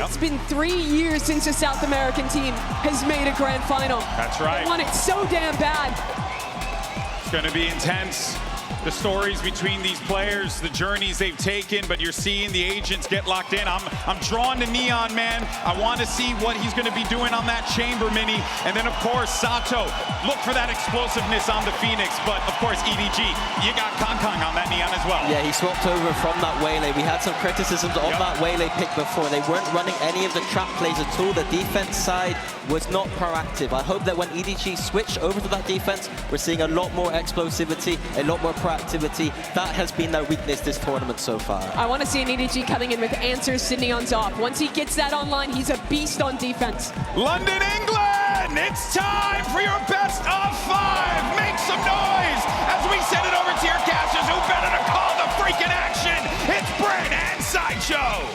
It's been 3 years since a South American team has made a grand final. That's right. They want it so damn bad. It's going to be intense. The stories between these players, the journeys they've taken, but you're seeing the agents get locked in. I'm drawn to Neon, man. I want to see what he's going to be doing on that chamber mini. And then, of course, Sato. Look for that explosiveness on the Phoenix. But, of course, EDG, you got Kong on that Neon as well. Yeah, he swapped over from that Waylay. We had some criticisms of that Waylay pick before. They weren't running any of the trap plays at all. The defense side was not proactive. I hope that when EDG switched over to that defense, we're seeing a lot more explosivity, a lot more proactivity. That has been their weakness this tournament so far. I want to see an EDG coming in with answers to Neon's off. Once he gets that online, he's a beast on defense. London, England! It's time for your best of 5! Make some noise as we send it over to your casters. Who better to call the freaking action? It's Brent and Sideshow!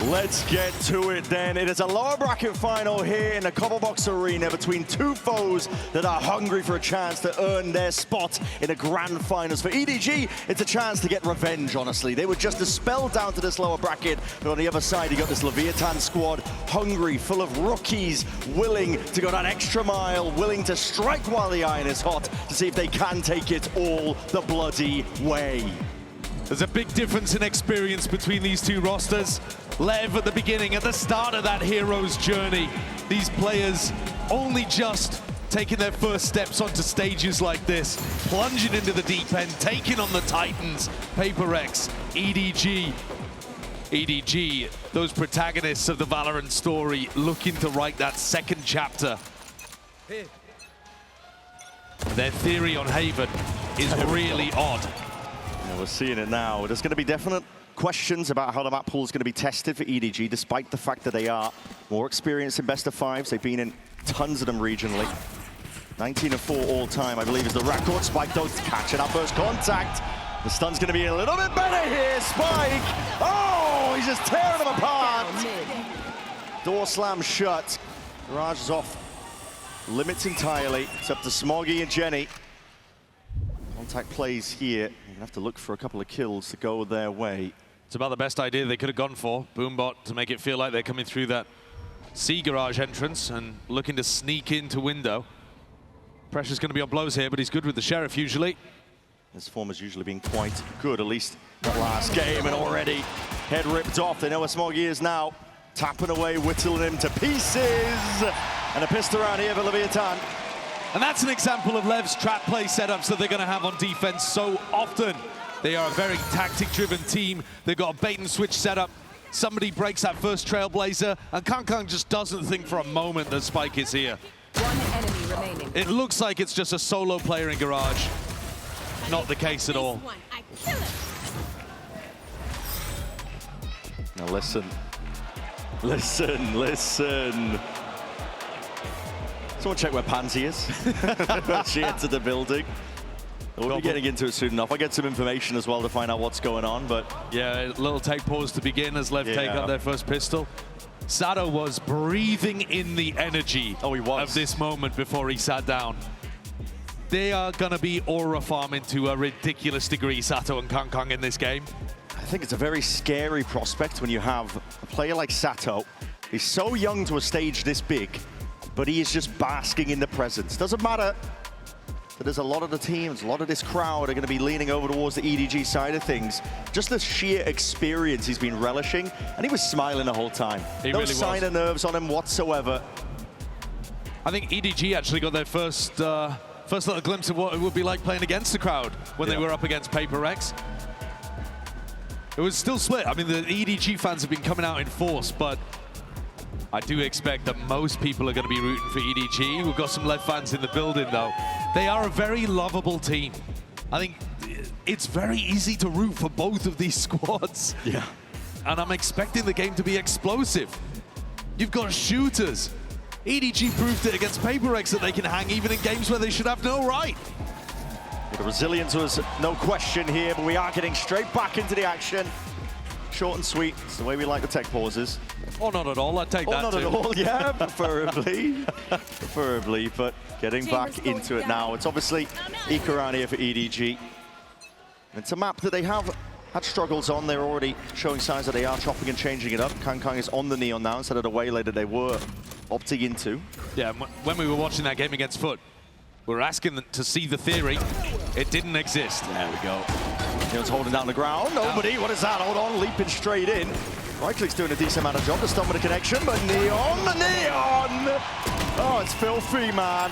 Let's get to it then. It is a lower bracket final here in the Cobblebox Arena between two foes that are hungry for a chance to earn their spot in the grand finals. For EDG, it's a chance to get revenge, honestly. They were just a spell down to this lower bracket, but on the other side, you got this Leviathan squad, hungry, full of rookies, willing to go that extra mile, willing to strike while the iron is hot to see if they can take it all the bloody way. There's a big difference in experience between these two rosters. LEV at the beginning, at the start of that hero's journey. These players only just taking their first steps onto stages like this, plunging into the deep end, taking on the Titans, HyperX, EDG. EDG, those protagonists of the VALORANT story, looking to write that second chapter. Their theory on Haven is really odd. Yeah, we're seeing it now. There's going to be definite questions about how the map pool is going to be tested for EDG, despite the fact that they are more experienced in best of fives. They've been in tons of them regionally. 19-4 all time, I believe, is the record. Spike, though, catching up first contact. The stun's going to be a little bit better here. Spike! Oh, he's just tearing them apart. Door slam shut. Garage is off. Limits entirely. It's up to Smoggy and Jenny. Contact plays here. You're gonna have to look for a couple of kills to go their way. It's about the best idea they could have gone for. Boombot to make it feel like they're coming through that C garage entrance and looking to sneak into window. Pressure's going to be on blows here, but he's good with the Sheriff usually. His form has usually been quite good, at least that last game, and already head ripped off. They know where Smoggy is now. Tapping away, whittling him to pieces. And a pistol around here for Leviathan. And that's an example of LEV's trap play setups that they're going to have on defense so often. They are a very tactic-driven team. They've got a bait-and-switch setup. Somebody breaks that first Trailblazer, and Kong just doesn't think for a moment that Spike is here. One enemy remaining. It looks like it's just a solo player in Garage. Not the case at all. Now listen. Listen, listen. Someone check where Pansy is. She entered the building. We'll be getting into it soon enough. I'll get some information as well to find out what's going on, but... Yeah, a little take pause to begin as LEV take up their first pistol. Sato was breathing in the energy of this moment before he sat down. They are going to be aura farming to a ridiculous degree, Sato and Kong in this game. I think it's a very scary prospect when you have a player like Sato. He's so young to a stage this big, but he is just basking in the presence. Doesn't matter that there's a lot of the teams, a lot of this crowd are going to be leaning over towards the EDG side of things. Just the sheer experience he's been relishing, and he was smiling the whole time. No sign of nerves on him whatsoever. I think EDG actually got their first little glimpse of what it would be like playing against the crowd when they were up against HyperX. It was still split. I mean, the EDG fans have been coming out in force, but I do expect that most people are going to be rooting for EDG. We've got some LEV fans in the building, though. They are a very lovable team. I think it's very easy to root for both of these squads. Yeah. And I'm expecting the game to be explosive. You've got shooters. EDG proved it against HyperX that they can hang even in games where they should have no right. The resilience was no question here, but we are getting straight back into the action. Short and sweet. It's the way we like the tech pauses. Or not at all. I'd take that not too. at all, yeah, preferably. Preferably, but getting back into it now. It's obviously Icarani here for EDG. It's a map that they have had struggles on. They're already showing signs that they are chopping and changing it up. Kang is on the Neon now instead of the Waylay that they were opting into. Yeah, when we were watching that game against Foot, we were asking them to see the theory. It didn't exist. There we go. Neon's holding down the ground. Nobody. What is that? Hold on. Leaping straight in. Right-click's doing a decent amount of job to stun with a connection, but Neon! Oh, it's filthy, man.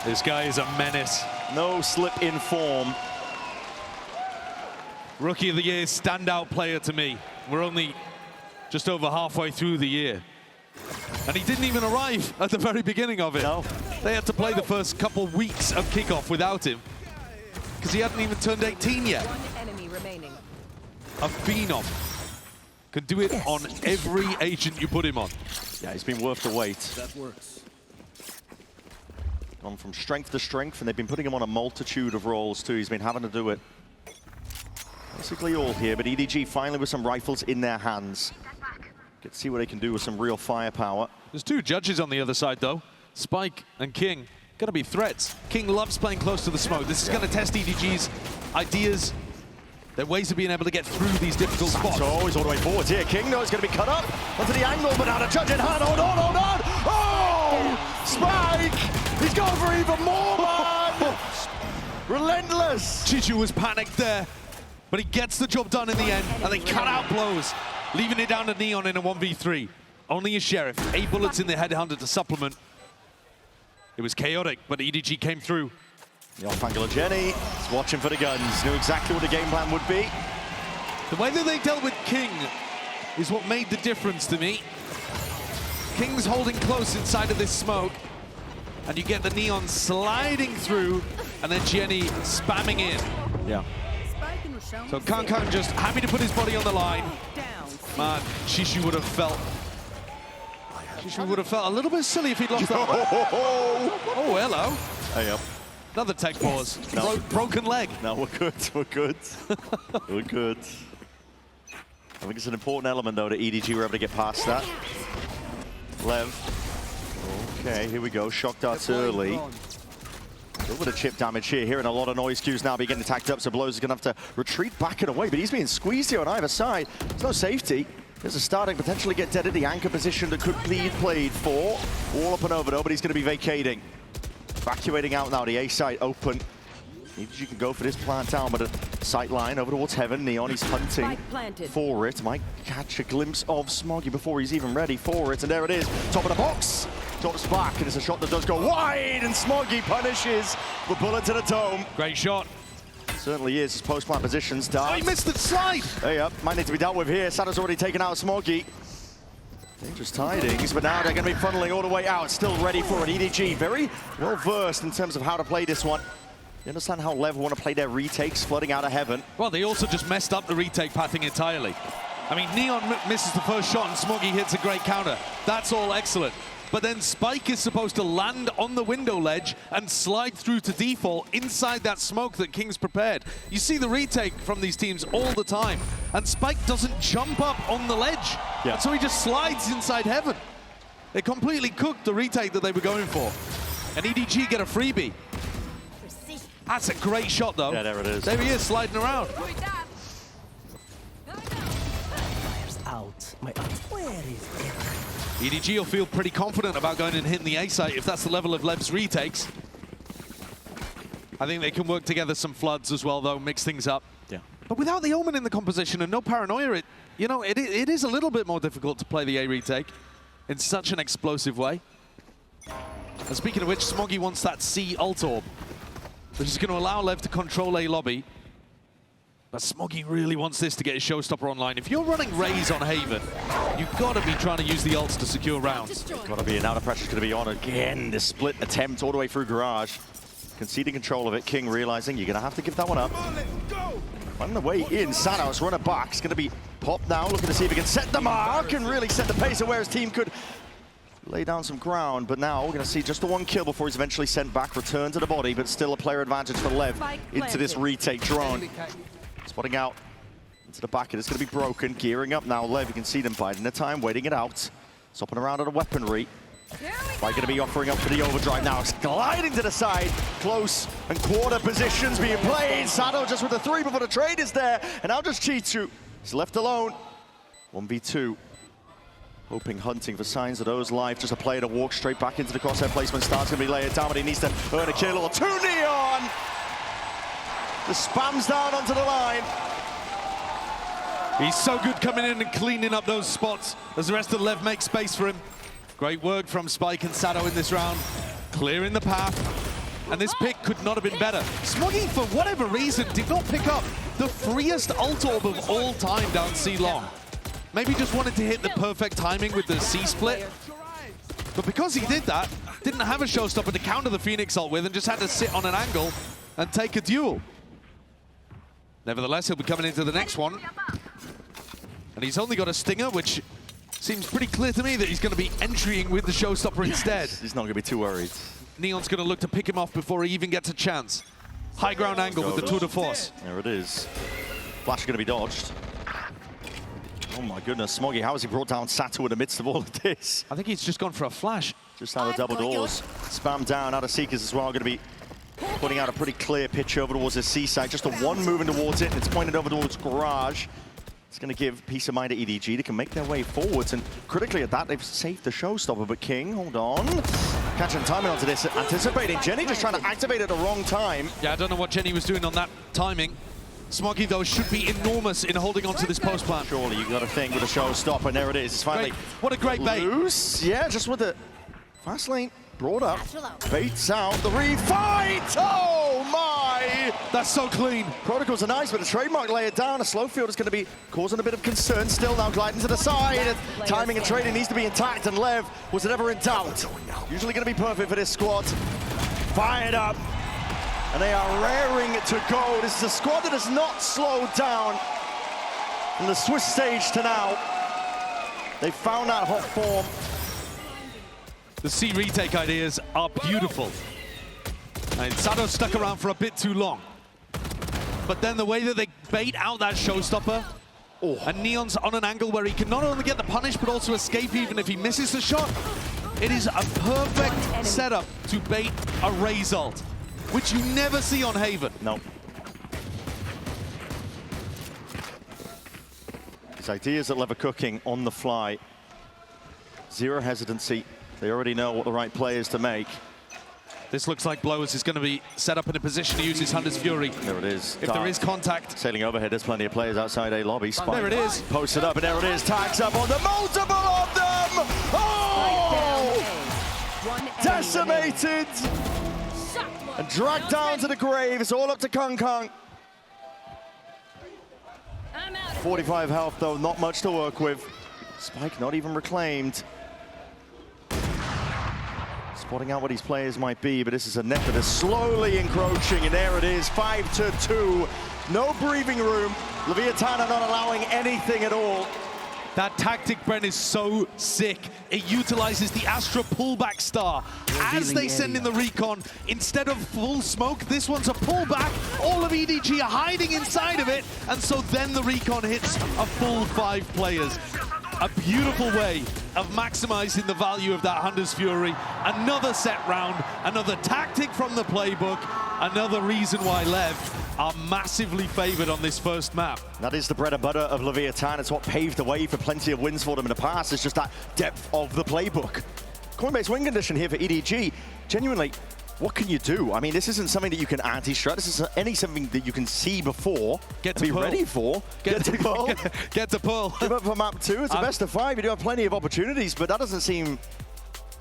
This guy is a menace. No slip in form. Rookie of the Year, standout player to me. We're only just over halfway through the year. And he didn't even arrive at the very beginning of it. No. They had to play the first couple weeks of kickoff without him because he hadn't even turned 18 yet. One enemy remaining. A phenom. Could do it on every agent you put him on. Yeah, he's been worth the wait. That works. Gone from strength to strength, and they've been putting him on a multitude of roles too. He's been having to do it basically all here, but EDG finally with some rifles in their hands. Get to see what they can do with some real firepower. There's two judges on the other side though. Spike and King. Gonna be threats. King loves playing close to the smoke. This is gonna test EDG's ideas, their ways of being able to get through these difficult spots. So he's all the way forward here. King, though, is going to be cut up onto the angle, but now the judge in hand. Hold on. Oh! Spike! He's going for even more, man! Relentless! Chichu was panicked there, but he gets the job done in the end, and they cut out blows, leaving it down to Neon in a 1v3. Only a Sheriff, 8 bullets in the Headhunter to supplement. It was chaotic, but EDG came through. The off-angle of Jenny is watching for the guns. Knew exactly what the game plan would be. The way that they dealt with King is what made the difference to me. King's holding close inside of this smoke, and you get the Neon sliding through, and then Jenny spamming in. Yeah. So Kang just happy to put his body on the line. Man, Shishu would have felt a little bit silly if he'd lost that one. Oh, hello. Hey, up. Another tech pause. No. Broken leg. No, we're good. We're good. We're good. I think it's an important element, though, that EDG were able to get past that. Lev. Okay, here we go. Shock darts early. A little bit of chip damage here. Hearing a lot of noise cues now, be getting attacked up, so Blows is going to have to retreat back and away, but he's being squeezed here on either side. There's no safety. There's a starting, potentially get dead at the anchor position that could be played for. All up and over, though, but he's going to be vacating. Evacuating out now, the A site open. EDG can go for this plant down, but a sight line over towards Heaven. Neon, he's hunting for it. Might catch a glimpse of Smoggy before he's even ready for it, and there it is. Top of the box. Drops back, and it's a shot that does go wide, and Smoggy punishes the bullet to the dome. Great shot. Certainly is. His post-plant positions. Oh, he missed the slide. Hey up. Might need to be dealt with here. Sada's already taken out Smoggy. Dangerous tidings, but now they're going to be funneling all the way out. Still ready for it. EDG very well versed in terms of how to play this one. You understand how Lev want to play their retakes, flooding out of Heaven. Well, they also just messed up the retake pathing entirely. I mean, Neon misses the first shot and Smoggy hits a great counter. That's all excellent. But then Spike is supposed to land on the window ledge and slide through to default inside that smoke that King's prepared. You see the retake from these teams all the time, and Spike doesn't jump up on the ledge. Yeah. And so he just slides inside Heaven. They completely cooked the retake that they were going for. And EDG get a freebie. That's a great shot, though. Yeah, there it is. There he is, sliding around. EDG will feel pretty confident about going and hitting the A site if that's the level of Lev's retakes. I think they can work together some floods as well, though, mix things up. Yeah. But without the Omen in the composition and no paranoia, it is a little bit more difficult to play the A retake in such an explosive way. And speaking of which, Smoggy wants that C ult orb, which is going to allow Lev to control A lobby. But Smoggy really wants this to get his showstopper online. If you're running Raze on Haven, you've got to be trying to use the ults to secure rounds. Got to be, and now the pressure's going to be on again. The split attempt all the way through Garage. Conceding control of it. King realizing you're going to have to give that one up. On the way in, Sanos running back. It's going to be popped now, looking to see if he can set the mark and really set the pace of where his team could lay down some ground. But now we're going to see just the one kill before he's eventually sent back, return to the body, but still a player advantage for Lev into this retake drone. Spotting out into the back, and it's going to be broken. Gearing up now, Lev, you can see them biding their time, waiting it out. Stopping around at a weaponry. Spike going to be offering up for the overdrive now. It's gliding to the side. Close and quarter positions being played. Sado just with the 3 before the trade is there. And now just Chichu is left alone. 1v2. Hoping, hunting for signs of those live. Just a player to walk straight back into the crosshair placement. Star's going to be laid down, but he needs to earn a kill or 2. Neon! The spams down onto the line. He's so good coming in and cleaning up those spots as the rest of the LEV make space for him. Great work from Spike and Sado in this round, clearing the path. And this pick could not have been better. Smoggy, for whatever reason, did not pick up the freest ult orb of all time down C long. Maybe just wanted to hit the perfect timing with the C split. But because he did that, didn't have a showstopper to counter the Phoenix ult with and just had to sit on an angle and take a duel. Nevertheless, he'll be coming into the next one. And he's only got a Stinger, which seems pretty clear to me that he's going to be entrying with the showstopper instead. He's not going to be too worried. Neon's going to look to pick him off before he even gets a chance. High ground angle with the tour de force. There it is. Flash going to be dodged. Oh my goodness, Smoggy, how has he brought down Sato in the midst of all of this? I think he's just gone for a flash. Just out of double doors. Spam down out of Seekers as well. Going to be putting out a pretty clear pitch over towards the C side. Just a 1 moving towards it, and it's pointed over towards Garage. It's going to give peace of mind to EDG. They can make their way forwards, and critically at that, they've saved the showstopper. But King, hold on. Catching timing onto this, anticipating. Jenny just trying to activate at the wrong time. Yeah, I don't know what Jenny was doing on that timing. Smoggy, though, should be enormous in holding on to this post plant. Surely you got a thing with a showstopper, and there it is. It's finally what a great bait. Loose. Yeah, just with the fast lane brought up. Baits out the refight. Oh my! That's so clean. Protocols are nice, but a trademark layer down. A slow field is going to be causing a bit of concern. Still now gliding to the side. Timing and trading needs to be intact, and Lev, was it ever in doubt? Usually going to be perfect for this squad. Fired up. And they are raring to go. This is a squad that has not slowed down from the Swiss stage to now. They found that hot form. The C retake ideas are beautiful. And Sado stuck around for a bit too long. But then the way that they bait out that showstopper, and Neon's on an angle where he can not only get the punish, but also escape even if he misses the shot. It is a perfect setup to bait a Raze ult, which you never see on Haven. No. These ideas that Lev are cooking on the fly. Zero hesitancy. They already know what the right play is to make. This looks like Blowers is going to be set up in a position to use his Hunter's Fury. There it is. If there is contact. Sailing overhead, there's plenty of players outside A lobby. Spike. There it is. Posted up, and there it is. Tags up on the multiple of them! Oh! Decimated! And dragged down to the grave. It's all up to Kung Kung. 45 health, though. Not much to work with. Spike not even reclaimed. Spotting out what these players might be, but this is a net that is slowly encroaching, and there it is, 5-2. No breathing room. Leviathan are not allowing anything at all. That tactic, Brent, is so sick. It utilizes the Astra pullback star. As they send in the recon, instead of full smoke, this one's a pullback. All of EDG are hiding inside of it, and so then the recon hits a full 5 players. A beautiful way of maximizing the value of that Hunter's Fury. Another set round, another tactic from the playbook, another reason why Lev are massively favored on this first map. That is the bread and butter of Leviathan. It's what paved the way for plenty of wins for them in the past. It's just that depth of the playbook. Coinbase win condition here for EDG. Genuinely, what can you do? I mean, this isn't something that you can anti-strat. This is something that you can see before, get to be Pearl. Ready for. Get to Pearl. Get to Pearl. Give up for map 2. It's a best of 5. You do have plenty of opportunities, but that doesn't seem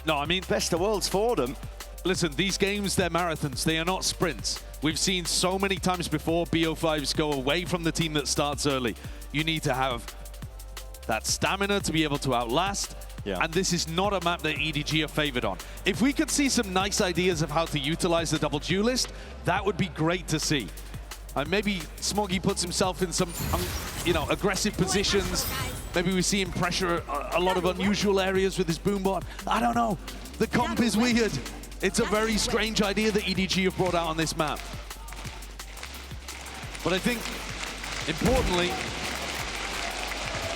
no, I mean, best of worlds for them. Listen, these games, they're marathons. They are not sprints. We've seen so many times before BO5s go away from the team that starts early. You need to have that stamina to be able to outlast. Yeah. And this is not a map that EDG are favored on. If we could see some nice ideas of how to utilize the double duelist, that would be great to see. And maybe Smoggy puts himself in some, aggressive positions. Maybe we see him pressure a lot of unusual areas with his boombot. I don't know. The comp is weird. It's a very strange idea that EDG have brought out on this map. But I think, importantly,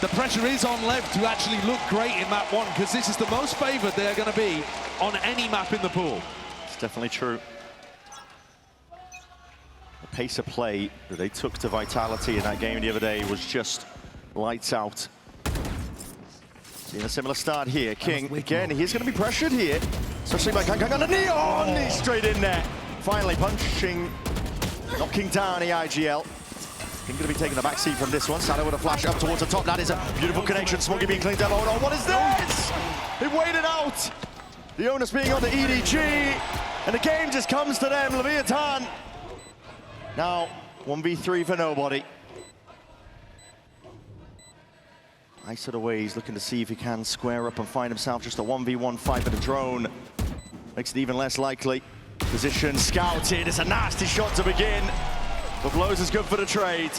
the pressure is on LEV to actually look great in map 1, because this is the most favored they are going to be on any map in the pool. It's definitely true. The pace of play that they took to Vitality in that game the other day was just lights out. Seeing a similar start here. King, again, he's going to be pressured here, especially by Kang on the Neon. He's straight in there. Finally punching, knocking down the IGL. King going to be taking the back seat from this one. Sado with a flash up towards the top. That is a beautiful connection. Smoggy being cleaned up. Hold on, what is this? They waited out. The onus being on the EDG, and the game just comes to them. Leviathan. Now, 1v3 for nobody. Ice it away, he's looking to see if he can square up and find himself just a 1v1 fight with a drone. Makes it even less likely. Position scouted, it's a nasty shot to begin. But blows is good for the trade.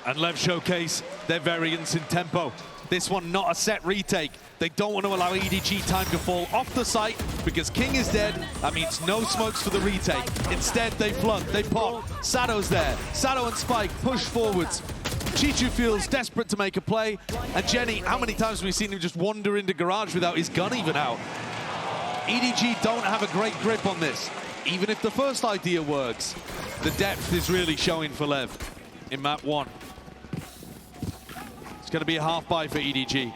And LEV showcase their variance in tempo. This one not a set retake. They don't want to allow EDG time to fall off the site because King is dead. That means no smokes for the retake. Instead, they flood, they pop. Sado's there. Sado and Spike push forwards. Chichu feels desperate to make a play. And Jenny, how many times have we seen him just wander into garage without his gun even out? EDG don't have a great grip on this. Even if the first idea works, the depth is really showing for LEV in map 1. It's going to be a half buy for EDG.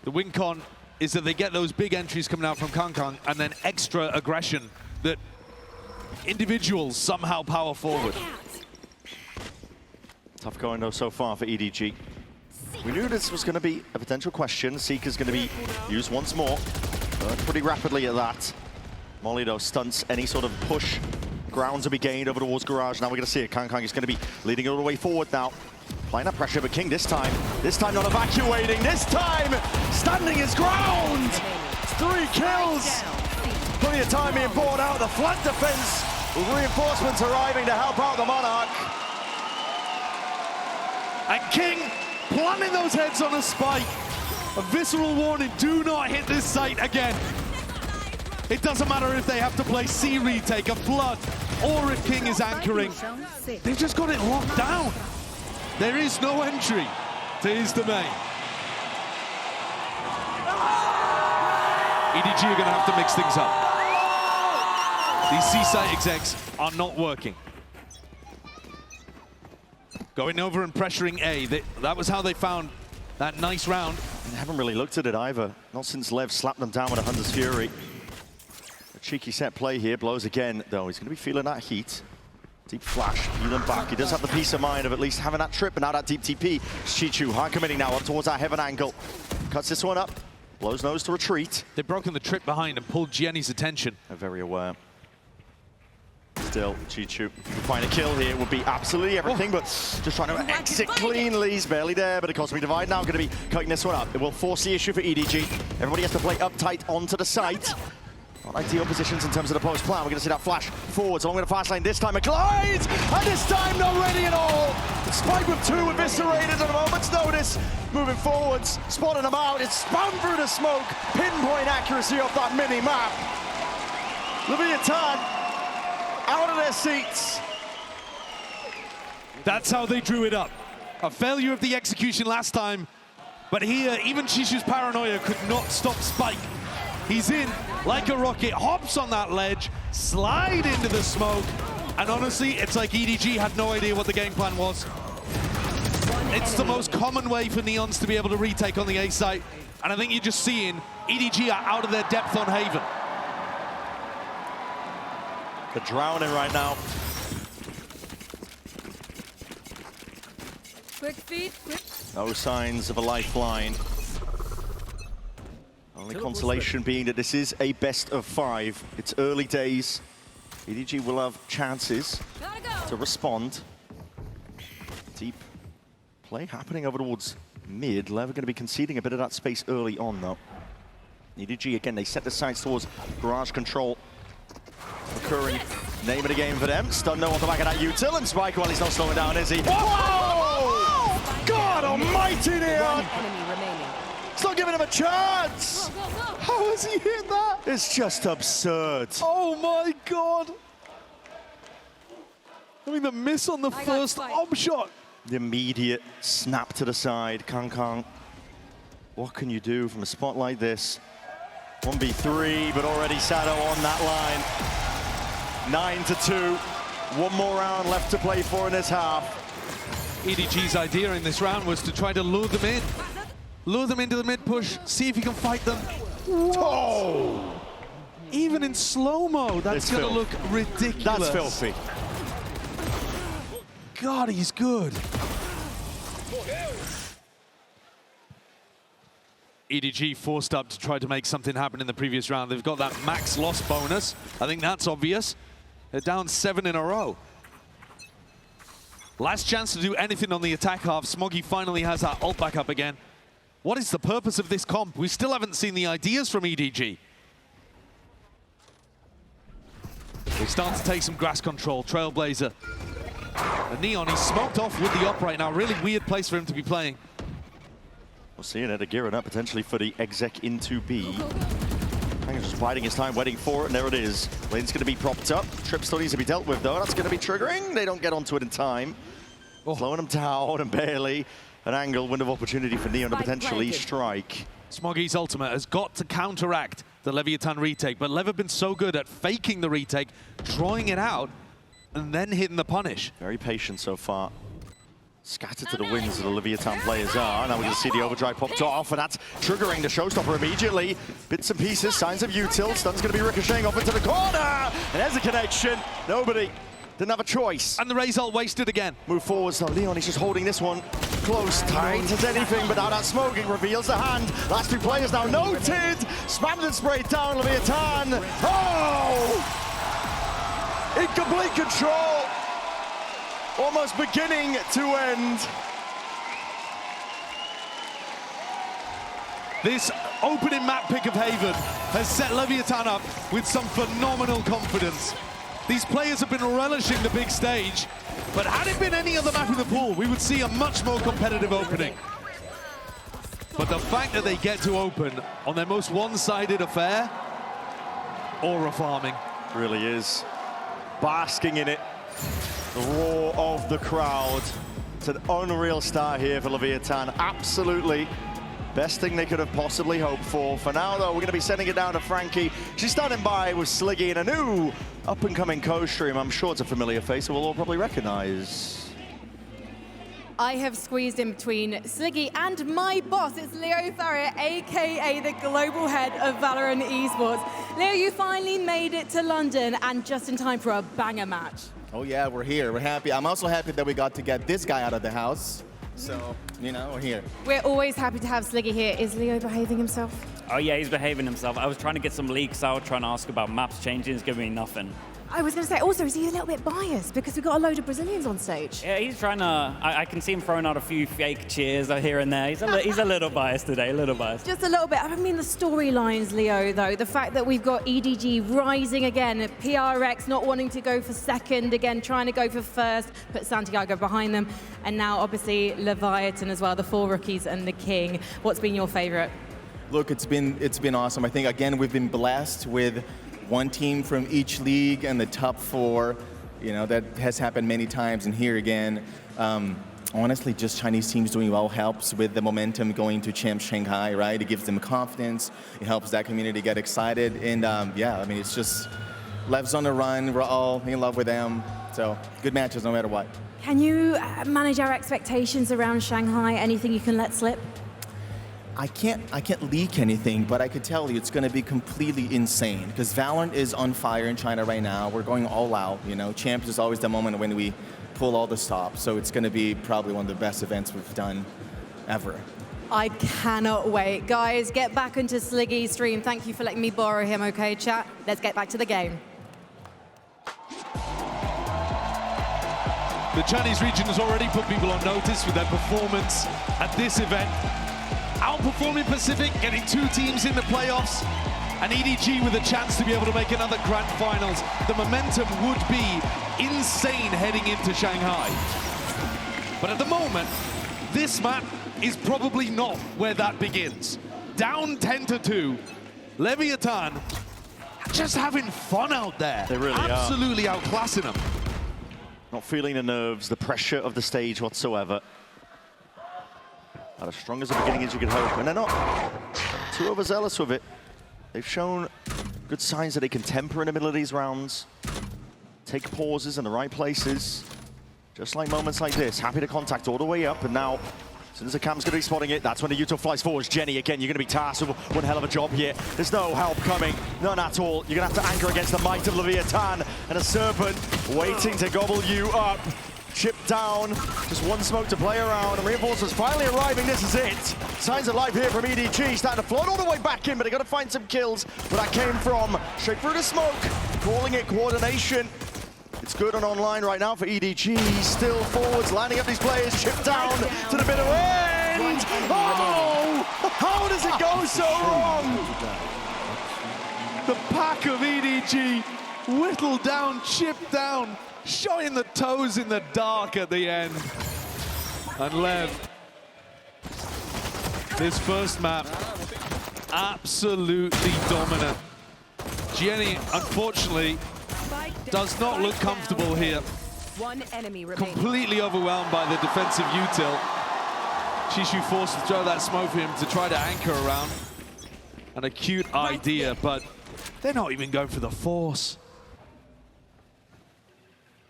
The win con is that they get those big entries coming out from Kang and then extra aggression that individuals somehow power forward. Tough going though so far for EDG. We knew this was going to be a potential question. Seeker's going to be used once more, pretty rapidly at that. Molly though stunts any sort of push. Ground to be gained over towards garage. Now we're going to see it. Kang is going to be leading all the way forward now. Applying that pressure, but King this time not evacuating. This time standing his ground. 3 kills. Plenty of time being poured out. The flank defense with reinforcements arriving to help out the Monarch. And King planting those heads on a spike. A visceral warning, do not hit this site again. It doesn't matter if they have to play C retake, a flood, or if King is anchoring. They've just got it locked down. There is no entry to his domain. EDG are going to have to mix things up. These C-site execs are not working. Going over and pressuring A. That was how they found that nice round. They haven't really looked at it either. Not since Lev slapped them down with a Hunter's Fury. A cheeky set play here. Blows again, though. He's going to be feeling that heat. Deep flash, healing back. He does have the peace of mind of at least having that trip, and now that deep TP. Chichu hard committing now up towards that heaven angle. Cuts this one up. Blows nose to retreat. They've broken the trip behind and pulled Jenny's attention. They're very aware. Still, Chichu to find a kill here would be absolutely everything, but just trying to exit cleanly. He's barely there, but the Cosmic Divide now going to be cutting this one up. It will force the issue for EDG. Everybody has to play uptight onto the site. Not ideal positions in terms of the post plan. We're going to see that flash forwards along with the fast lane. This time it glides, and this time not ready at all. Spike with 2 eviscerated at a moment's notice. Moving forwards, spotting them out. It's spun through the smoke. Pinpoint accuracy off that mini-map. Leviathan out of their seats. That's how they drew it up. A failure of the execution last time, but here, even Chichu's paranoia could not stop Spike. He's in like a rocket, hops on that ledge, slide into the smoke, and honestly, it's like EDG had no idea what the game plan was. It's the most common way for Neons to be able to retake on the A site, and I think you're just seeing EDG are out of their depth on Haven. They're drowning right now. Quick feet, quick. No signs of a lifeline. Only consolation being that this is a best of 5. It's early days. EDG will have chances to respond. Deep play happening over towards mid. Lev are going to be conceding a bit of that space early on, though. EDG, again, they set the sights towards garage control. Recurring name of the game for them. Stun no on the back of that util, and Spike, well, he's not slowing down, is he? Whoa! God almighty, Neon! It's not giving him a chance! How has he hit that? It's just absurd. Oh my God! I mean, the miss on the first op shot. The immediate snap to the side. Kang, what can you do from a spot like this? 1v3, but already Sado on that line. 9-2. One more round left to play for in this half. EDG's idea in this round was to try to lure them in. Lure them into the mid-push, see if you can fight them. Oh! Even in slow-mo, that's going to look ridiculous. That's filthy. God, he's good. EDG forced up to try to make something happen in the previous round. They've got that max loss bonus. I think that's obvious. They're down 7 in a row. Last chance to do anything on the attack half. Smoggy finally has that ult back up again. What is the purpose of this comp? We still haven't seen the ideas from EDG. They start to take some grass control. Trailblazer. And Neon, he's smoked off with the op right now. Really weird place for him to be playing. We'll see it. They're gearing up potentially for the exec into B. He's just biding his time, waiting for it, and there it is. Lane's going to be propped up. Trip still needs to be dealt with, though. That's going to be triggering. They don't get onto it in time. Slowing them down, and barely an angle, window of opportunity for Neon to potentially strike. Smoggy's ultimate has got to counteract the Leviathan retake, but Lev have been so good at faking the retake, drawing it out, and then hitting the punish. Very patient so far. Scattered to the winds of the Leviathan players are. Now we're going to see the overdrive popped off, and that's triggering the showstopper immediately. Bits and pieces, signs of util. Stun's going to be ricocheting off into the corner. And there's a connection. Nobody didn't have a choice. And the Raze ult wasted again. Move forward, so Leon, he's just holding this one close, tight as anything, but now that smoking reveals the hand. Last two players now noted. Spammed and sprayed down Leviathan. Oh! In complete control. Almost beginning to end. This opening map pick of Haven has set Leviathan up with some phenomenal confidence. These players have been relishing the big stage, but had it been any other map in the pool, we would see a much more competitive opening. But the fact that they get to open on their most one-sided affair, aura farming. Really is. Basking in it. The roar of the crowd. It's an unreal start here for Leviathan. Absolutely best thing they could have possibly hoped for. For now, though, we're going to be sending it down to Frankie. She's standing by with Sliggy and a new up-and-coming co-stream. I'm sure it's a familiar face that we'll all probably recognize. I have squeezed in between Sliggy and my boss. It's Leo Farrier, a.k.a. the global head of VALORANT Esports. Leo, you finally made it to London, and just in time for a banger match. Oh yeah, we're here. We're happy. I'm also happy that we got to get this guy out of the house. So, you know, we're here. We're always happy to have Sliggy here. Is Leo behaving himself? Oh yeah, he's behaving himself. I was trying to get some leaks out, trying to ask about maps changing. He's giving me nothing. I was going to say, also, is he a little bit biased because we've got a load of Brazilians on stage? Yeah, he's trying to. I can see him throwing out a few fake cheers here and there. He's a little biased today, a little biased. Just a little bit. I mean, the storylines, Leo, though, the fact that we've got EDG rising again, PRX not wanting to go for second, again, trying to go for first, put Santiago behind them, and now, obviously, Leviathan as well, the 4 rookies and the King. What's been your favorite? Look, it's been awesome. I think, again, we've been blessed with one team from each league and the top 4. You know, that has happened many times, and here again, honestly, just Chinese teams doing well helps with the momentum going to Champions Shanghai, right? It gives them confidence. It helps that community get excited, and yeah, I mean, it's just Lev's on the run. We're all in love with them, so good matches no matter what. Can you manage our expectations around Shanghai? Anything you can let slip? I can't leak anything, but I could tell you it's going to be completely insane because VALORANT is on fire in China right now. We're going all out, you know. Champs is always the moment when we pull all the stops, so it's going to be probably one of the best events we've done ever. I cannot wait. Guys, get back into Sliggy's stream. Thank you for letting me borrow him, okay, chat? Let's get back to the game. The Chinese region has already put people on notice with their performance at this event. Outperforming Pacific, getting 2 teams in the playoffs, and EDG with a chance to be able to make another grand finals. The momentum would be insane heading into Shanghai. But at the moment, this map is probably not where that begins. Down 10-2, Leviathan just having fun out there. They really Absolutely outclassing them. Not feeling the nerves, the pressure of the stage whatsoever. Not as strong as the beginning as you could hope, and they're not too overzealous with it. They've shown good signs that they can temper in the middle of these rounds, take pauses in the right places, just like moments like this. Happy to contact all the way up, and now, as soon as the cam's going to be spotting it, that's when the Utah flies forwards. Jenny, again, you're going to be tasked with one hell of a job here. There's no help coming, none at all. You're going to have to anchor against the might of Leviathan, and a Serpent waiting to gobble you up. Chip down, just one smoke to play around, and reinforcements finally arriving. This is it. Signs of life here from EDG, starting to float all the way back in, but they got to find some kills where that came from. Straight through the smoke, calling it coordination. It's good and online right now for EDG. Still forwards, lining up these players. Chip down to the bitter end. Oh! How does it go so wrong? The pack of EDG whittled down, chipped down, showing the toes in the dark at the end. And Lev, this first map, absolutely dominant. Jenny, unfortunately, does not look comfortable here. One enemy remaining. Completely overwhelmed by the defensive util. Shishu forced to throw that smoke for him to try to anchor around. An acute idea, but they're not even going for the force.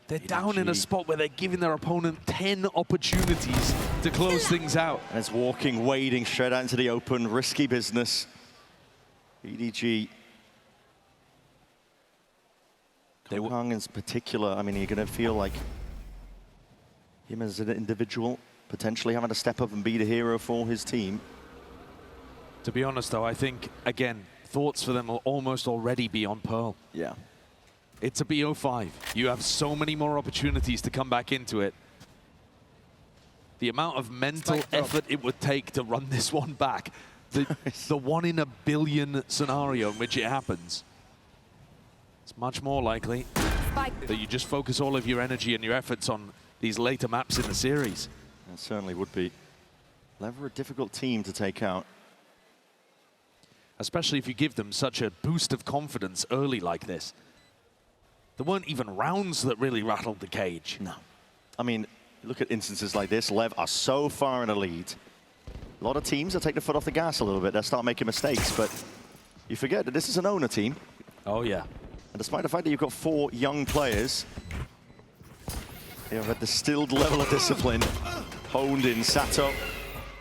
They're down in a spot where they're giving their opponent 10 opportunities to close things out. And it's walking, wading straight out into the open, risky business. EDG. Kong in particular, I mean, you're going to feel like him as an individual potentially having to step up and be the hero for his team. To be honest, though, I think, again, thoughts for them will almost already be on Pearl. Yeah. It's a BO5. You have so many more opportunities to come back into it. The amount of mental effort it would take to run this one back, the 1 in a billion scenario in which it happens, it's much more likely that you just focus all of your energy and your efforts on these later maps in the series. It certainly would be. Lev are a difficult team to take out. Especially if you give them such a boost of confidence early like this. There weren't even rounds that really rattled the cage. No. I mean, look at instances like this. Lev are so far in a lead. A lot of teams will take the foot off the gas a little bit. They'll start making mistakes, but you forget that this is an owner team. Oh, yeah. And despite the fact that you've got 4 young players, they have a distilled level of discipline, honed in. Sato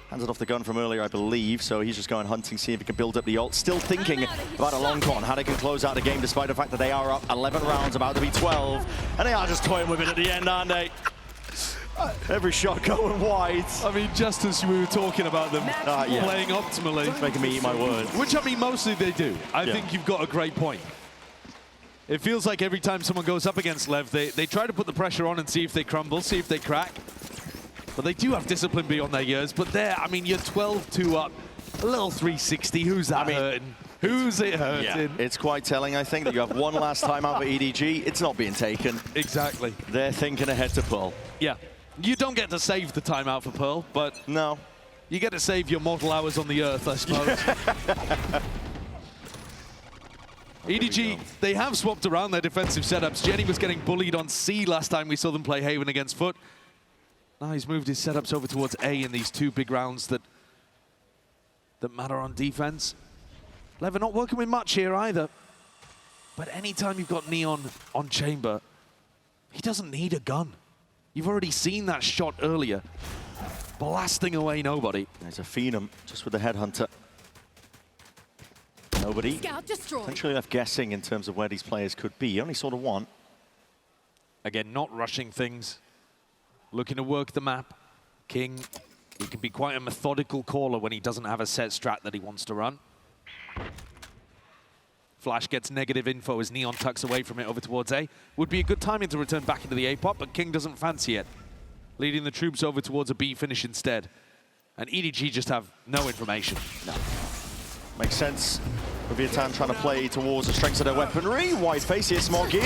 hands it off the gun from earlier, I believe, so he's just going hunting, see if he can build up the ult. Still thinking about a long con, how they can close out the game, despite the fact that they are up 11 rounds, about to be 12, and they are just toying with it at the end, aren't they? Every shot going wide. I mean, just as we were talking about them playing optimally. It's making me eat my words. Which, I mean, mostly they do. I think you've got a great point. It feels like every time someone goes up against Lev, they try to put the pressure on and see if they crumble, see if they crack. But they do have discipline beyond their years. But there, I mean, you're 12-2 up, a little 360. Who's that hurting? Who's it hurting? Yeah, it's quite telling, I think, that you have one last time out for EDG. It's not being taken. Exactly. They're thinking ahead to Pearl. Yeah. You don't get to save the timeout for Pearl, but no, you get to save your mortal hours on the Earth, I suppose. EDG, they have swapped around their defensive setups. Jenny was getting bullied on C last time we saw them play Haven against Foot. Now he's moved his setups over towards A in these 2 big rounds that matter on defense. Lev not working with much here either. But anytime you've got Neon on Chamber, he doesn't need a gun. You've already seen that shot earlier, blasting away nobody. There's a Phenom just with the Headhunter. Nobody potentially left guessing in terms of where these players could be. You only saw the 1. Again, not rushing things, looking to work the map. King, he can be quite a methodical caller when he doesn't have a set strat that he wants to run. Flash gets negative info as Neon tucks away from it over towards A. Would be a good timing to return back into the A-pop, but King doesn't fancy it. Leading the troops over towards a B finish instead. And EDG just have no information. No. Makes sense. Leviathan trying to play towards the strengths of their weaponry. Wide face here, Smoggy.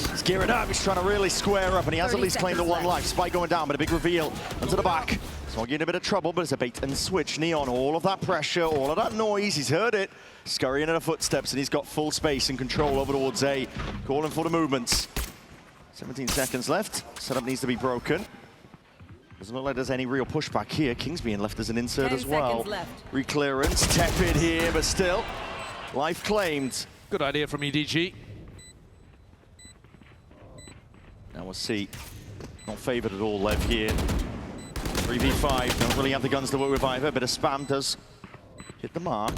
He's gearing up, he's trying to really square up, and he has at least claimed the 1 life. Spike going down, but a big reveal onto the back. Smoggy in a bit of trouble, but it's a bait and switch. Neon, all of that pressure, all of that noise, he's heard it. Scurrying in the footsteps, and he's got full space and control over towards A. Calling for the movements. 17 seconds left. Setup needs to be broken. Doesn't look like there's any real pushback here. King's being left as an insert 10 as well. seconds left. Reclearance, tepid here, but still. Life claimed. Good idea from EDG. Now we'll see. Not favored at all, Lev here. 3v5, don't really have the guns to work with either. Bit of spam does hit the mark.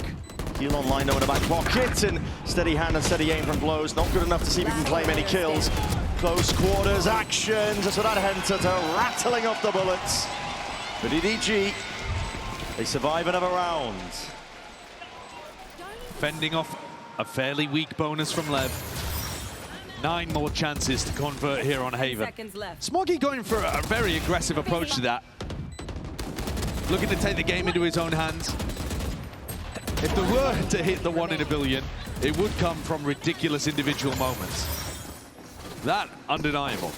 Heal online though in the back pocket, and steady hand and steady aim from blows. Not good enough to see if we can claim any kills. Close quarters action, just for that Hunter to rattling off the bullets. But EDG, they survive another round. Fending off a fairly weak bonus from Lev. 9 more chances to convert here on Haven. Seconds left. Smoggy going for a very aggressive approach to that. Looking to take the game into his own hands. If there were to hit the 1 in a billion, it would come from ridiculous individual moments. That, undeniable.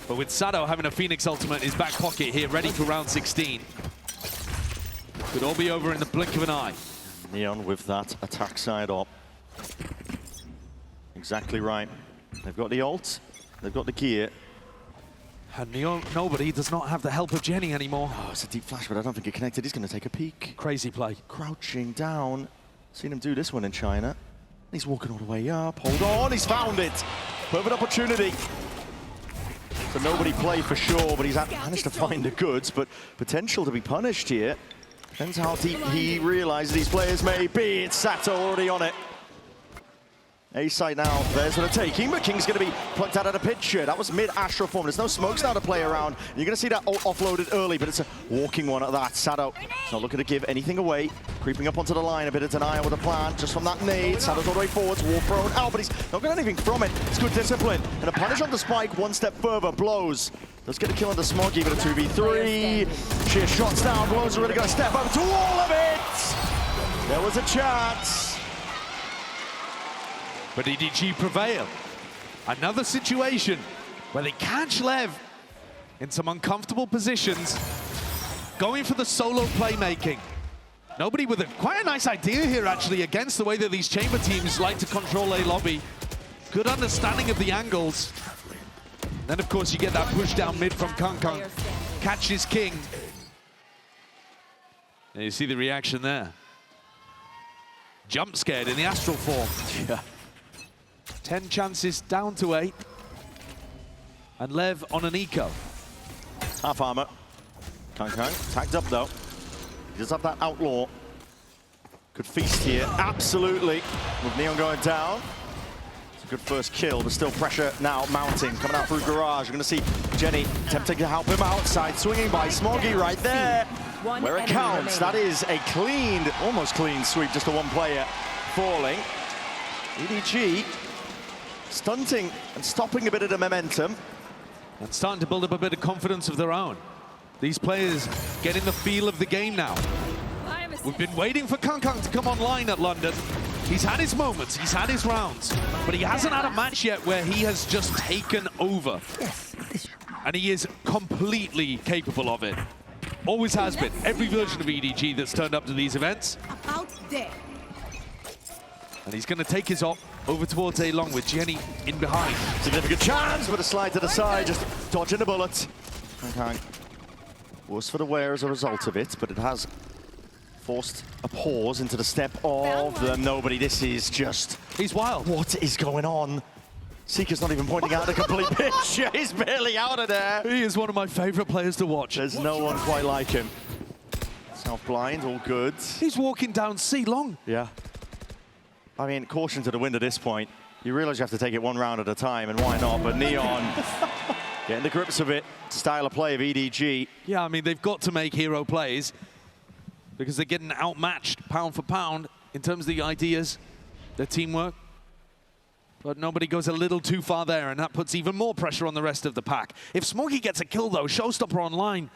But with Sado having a Phoenix ultimate in his back pocket here, ready for round 16. Could all be over in the blink of an eye. Neon with that attack side up. Exactly right. They've got the ult, they've got the gear. And nobody does not have the help of Jenny anymore. Oh, it's a deep flash, but I don't think it connected. He's going to take a peek. Crazy play. Crouching down. Seen him do this one in China. He's walking all the way up. Hold on, he's found it. Perfect opportunity. So nobody play for sure, but he's managed to find the goods, but potential to be punished here. Depends how deep he realizes these players may be. It's Sato already on it. A site now, there's for the taking, but King's going to be plucked out of the picture. That was mid-Astral form. There's no smokes now to play around. You're going to see that offloaded early, but it's a walking one at that. Sato is not looking to give anything away. Creeping up onto the line, a bit of denial with a plan just from that nade. Sato's all the way forwards, war thrown out, but he's not got anything from it. It's good discipline. And a punish on the spike, one step further, blows. Let's get a kill on the Smoggy, but a 2v3. Sheer shots down, blows are really going to step up to all of it. There was a chance. But EDG prevail. Another situation where they catch Lev in some uncomfortable positions, going for the solo playmaking. Nobody with quite a nice idea here, actually, against the way that these chamber teams like to control a lobby. Good understanding of the angles. Then, of course, you get that push down mid from Kung Kung. Catches King. And you see the reaction there. Jump scared in the Astral form. Yeah. 10 chances down to 8. And Lev on an eco. Half armor. Kung Kung tagged up though. He does have that outlaw. Good feast here, absolutely. With Neon going down. It's a good first kill, but still pressure now mounting. Coming out through Garage. You're gonna see Jenny attempting to help him outside. Swinging by Smoggy right there. Where it counts. That is a clean, almost clean sweep, just a one player falling. EDG stunting and stopping a bit of the momentum. And starting to build up a bit of confidence of their own. These players getting the feel of the game now. We've been waiting for Kung Kung to come online at London. He's had his moments, he's had his rounds, but he hasn't had a match yet where he has just taken over. And he is completely capable of it. Always has been. Every version of EDG that's turned up to these events. Out there. And he's going to take his op over towards A-Long with Jenny in behind. Significant chance, but a slide to the side, just dodging the bullet. Kung Kung. Worse for the We're as a result of it, but it has forced a pause into the step of the nobody. This is just... He's wild. What is going on? Seeker's not even pointing out a complete picture. He's barely out of there. He is one of my favorite players to watch. There's no one quite like him. South blind, all good. He's walking down C-Long. Yeah. I mean, caution to the wind at this point. You realize you have to take it one round at a time, and why not? But Neon getting the grips of it. Style of play of EDG. Yeah, I mean, they've got to make hero plays because they're getting outmatched pound for pound in terms of the ideas, their teamwork. But nobody goes a little too far there, and that puts even more pressure on the rest of the pack. If Smoggy gets a kill, though, Showstopper online,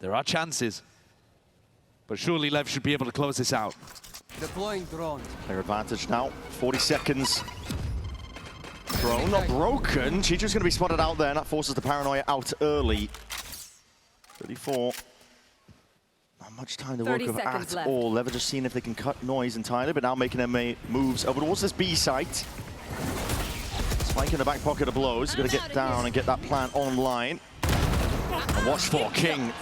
there are chances. But surely Lev should be able to close this out. Deploying drone. Their advantage now, 40 seconds. Drone not broken. Chichu's going to be spotted out there, and that forces the paranoia out early. 34. Not much time to work with at all. Lev are just seeing if they can cut noise entirely, but now making their moves over towards this B site. Spike in the back pocket of blows. He's going to get down and get that plant online. And watch for King.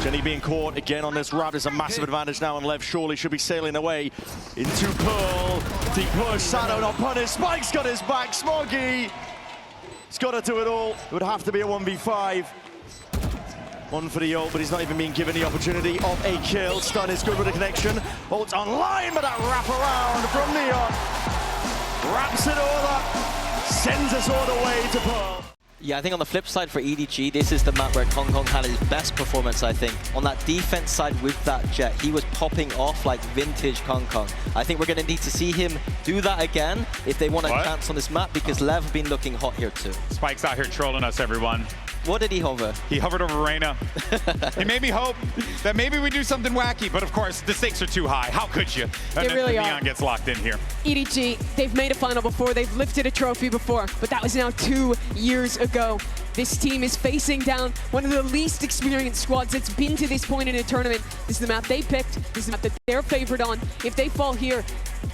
Jenny being caught again on this route is a massive advantage now, and Lev surely should be sailing away into Pearl. Deep push, Sano not punished. Spike's got his back. Smoggy. He's got to do it all. It would have to be a 1v5. One for the ult, but he's not even being given the opportunity of a kill. Stun is good with the connection. Ult's online, but that wrap around from Neon. Wraps it all up. Sends us all the way to Pearl. Yeah, I think on the flip side for EDG, this is the map where Kong Kong had his best performance, I think. On that defense side with that jet, he was popping off like vintage Kong Kong. I think we're going to need to see him do that again if they want a chance on this map, because Lev have been looking hot here too. Spike's out here trolling us, everyone. What did he hover? He hovered over Reyna. He made me hope that maybe we do something wacky, but of course, the stakes are too high. How could you? And They really are. Neon gets locked in here. EDG, they've made a final before, they've lifted a trophy before, but that was now 2 years ago. This team is facing down one of the least experienced squads that's been to this point in a tournament. This is the map they picked. This is the map that they're favored on. If they fall here,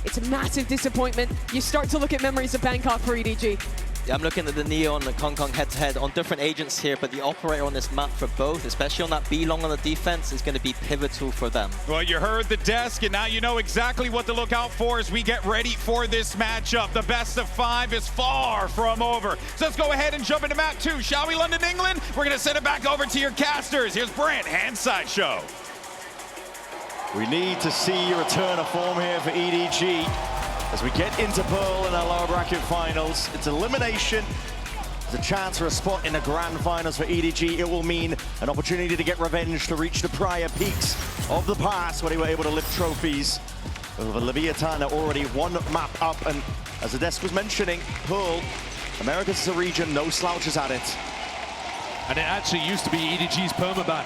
it's a massive disappointment. You start to look at memories of Bangkok for EDG. Yeah, I'm looking at the Neon and Kong Kong head-to-head on different agents here, but the operator on this map for both, especially on that B-long on the defense, is going to be pivotal for them. Well, you heard the desk, and now you know exactly what to look out for as we get ready for this matchup. The best of 5 is far from over. So let's go ahead and jump into map 2, shall we, London, England? We're going to send it back over to your casters. Here's Brent, Handside Show. We need to see a return of form here for EDG. As we get into Pearl in our lower bracket finals, it's elimination. It's a chance for a spot in the grand finals for EDG. It will mean an opportunity to get revenge, to reach the prior peaks of the past when they were able to lift trophies. Over Leviathan are already 1 map up, and as the desk was mentioning, Pearl, Americas is a region, no slouches at it. And it actually used to be EDG's permaban.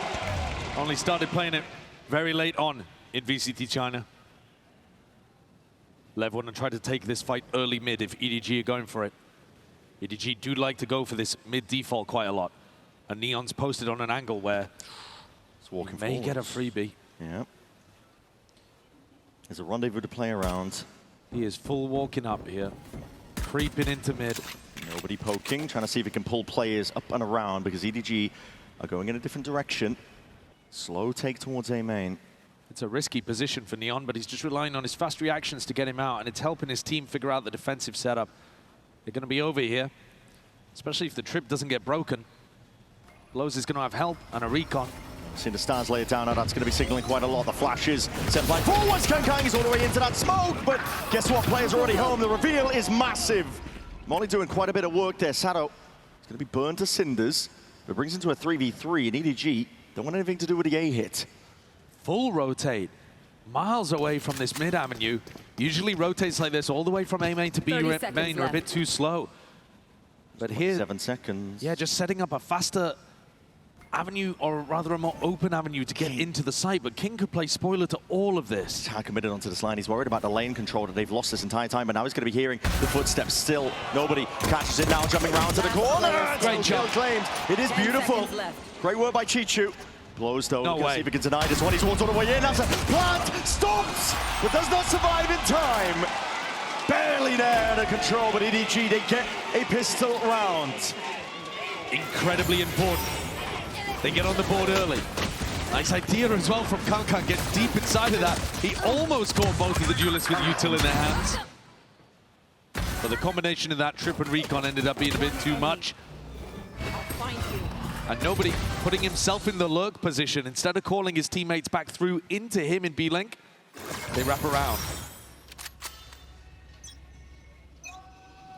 Only started playing it very late on in VCT China. Lev want to try to take this fight early mid if EDG are going for it. EDG do like to go for this mid default quite a lot. And Neon's posted on an angle where It's walking he may forwards. get a freebie. Yeah. There's a rendezvous to play around. He is full walking up here, creeping into mid. Nobody poking, trying to see if he can pull players up and around because EDG are going in a different direction. Slow take towards A main. It's a risky position for Neon, but he's just relying on his fast reactions to get him out, and it's helping his team figure out the defensive setup. They're going to be over here, especially if the trip doesn't get broken. Blows is going to have help and a recon. Seeing the stars lay it down now, that's going to be signaling quite a lot. The flashes set by forwards. Kang is all the way into that smoke, but guess what? Players are already home. The reveal is massive. Molly doing quite a bit of work there. Sato is going to be burned to cinders, but brings into a 3v3, and EDG don't want anything to do with the A hit. Full rotate, miles away from this mid avenue. Usually rotates like this all the way from A main to B main are a bit too slow. But here, 7 seconds. yeah, just setting up a faster avenue, or rather a more open avenue to get into the site. But King could play spoiler to all of this. He's hard committed onto this line. He's worried about the lane control that they've lost this entire time, but now he's going to be hearing the footsteps still. Nobody catches it now, jumping round to the corner. Great job. Claimed. It is beautiful. Great work by Chichu. Blows though, No way. see if he can deny this one. He's walked all the way in. That's a plant, stops, but does not survive in time. Barely there under control, but EDG, they get a pistol round. Incredibly important. They get on the board early. Nice idea as well from Kankan. Get deep inside of that. He almost caught both of the duelists with util in their hands. But the combination of that trip and recon ended up being a bit too much. And nobody putting himself in the lurk position. Instead of calling his teammates back through into him in B-Link, they wrap around.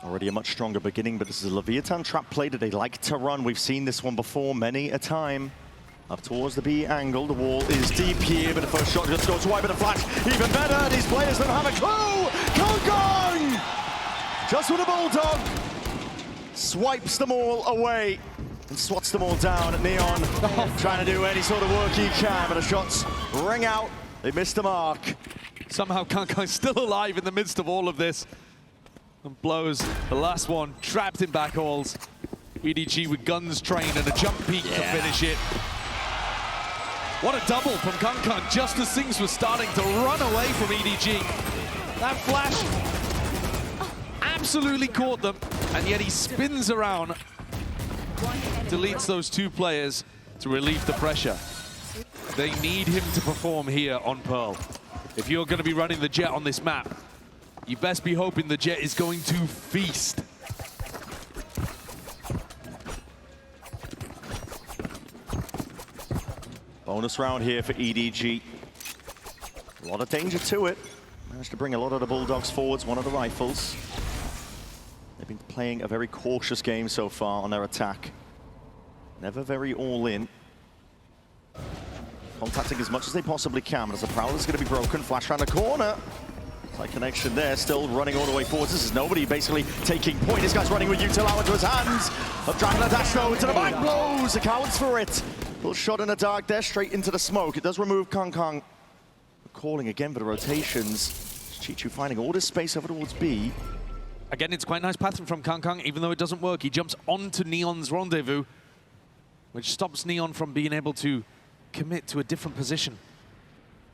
Already a much stronger beginning, but this is a Leviathan trap play that they like to run. We've seen this one before many a time. Up towards the B angle, the wall is deep here, but the first shot just goes wide, but the flash even better. These players don't have a clue. Kong! Just with a bulldog, swipes them all away and swats them all down at Neon. Trying to do any sort of work he can, but the shots ring out. They missed the mark. Somehow Kankan's still alive in the midst of all of this. And blows the last one, trapped in back halls. EDG with guns trained and a jump peek to finish it. What a double from Kankan just as things were starting to run away from EDG. That flash absolutely caught them, and yet he spins around, deletes those 2 players to relieve the pressure. They need him to perform here on Pearl. If you're going to be running the Jet on this map, you best be hoping the Jet is going to feast. Bonus round here for EDG. A lot of danger to it. Managed to bring a lot of the Bulldogs forwards, one of the rifles. They've been playing a very cautious game so far on their attack. Never very all in. Contacting as much as they possibly can, but as the Prowler's going to be broken, flash around the corner. Tight connection there, still running all the way forwards. This is nobody basically taking point. This guy's running with Util out into his hands. Of Dragon dash though to the back, blows, accounts for it. Little shot in the dark there, straight into the smoke. It does remove Kong Kong. Calling again for the rotations. Chichu finding all this space over towards B. Again, it's quite a nice pattern from Kong Kong, even though it doesn't work. He jumps onto Neon's rendezvous, which stops Neon from being able to commit to a different position.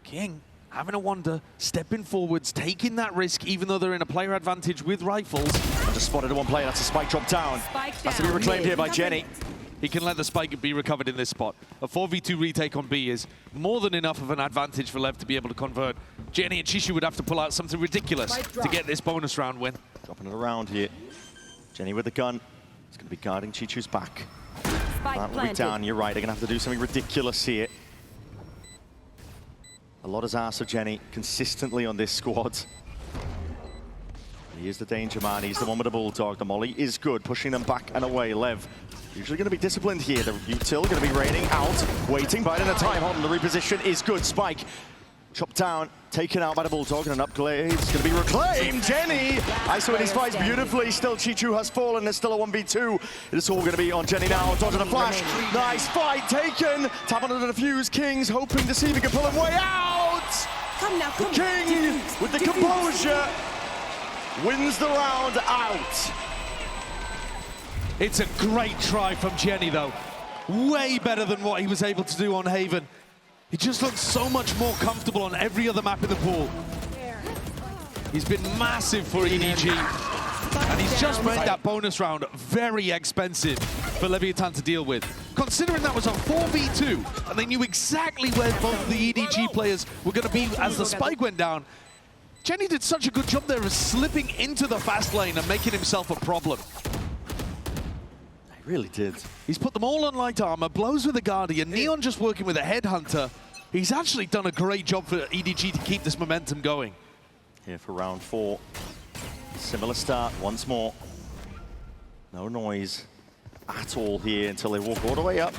King having a wander, stepping forwards, taking that risk, even though they're in a player advantage with rifles. I just spotted one player, that's a spike drop down. Has to be reclaimed here by Jenny. He can let the spike be recovered in this spot. A 4v2 retake on B is more than enough of an advantage for LEV to be able to convert. Jenny and Chishu would have to pull out something ridiculous to get this bonus round win. Dropping it around here. Jenny with the gun. It's going to be guarding Chichu's back. That will be down, you're right. They're going to have to do something ridiculous here. A lot is asked of Jenny consistently on this squad. He is the danger man. He's the one with the Bulldog. The molly is good, pushing them back and away. Lev usually going to be disciplined here. The Util going to be raining out, waiting, biding the time. Hold on, the reposition is good. Spike chopped down, taken out by the Bulldog, and an upgrade. It's going to be reclaimed. Jenny ISO in his fights beautifully. Still, Chichu has fallen. There's still a 1v2. It's all going to be on Jenny now. Dodging the flash. Nice fight taken. Tap onto the defuse. Kings hoping to see if he can pull him way out. Come now, come King with the composure wins the round out. It's a great try from Jenny, though. Way better than what he was able to do on Haven. He just looks so much more comfortable on every other map in the pool. He's been massive for EDG. And he's just made that bonus round very expensive for Leviathan to deal with. Considering that was a 4v2, and they knew exactly where both the EDG players were going to be as the spike went down, Jenny did such a good job there of slipping into the fast lane and making himself a problem. He really did. He's put them all on light armor, blows with a Guardian, Neon just working with a Headhunter. He's actually done a great job for EDG to keep this momentum going. Here for round 4. Similar start once more. No noise at all here until they walk all the way up.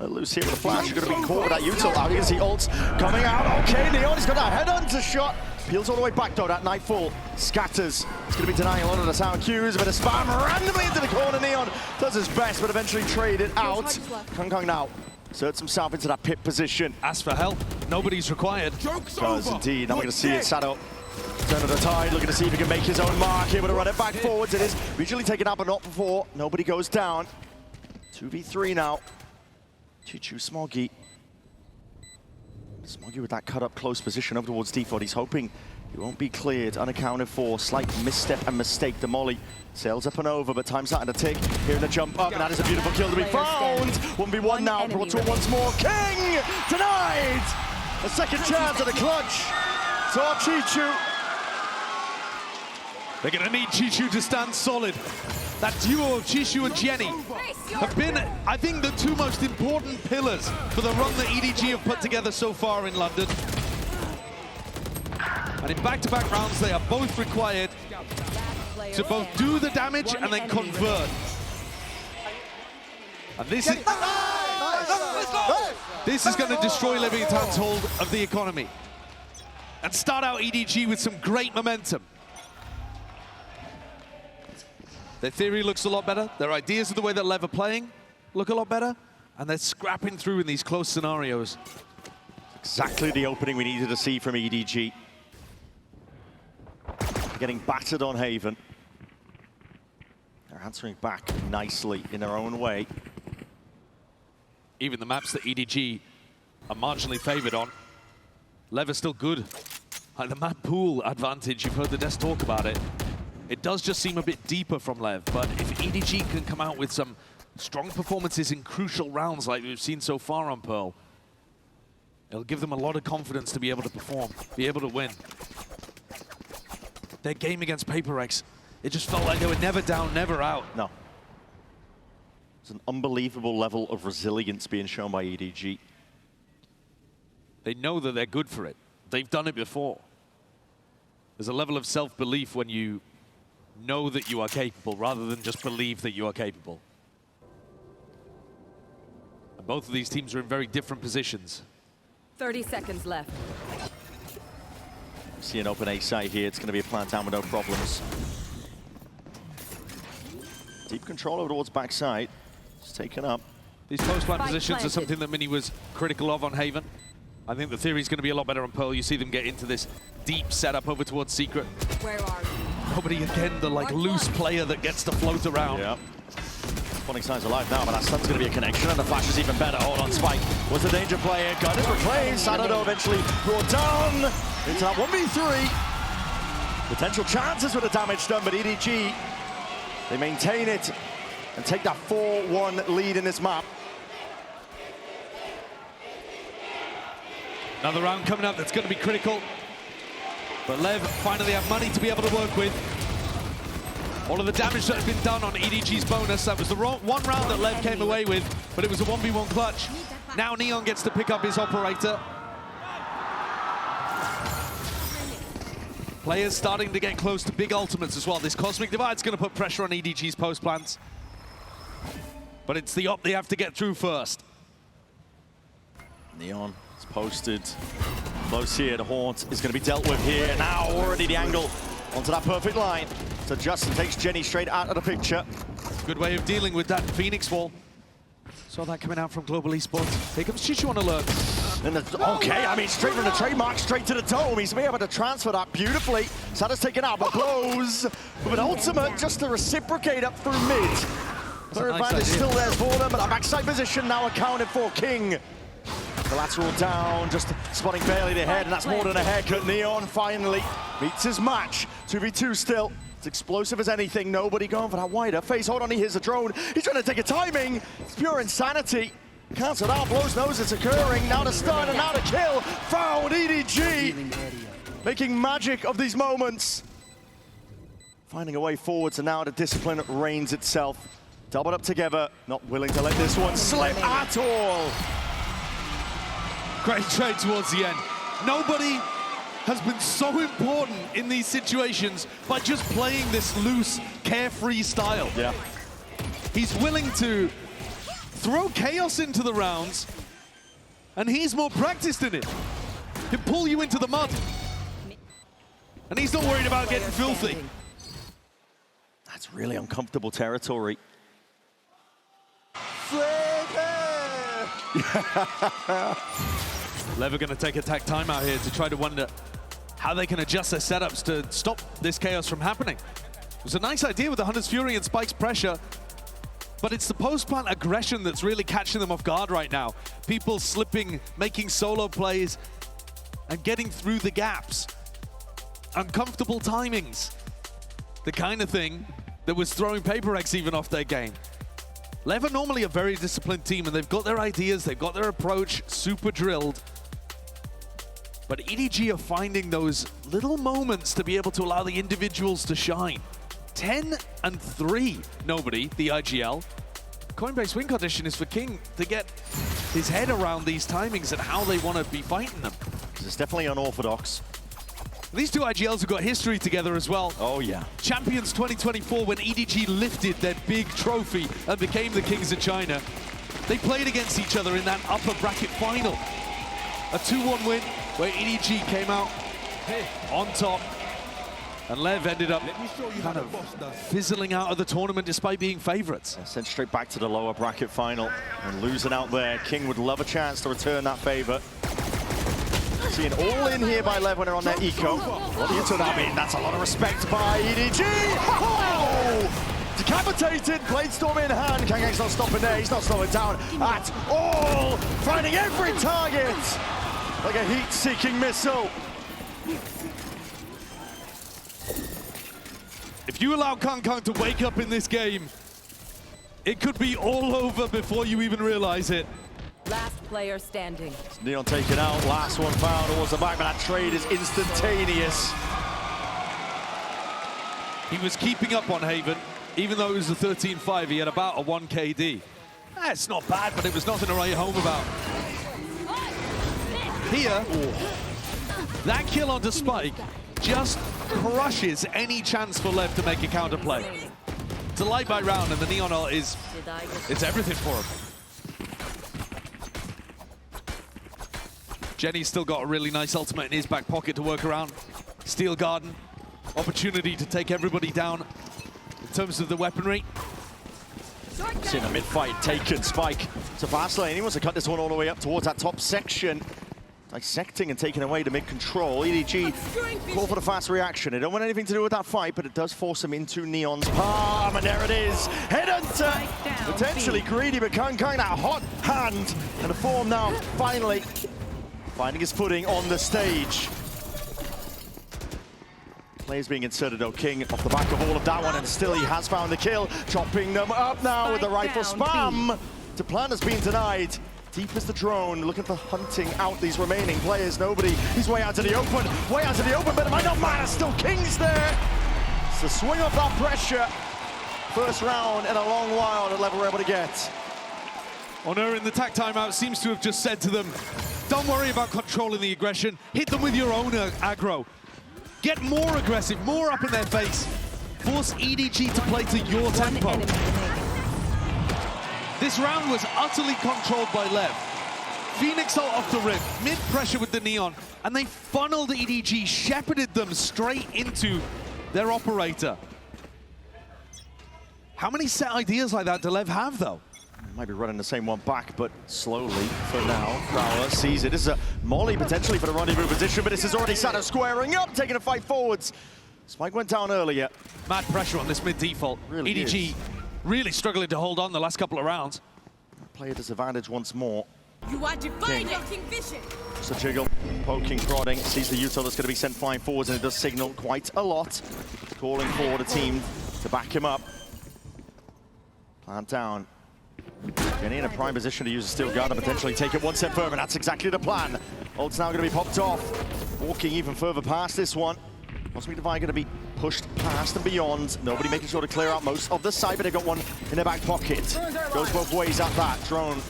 Let loose here with a flash. You're going to be caught with that Util. Now you can see ults coming out. Okay, Neon, he's got that Headhunter shot. Peels all the way back though, that Nightfall. Scatters. He's going to be denying a lot of the sound cues. A bit of spam randomly into the corner. Neon does his best, but eventually traded out. Kong Kong now inserts himself into that pit position. Ask for help. Nobody's required. Does indeed. Now we're going to see it. Saddle. Turn of the tide, looking to see if he can make his own mark. Able to run it back forwards. It is visually taken out, but not before. Nobody goes down. 2v3 now. Chichu Smoggy. Smoggy with that cut up close position over towards default. He's hoping he won't be cleared, unaccounted for. Slight misstep and mistake. The molly sails up and over, but time's starting to tick. Here in the jump up, and that is a beautiful kill to be found. 1v1 now, brought to it once more. King denied! A second chance at the clutch. So Chichu. They're going to need Chichu to stand solid. That duo of Chishu and Jenny have been, I think, the 2 most important pillars for the run that EDG have put together so far in London. And in back-to-back rounds, they are both required to both do the damage and then convert. And this is going to destroy Leviathan's hold of the economy and start out EDG with some great momentum. Their theory looks a lot better. Their ideas of the way that LEV are playing look a lot better. And they're scrapping through in these close scenarios. Exactly the opening we needed to see from EDG. Getting battered on Haven. They're answering back nicely in their own way. Even the maps that EDG are marginally favored on, LEV are still good. Like the map pool advantage, you've heard the devs talk about it. It does just seem a bit deeper from LEV, but if EDG can come out with some strong performances in crucial rounds like we've seen so far on Pearl, it'll give them a lot of confidence to be able to perform, be able to win. Their game against HyperX, it just felt like they were never down, never out. No. It's an unbelievable level of resilience being shown by EDG. They know that they're good for it. They've done it before. There's a level of self-belief when you know that you are capable rather than just believe that you are capable. And both of these teams are in very different positions. 30 seconds left. See an open A site here. It's going to be a plant down with no problems. Deep control over towards backside. It's taken up. These post-plant Spike positions planted. are something that Mini was critical of on Haven. I think the theory is going to be a lot better on Pearl. You see them get into this deep setup over towards Secret. Where are you? Nobody, again, the like loose player that gets to float around. Yep. Spawning signs alive now, but that stun's going to be a connection, and the flash is even better. Hold on, Spike was the danger player. Gun is replaced. I don't know, eventually brought down into that 1v3. Potential chances with the damage done, but EDG, they maintain it and take that 4-1 lead in this map. Another round coming up that's going to be critical. But LEV finally have money to be able to work with. All of the damage that had been done on EDG's bonus, that was the one round that LEV came away with, but it was a 1v1 clutch. Now Neon gets to pick up his operator. Players starting to get close to big ultimates as well. This Cosmic Divide's going to put pressure on EDG's post plants. But it's the op they have to get through first. Neon is posted close here. The Haunt is going to be dealt with here. Now already the angle onto that perfect line. So Justin takes Jenny straight out of the picture. Good way of dealing with that Phoenix wall. Saw that coming out from Global Esports. Here comes Chichu on alert. And okay, I mean, straight from the trademark, straight to the dome. He's been able to transfer that beautifully. Sada's taken out, but Blows with an ultimate just to reciprocate up through mid. Third advantage still there for them, but that backside position now accounted for. King. The lateral down, just spotting barely the head, and that's more than a haircut. Neon finally meets his match. 2v2 still. It's explosive as anything. Nobody going for that wider face. Hold on, he hears the drone. He's trying to take a timing. It's pure insanity. Cancelled out, Blows knows it's occurring. Now the stun and now the kill. Found EDG. Making magic of these moments. Finding a way forwards, and now the discipline reigns itself. Doubled up together, not willing to let this one slip at all. Great trade towards the end. Nobody has been so important in these situations by just playing this loose, carefree style. Yeah. He's willing to throw chaos into the rounds, and he's more practiced in it. He'll pull you into the mud. And he's not worried about getting filthy. That's really uncomfortable territory. LEV are going to take a tack timeout here to try to wonder how they can adjust their setups to stop this chaos from happening. It was a nice idea with the Hunter's Fury and Spike's pressure, but it's the post-plant aggression that's really catching them off guard right now. People slipping, making solo plays, and getting through the gaps. Uncomfortable timings. The kind of thing that was throwing HyperX even off their game. LEV are normally a very disciplined team, and they've got their ideas, they've got their approach super drilled. But EDG are finding those little moments to be able to allow the individuals to shine. 10-3, nobody, the IGL. Coinbase win condition is for King to get his head around these timings and how they want to be fighting them. It's definitely unorthodox. These two IGLs have got history together as well. Oh, yeah. Champions 2024, when EDG lifted their big trophy and became the Kings of China, they played against each other in that upper bracket final. A 2-1 win where EDG came out on top, and LEV ended up kind of fizzling out of the tournament despite being favorites. Sent straight back to the lower bracket final and losing out there. King would love a chance to return that favor. Seeing all in here by LEV when they're on their eco. What do you turn that mean? That's a lot of respect by EDG. Oh! Decapitated, Bladestorm in hand. Kangang's not stopping there. He's not slowing down at all. Finding every target like a heat-seeking missile. If If you allow Kang to wake up in this game, it could be all over before you even realize it. Last player standing. Neon taken out, last one found towards the back, but that trade is instantaneous. He was keeping up on Haven, even though it was a 13-5, he had about a 1 KD. It's not bad, but it was nothing to write home about. Here, that kill onto Spike just crushes any chance for Lev to make a counterplay. It's a light by round, and the Neon ult is, it's everything for him. Jenny's still got a really nice ultimate in his back pocket to work around. Steel Garden, opportunity to take everybody down in terms of the weaponry. See in the mid-fight, taken, Spike to fast lane. He wants to cut this one all the way up towards that top section. Dissecting and taking away to mid-control. EDG call for the fast reaction. They don't want anything to do with that fight, but it does force him into Neon's palm, and there it is. Headhunter, potentially greedy, but Kang, that hot hand, and the form now finally finding his footing on the stage. Players being inserted, though. King off the back of all of that one, and still he has found the kill. Chopping them up now with the rifle spam. The plan has been denied. Deep as the drone, looking for hunting out these remaining players. Nobody, he's way out to the open, but it might not matter. Still King's there. It's the swing of that pressure. First round in a long while that LEV were able to get. OMEN in the tag timeout seems to have just said to them, don't worry about controlling the aggression, hit them with your own aggro. Get more aggressive, more up in their face. Force EDG to play to your tempo. This round was utterly controlled by LEV. Phoenix ult off the rip, mid-pressure with the Neon, and they funneled EDG, shepherded them straight into their operator. How many set ideas like that do LEV have, though? Might be running the same one back, but slowly for now. Prowler sees it. This is a molly potentially for the rendezvous position, but this is already Sato squaring up, taking a fight forwards. Spike went down earlier. Mad pressure on this mid-default. Really EDG is. really struggling to hold on the last couple of rounds. Player disadvantage once more. You are dividing vision. Just a jiggle, poking, prodding, sees the util that's going to be sent flying forwards, and it does signal quite a lot. Calling for the team to back him up. Plant down. Getting in a prime position to use a steel guard and potentially take it one step further, and that's exactly the plan. Ult's now going to be popped off. Walking even further past this one. Cosmic Divide going to be pushed past and beyond. Nobody making sure to clear out most of the side, but they've got one in their back pocket. Goes both ways at that. Drone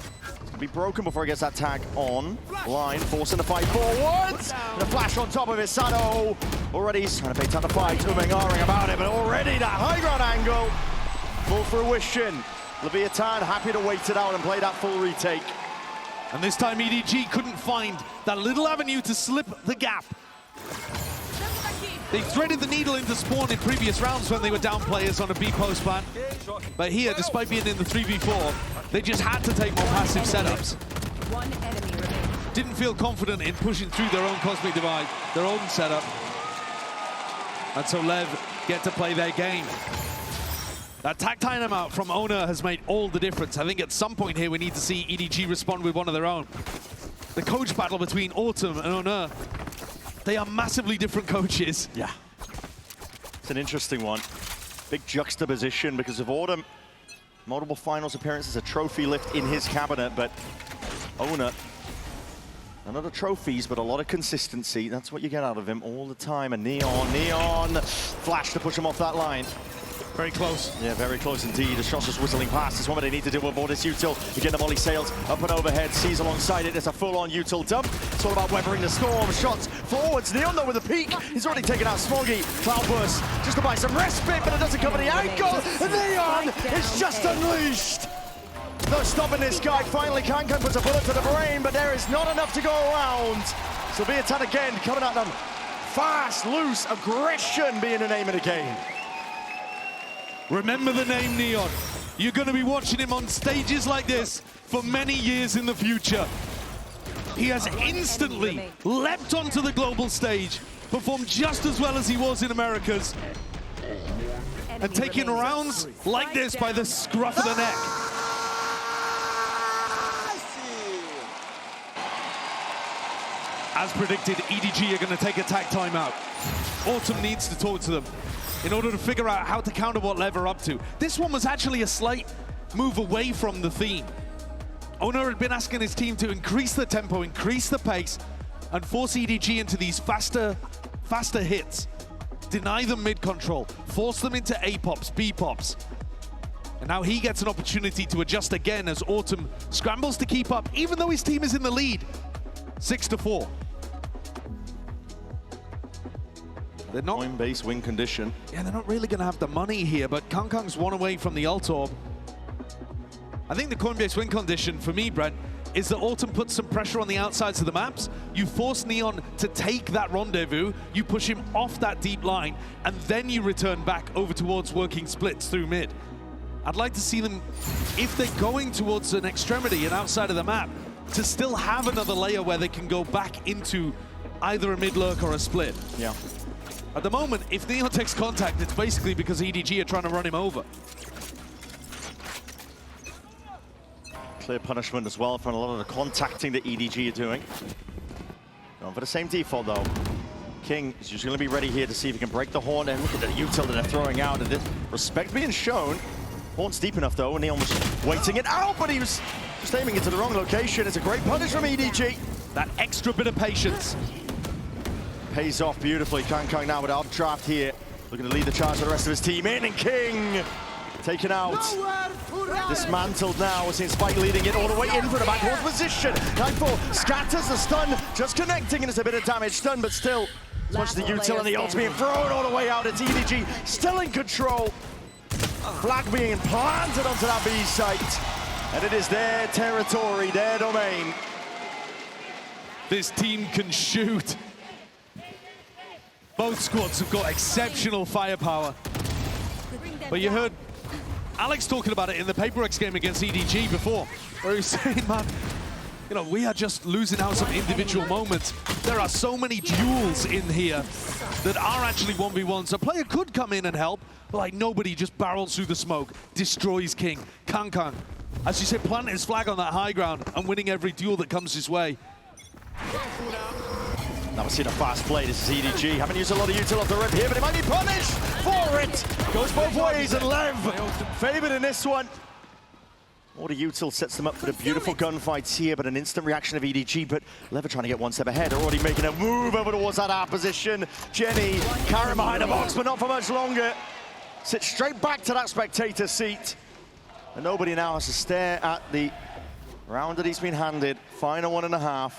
be broken before he gets that tag on line, forcing the fight forwards. And a flash on top of it. Sato already trying to bait out the fight. OMEN about it, but already that high ground angle. Full fruition. Leviathan happy to wait it out and play that full retake. And this time EDG couldn't find that little avenue to slip the gap. They threaded the needle into spawn in previous rounds when they were down players on a B post plan. But here, despite being in the 3v4, they just had to take more passive setups. One enemy remaining. Didn't feel confident in pushing through their own Cosmic Divide, their own setup. And so LEV get to play their game. That tag timeout from OMEN has made all the difference. I think at some point here we need to see EDG respond with one of their own. The coach battle between Autumn and OMEN, they are massively different coaches. Yeah. It's an interesting one. Big juxtaposition because of Autumn. Multiple finals appearances, a trophy lift in his cabinet, but OMEN, none of the trophies, but a lot of consistency. That's what you get out of him all the time. And Neon, flash to push him off that line. Very close. Yeah, very close indeed. The shot's just whistling past. This one, but they need to deal with more this util. Again, the molly sails up and overhead, sees alongside it. It's a full-on util dump. It's all about weathering the storm. Shots forwards. Neon, though, with a peek. He's already taken out Smoggy. Cloudburst just to buy some respite, but it doesn't cover the ankle. And Neon is just unleashed. No stopping this guy. Finally, Kankan puts a bullet to the brain, but there is not enough to go around. So Leviathan again coming at them. Fast, loose, aggression being the name of the game. Remember the name Neon. You're going to be watching him on stages like this for many years in the future. He has instantly leapt onto the global stage, performed just as well as he was in Americas, and taking rounds like this by the scruff of the neck. as predicted, EDG are going to take attack timeout. Autumn needs to talk to them in order to figure out how to counter what LEV are up to. This one was actually a slight move away from the theme. OMEN had been asking his team to increase the tempo, increase the pace, and force EDG into these faster hits. Deny them mid-control, force them into A-pops, B-pops. And now he gets an opportunity to adjust again as Autumn scrambles to keep up, even though his team is in the lead, 6-4. They're not Coinbase win condition. Yeah, they're not really going to have the money here, but Kangkang's one away from the ult orb. I think the Coinbase win condition for me, Brent, is that Autumn puts some pressure on the outsides of the maps. You force Neon to take that rendezvous, you push him off that deep line, and then you return back over towards working splits through mid. I'd like to see them, if they're going towards an extremity and outside of the map, to still have another layer where they can go back into either a mid lurk or a split. Yeah. At the moment, if Neon takes contact, it's basically because EDG are trying to run him over. Clear punishment as well from a lot of the contacting that EDG are doing. Going for the same default though. King is just going to be ready here to see if he can break the horn, and look at the util that they're throwing out, and respect being shown. Horn's deep enough though, and Neon was waiting it out, but he was just aiming into the wrong location. It's a great punish from EDG. That extra bit of patience pays off beautifully. Kangkang now with updraft here, looking to lead the charge for the rest of his team in, and King taken out. Dismantled now. We're seeing Spike leading it all the way in for the backwards position. Nightfall scatters the stun, just connecting, and it's a bit of damage. Stun, but still, as much as the util and the ult's being thrown all the way out. It's EDG still in control. Flag being planted onto that B site, and it is their territory, their domain. This team can shoot. Both squads have got exceptional firepower. But you heard Alex talking about it in the HyperX game against EDG before, where he was saying, man, you know, we are just losing out some individual moments. There are so many duels in here that are actually 1v1s. A player could come in and help, but like nobody just barrels through the smoke, destroys King. Kangkang, as you said, planting his flag on that high ground and winning every duel that comes his way. Now we're seeing a fast play. This is EDG. Haven't used a lot of util off the rip here, but he might be punished for it. Goes both ways, and LEV favored in this one. All the util sets them up for the beautiful gunfights here, but an instant reaction of EDG, but LEV are trying to get one step ahead. They're already making a move over towards that R position. Jenny carrying behind the box, but not for much longer. Sits straight back to that spectator seat. And nobody now has to stare at the round that he's been handed. Final 1.5.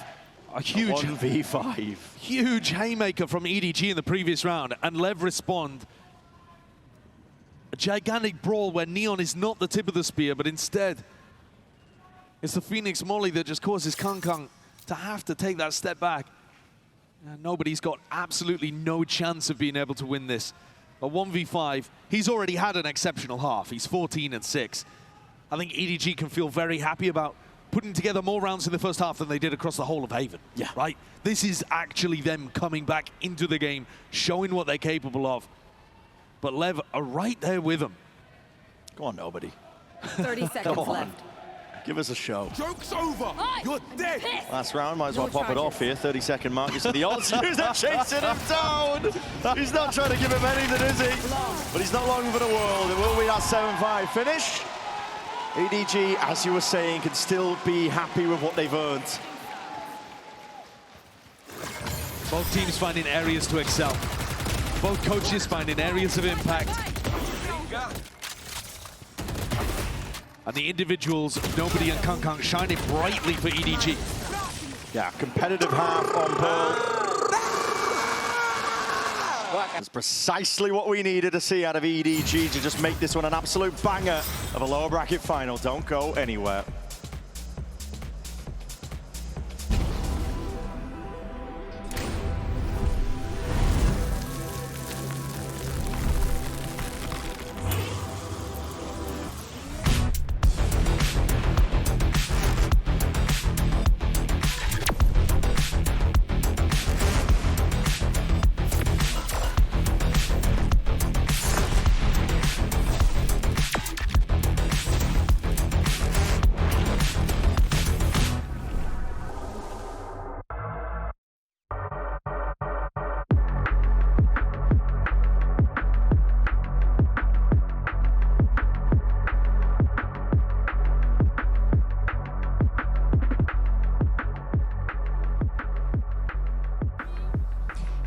A huge 1v5. Huge haymaker from EDG in the previous round, and LEV respond. A gigantic brawl where Neon is not the tip of the spear, but instead it's the Phoenix Molly that just causes Kangkang to have to take that step back. And nobody's got absolutely no chance of being able to win this. A 1v5, he's already had an exceptional half. He's 14-6. I think EDG can feel very happy about putting together more rounds in the first half than they did across the whole of Haven. Yeah. Right? This is actually them coming back into the game, showing what they're capable of. But LEV are right there with them. Go on, nobody. 30 seconds left. Give us a show. Joke's over. You're dead. Last round, might as well pop it off here. 30-second mark is for the odds. Who's that chasing him down? He's not trying to give him anything, is he? But he's not long for the world. It will be that 7-5 finish. EDG, as you were saying, can still be happy with what they've earned. Both teams finding areas to excel. Both coaches finding areas of impact. And the individuals, Nobody and Kangkang, shining brightly for EDG. Yeah, competitive half on Pearl. That's precisely what we needed to see out of EDG to just make this one an absolute banger of a lower bracket final. Don't go anywhere.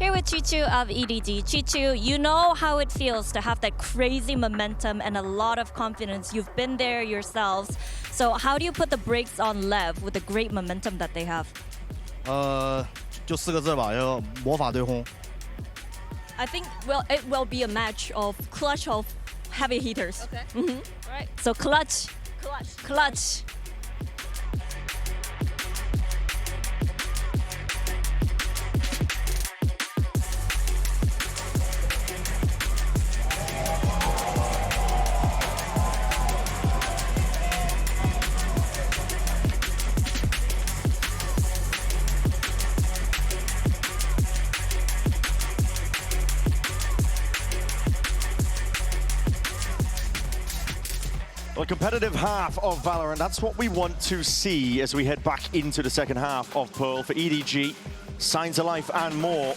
Here with Chichu of EDG. Chichu, you know how it feels to have that crazy momentum and a lot of confidence. You've been there yourselves. So how do you put the brakes on LEV with the great momentum that they have? 就4个字吧，要魔法对轰。 I think it will be a match of clutch of heavy hitters. Okay. All right. So clutch. Well, competitive half of Valorant, that's what we want to see as we head back into the second half of Pearl for EDG. Signs of life and more.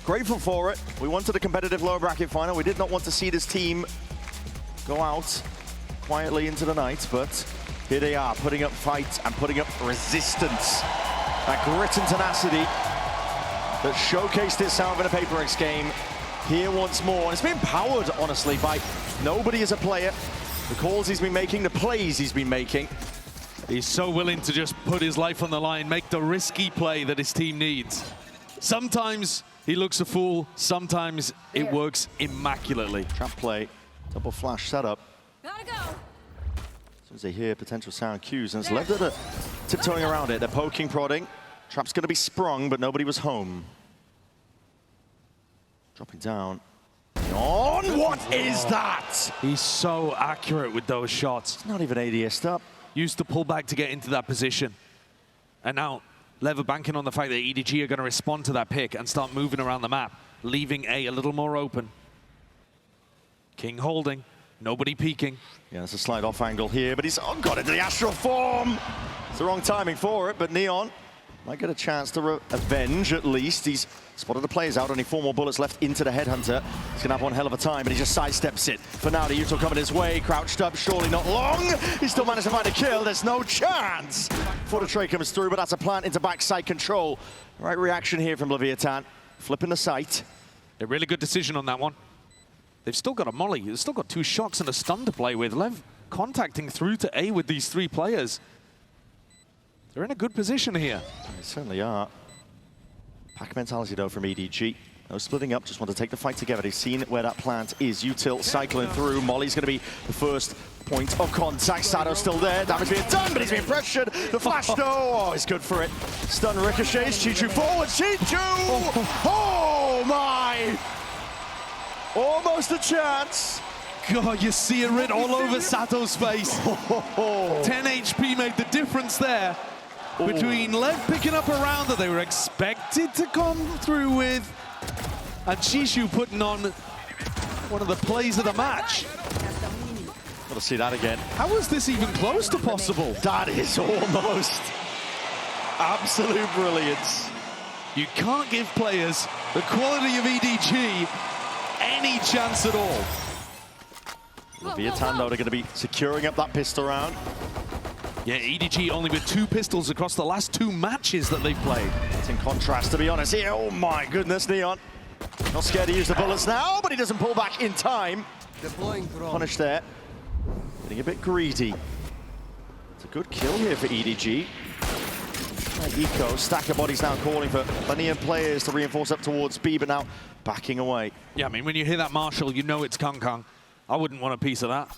Grateful for it. We wanted a competitive lower bracket final. We did not want to see this team go out quietly into the night, but here they are, putting up fights and putting up resistance. That grit and tenacity that showcased itself in a HyperX game here once more. And it's been powered, honestly, by nobody as a player. The calls he's been making, the plays he's been making. He's so willing to just put his life on the line, make the risky play that his team needs. Sometimes he looks a fool, sometimes it works immaculately. Trap play, double flash setup. Gotta go. As soon as they hear potential sound cues, and it's left at tiptoeing around it. They're poking, prodding. Trap's gonna be sprung, but nobody was home. Dropping down. On, what is that? He's so accurate with those shots. It's not even ADS'd up. Used to pull back to get into that position. And now, LEV are banking on the fact that EDG are going to respond to that pick and start moving around the map, leaving A a little more open. King holding, nobody peeking. Yeah, there's a slight off angle here, but he's got into the astral form. It's the wrong timing for it, but Neon might get a chance to avenge at least. He's spotted the players out, only 4 more bullets left into the Headhunter. He's gonna have one hell of a time, but he just sidesteps it. For now, the Yuto coming his way, crouched up, surely not long. He still managed to find a kill, there's no chance. Before the trade comes through, but that's a plant into backside control. Right reaction here from Leviathan, flipping the sight. A really good decision on that one. They've still got a molly, they've still got 2 shocks and a stun to play with. LEV contacting through to A with these 3 players. They're in a good position here. They certainly are. Pack mentality though from EDG. No splitting up, just want to take the fight together. They've seen where that plant is. Util cycling through. Molly's going to be the first point of contact. Sado's still there. Damage being done, but he's being pressured. The flash though, oh, he's good for it. Stun ricochets. Chichu forward. Chichu! Oh my! Almost a chance. God, you see it writ all over Sato's face. 10 HP made the difference there. Between LEV picking up a round that they were expected to come through with, and Chichu putting on one of the plays of the match. Want to see that again. How is this even close to possible? That is almost absolute brilliance. You can't give players the quality of EDG any chance at all. Leviathan, though, they're going to be securing up that pistol round. Yeah, EDG only with 2 pistols across the last 2 matches that they've played. It's in contrast, to be honest. Here, oh my goodness, Neon. Not scared to use the bullets now, but he doesn't pull back in time. Punished there. Getting a bit greedy. It's a good kill here for EDG. Eco, stack of bodies now calling for plenty of players to reinforce up towards B, but now backing away. Yeah, I mean, when you hear that Marshall, you know it's Kung Kung. I wouldn't want a piece of that.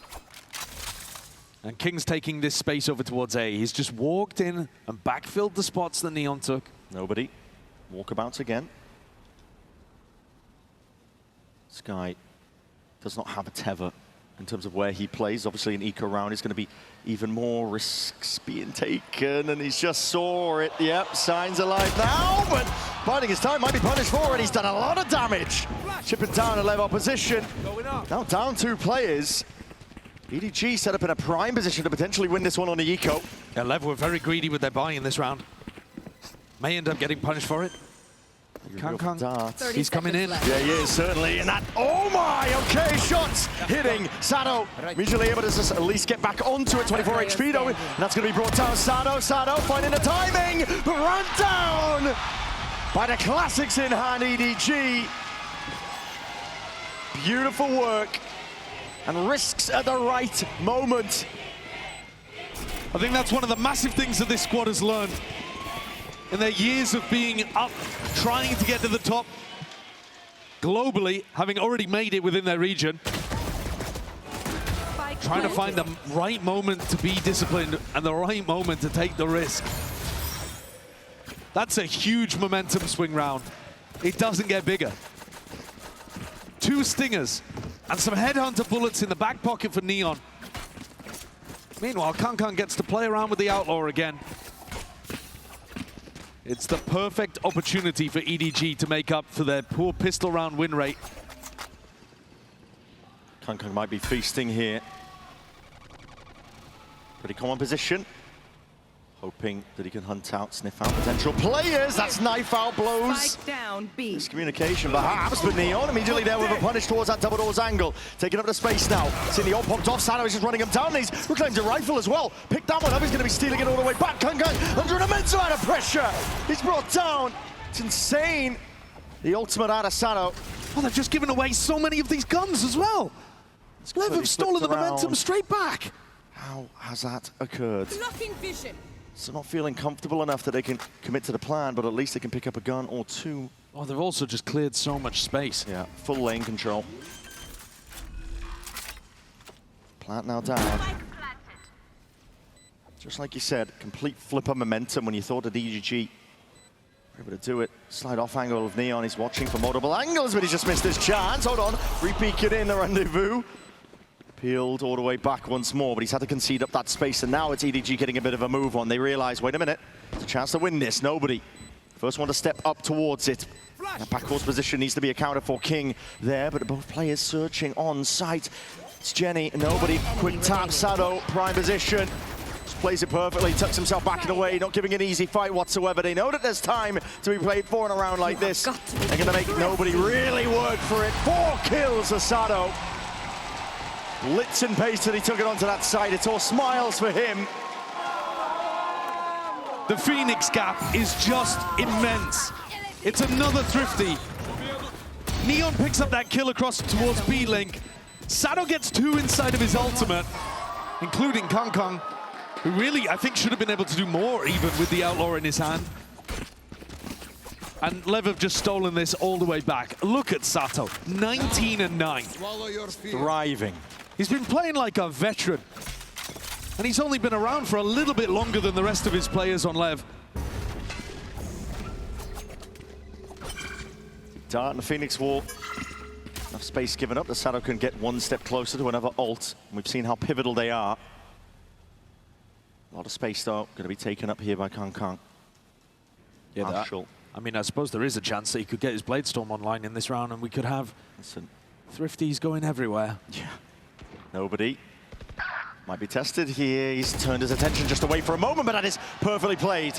And King's taking this space over towards A. He's just walked in and backfilled the spots that Neon took. Nobody. Walkabouts again. Sky does not have a tether in terms of where he plays. Obviously, an eco round is going to be even more risks being taken, and he's just saw it. Yep, signs of life now, but biding his time, might be punished for it. He's done a lot of damage. Chipping down a LEV opposition. Now down 2 players. EDG set up in a prime position to potentially win this one on the eco. Yeah, LEV were very greedy with their buy in this round. May end up getting punished for it. Kung Kung, he's coming in. Yeah, he is, certainly. And that, oh my, okay, shots hitting Sado. Immediately able to just at least get back onto it, 24 HP though. And that's going to be brought down. Sado finding the timing, but run down. by the classics in hand, EDG. Beautiful work and risks at the right moment. I think that's one of the massive things that this squad has learned in their years of being up, trying to get to the top globally, having already made it within their region. Trying to find the right moment to be disciplined and the right moment to take the risk. That's a huge momentum swing round. It doesn't get bigger. 2 stingers and some headhunter bullets in the back pocket for Neon. Meanwhile, Kankan gets to play around with the Outlaw again. It's the perfect opportunity for EDG to make up for their poor pistol round win rate. Kankan might be feasting here. Pretty common position. Hoping that he can hunt out, sniff out potential players. That's knife out blows. Spike down, B. Miscommunication perhaps, but Neon immediately there with a punish towards that double doors angle. Taking up the space now. Seeing the ult popped off, Sano is just running him down. He's reclaimed a rifle as well. Picked that one up, he's going to be stealing it all the way back. Kankan under an immense amount of pressure. He's brought down. It's insane. The ultimate out of Sano. Oh, they've just given away so many of these guns as well. LEV have stolen the momentum straight back. How has that occurred? Blocking vision. So not feeling comfortable enough that they can commit to the plan, but at least they can pick up a gun or 2. Oh, they've also just cleared so much space. Yeah, full lane control. Plant now down. Just like you said, complete flip of momentum when you thought that EDG were able to do it. Slide off angle of Neon. He's watching for multiple angles, but he's just missed his chance. Hold on, re-peek it in the rendezvous. Peeled all the way back once more, but he's had to concede up that space, and now it's EDG getting a bit of a move on. They realize, wait a minute, there's a chance to win this. Nobody. First one to step up towards it. That backcourse position needs to be accounted for. King there, but both players searching on site. It's Jenny, nobody. Quick tap, Sado, prime position. Just plays it perfectly, tucks himself back in the way, not giving an easy fight whatsoever. They know that there's time to be played for in a round like this. They're gonna make nobody really work for it. 4 kills for Sado. Blitz and pace that he took it onto that side. It's all smiles for him. The Phoenix gap is just immense. It's another Thrifty. Neon picks up that kill across towards B-Link. Sado gets 2 inside of his ultimate, including Kankan, who really, I think, should have been able to do more even with the Outlaw in his hand. And LEV have just stolen this all the way back. Look at Sato, 19 and 9. Thriving. He's been playing like a veteran. And he's only been around for a little bit longer than the rest of his players on LEV. Dart and the Phoenix Wall. Enough space given up that Sado can get 1 step closer to another ult. And we've seen how pivotal they are. A lot of space, though, going to be taken up here by Kankan. Yeah, Marshall. I mean, I suppose there is a chance that he could get his Blade Storm online in this round, and we could have Thrifties going everywhere. Yeah. Nobody. Might be tested here. He's turned his attention just away for a moment, but that is perfectly played.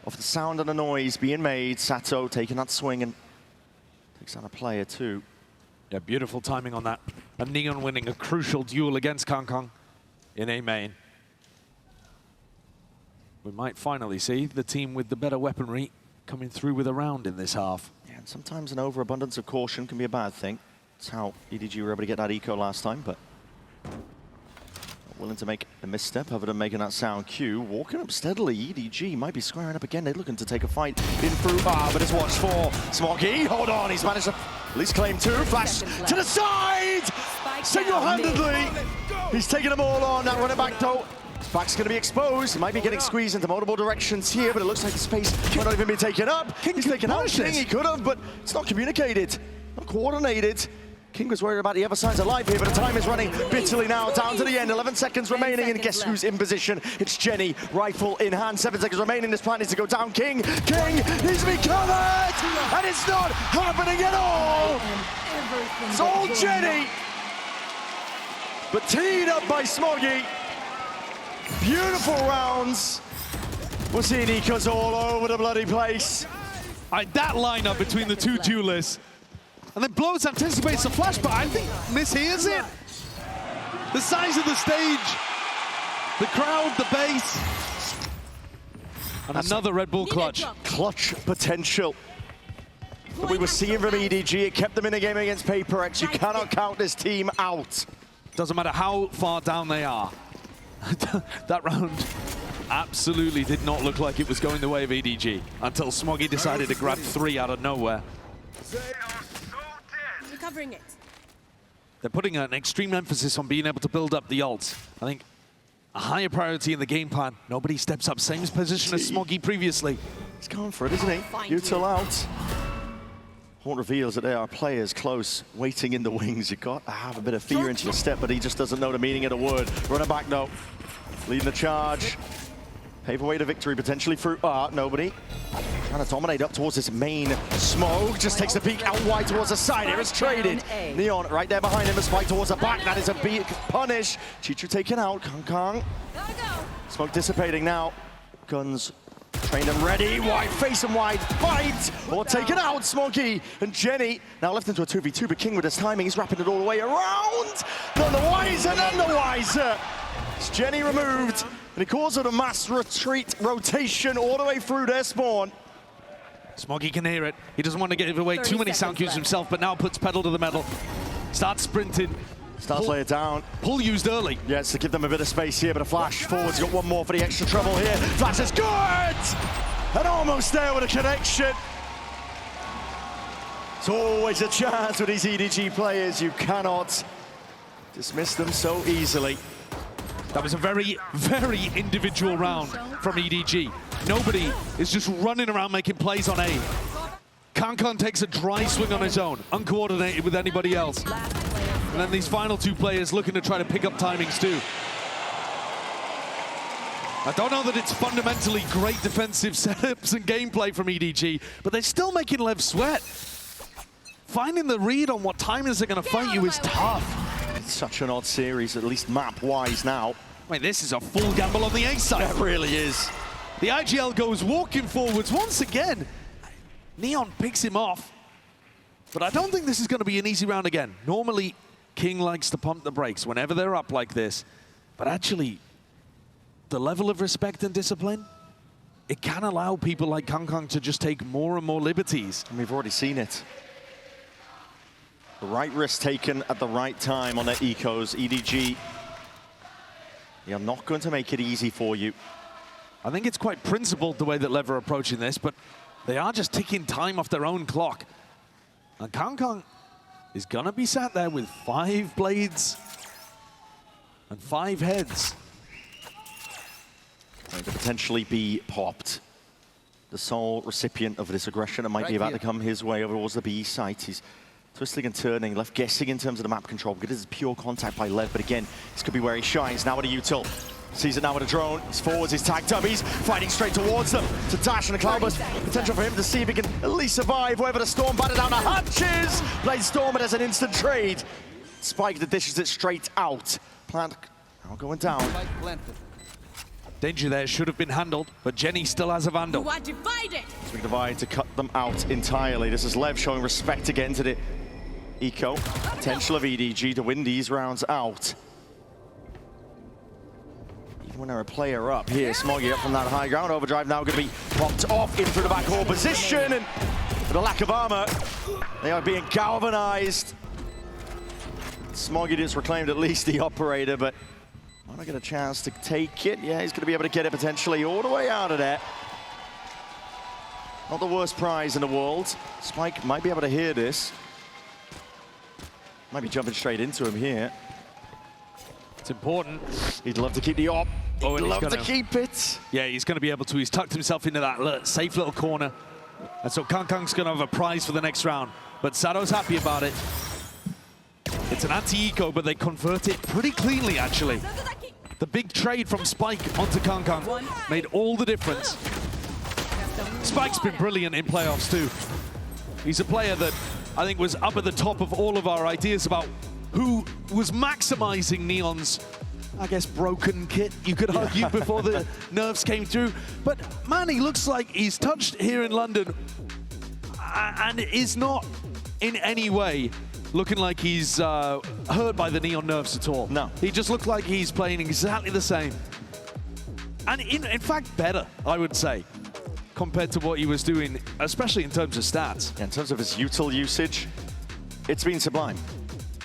Off the sound and the noise being made, Sato taking that swing and takes out a player too. Yeah, beautiful timing on that. And Neon winning a crucial duel against Kankan in A main. We might finally see the team with the better weaponry coming through with a round in this half. Yeah, and sometimes an overabundance of caution can be a bad thing. That's how EDG were able to get that eco last time, but not willing to make a misstep other than making that sound cue. Walking up steadily, EDG might be squaring up again. They're looking to take a fight in through. But it's watched for Smoggy. Hold on, he's managed to at least claim 2. Flash to the side! Single-handedly! He's taking them all on. That running back, though. Back's going to be exposed. He might be getting squeezed into multiple directions here, but it looks like the space might not even be taken up. He's taken out King, he could have, but it's not communicated, not coordinated. King was worried about the other side's alive here, but the time is running bitterly now, down to the end. 11 seconds remaining, and guess who's in position? It's Jenny, rifle in hand. 7 seconds remaining. This plan needs to go down. King needs to be covered, and it's not happening at all. It's all Jenny, but teed up by Smoggy. Beautiful rounds. We're seeing ecos all over the bloody place. That lineup between the 2 duelists. And then Blows anticipates the flash, but I think mishears it. The size of the stage, the crowd, the bass. And another Red Bull clutch. Clutch potential that we were seeing from EDG. It kept them in a game against HyperX. You cannot count this team out. Doesn't matter how far down they are. That round absolutely did not look like it was going the way of EDG until Smoggy decided to grab 3 out of nowhere. Recovering it. They're putting an extreme emphasis on being able to build up the ults. I think a higher priority in the game plan. Nobody steps up. Same position as Smoggy previously. He's going for it, isn't he? Util out. Horn reveals that there are players close, waiting in the wings. You've got to have a bit of fear into your step, but he just doesn't know the meaning of the word. Runner back, though. Leading the charge. Pave away to victory, potentially through nobody. Trying to dominate up towards this main. Smoke just takes the peek out wide towards the side. Here it's traded. Neon right there behind him. A spike towards the back. That is a big punish. Chichu taken out. Kong. Smoke dissipating now. Guns trained and ready. Wide face and wide fight. Or taken out. Smoggy and Jenny now left into a 2v2. But King with his timing. He's wrapping it all the way around. None the wiser, none the wiser. It's Jenny removed. And he calls it a mass retreat rotation all the way through their spawn. Smoggy can hear it. He doesn't want to give away too many sound cues himself, but now puts pedal to the metal. Starts sprinting. Starts lay it down. Pull used early. Yes, to give them a bit of space here, but a flash forward's got one more for the extra trouble here. Flash is good! And almost there with a connection. It's always a chance with these EDG players. You cannot dismiss them so easily. That was a very, very individual round from EDG. Nobody is just running around making plays on A. Kankan takes a dry swing on his own, uncoordinated with anybody else. And then these final 2 players looking to try to pick up timings too. I don't know that it's fundamentally great defensive setups and gameplay from EDG, but they're still making Lev sweat. Finding the read on what timings are going to fight you is tough. It's such an odd series, at least map-wise now. Wait, this is a full gamble on the A side. It really is. The IGL goes walking forwards once again. Neon picks him off. But I don't think this is going to be an easy round again. Normally, King likes to pump the brakes whenever they're up like this. But actually, the level of respect and discipline, it can allow people like Kong to just take more and more liberties. And we've already seen it. The right risk taken at the right time on their ecos. EDG, they are not going to make it easy for you. I think it's quite principled the way that Lev are approaching this, but they are just ticking time off their own clock. And Kong is going to be sat there with 5 blades and 5 heads. Going to potentially be popped. The sole recipient of this aggression that might be about to come his way over towards the B site. He's twisting and turning, left guessing in terms of the map control. This is pure contact by Lev, but again, this could be where he shines. Now with a util. Sees it now with a drone. He's forwards, he's tagged up. He's fighting straight towards them. To dash and a cloudburst. Potential for him to see if he can at least survive. Whoever the storm battered down the hatches. Blade Storm, it as an instant trade. Spike that dishes it straight out. Plant now going down. Danger there should have been handled, but Jenny still has a Vandal. Swing Divide to cut them out entirely. This is Lev showing respect again to the eco. Potential of EDG to win these rounds out. Even when they're a player up here, Smoggy up from that high ground. Overdrive now going to be popped off in through the back wall position, and with a lack of armor, they are being galvanized. Smoggy just reclaimed at least the operator, but might not get a chance to take it. Yeah, he's going to be able to get it potentially all the way out of there. Not the worst prize in the world. Spike might be able to hear this. Might be jumping straight into him here. It's important. He'd love to keep the op. Oh, He'd love to keep it. Yeah, he's going to be able to. He's tucked himself into that safe little corner. And so Kong's going to have a prize for the next round. But Sado's happy about it. It's an anti-eco, but they convert it pretty cleanly, actually. The big trade from Spike onto Kong made all the difference. Spike's been brilliant in playoffs, too. He's a player that I think was up at the top of all of our ideas about who was maximizing Neon's, I guess, broken kit, you could argue, before the nerfs came through. But man, he looks like he's touched here in London and is not in any way looking like he's hurt by the Neon nerfs at all. No. He just looked like he's playing exactly the same. And in fact, better, I would say, compared to what he was doing, especially in terms of stats. Yeah, in terms of his util usage, it's been sublime.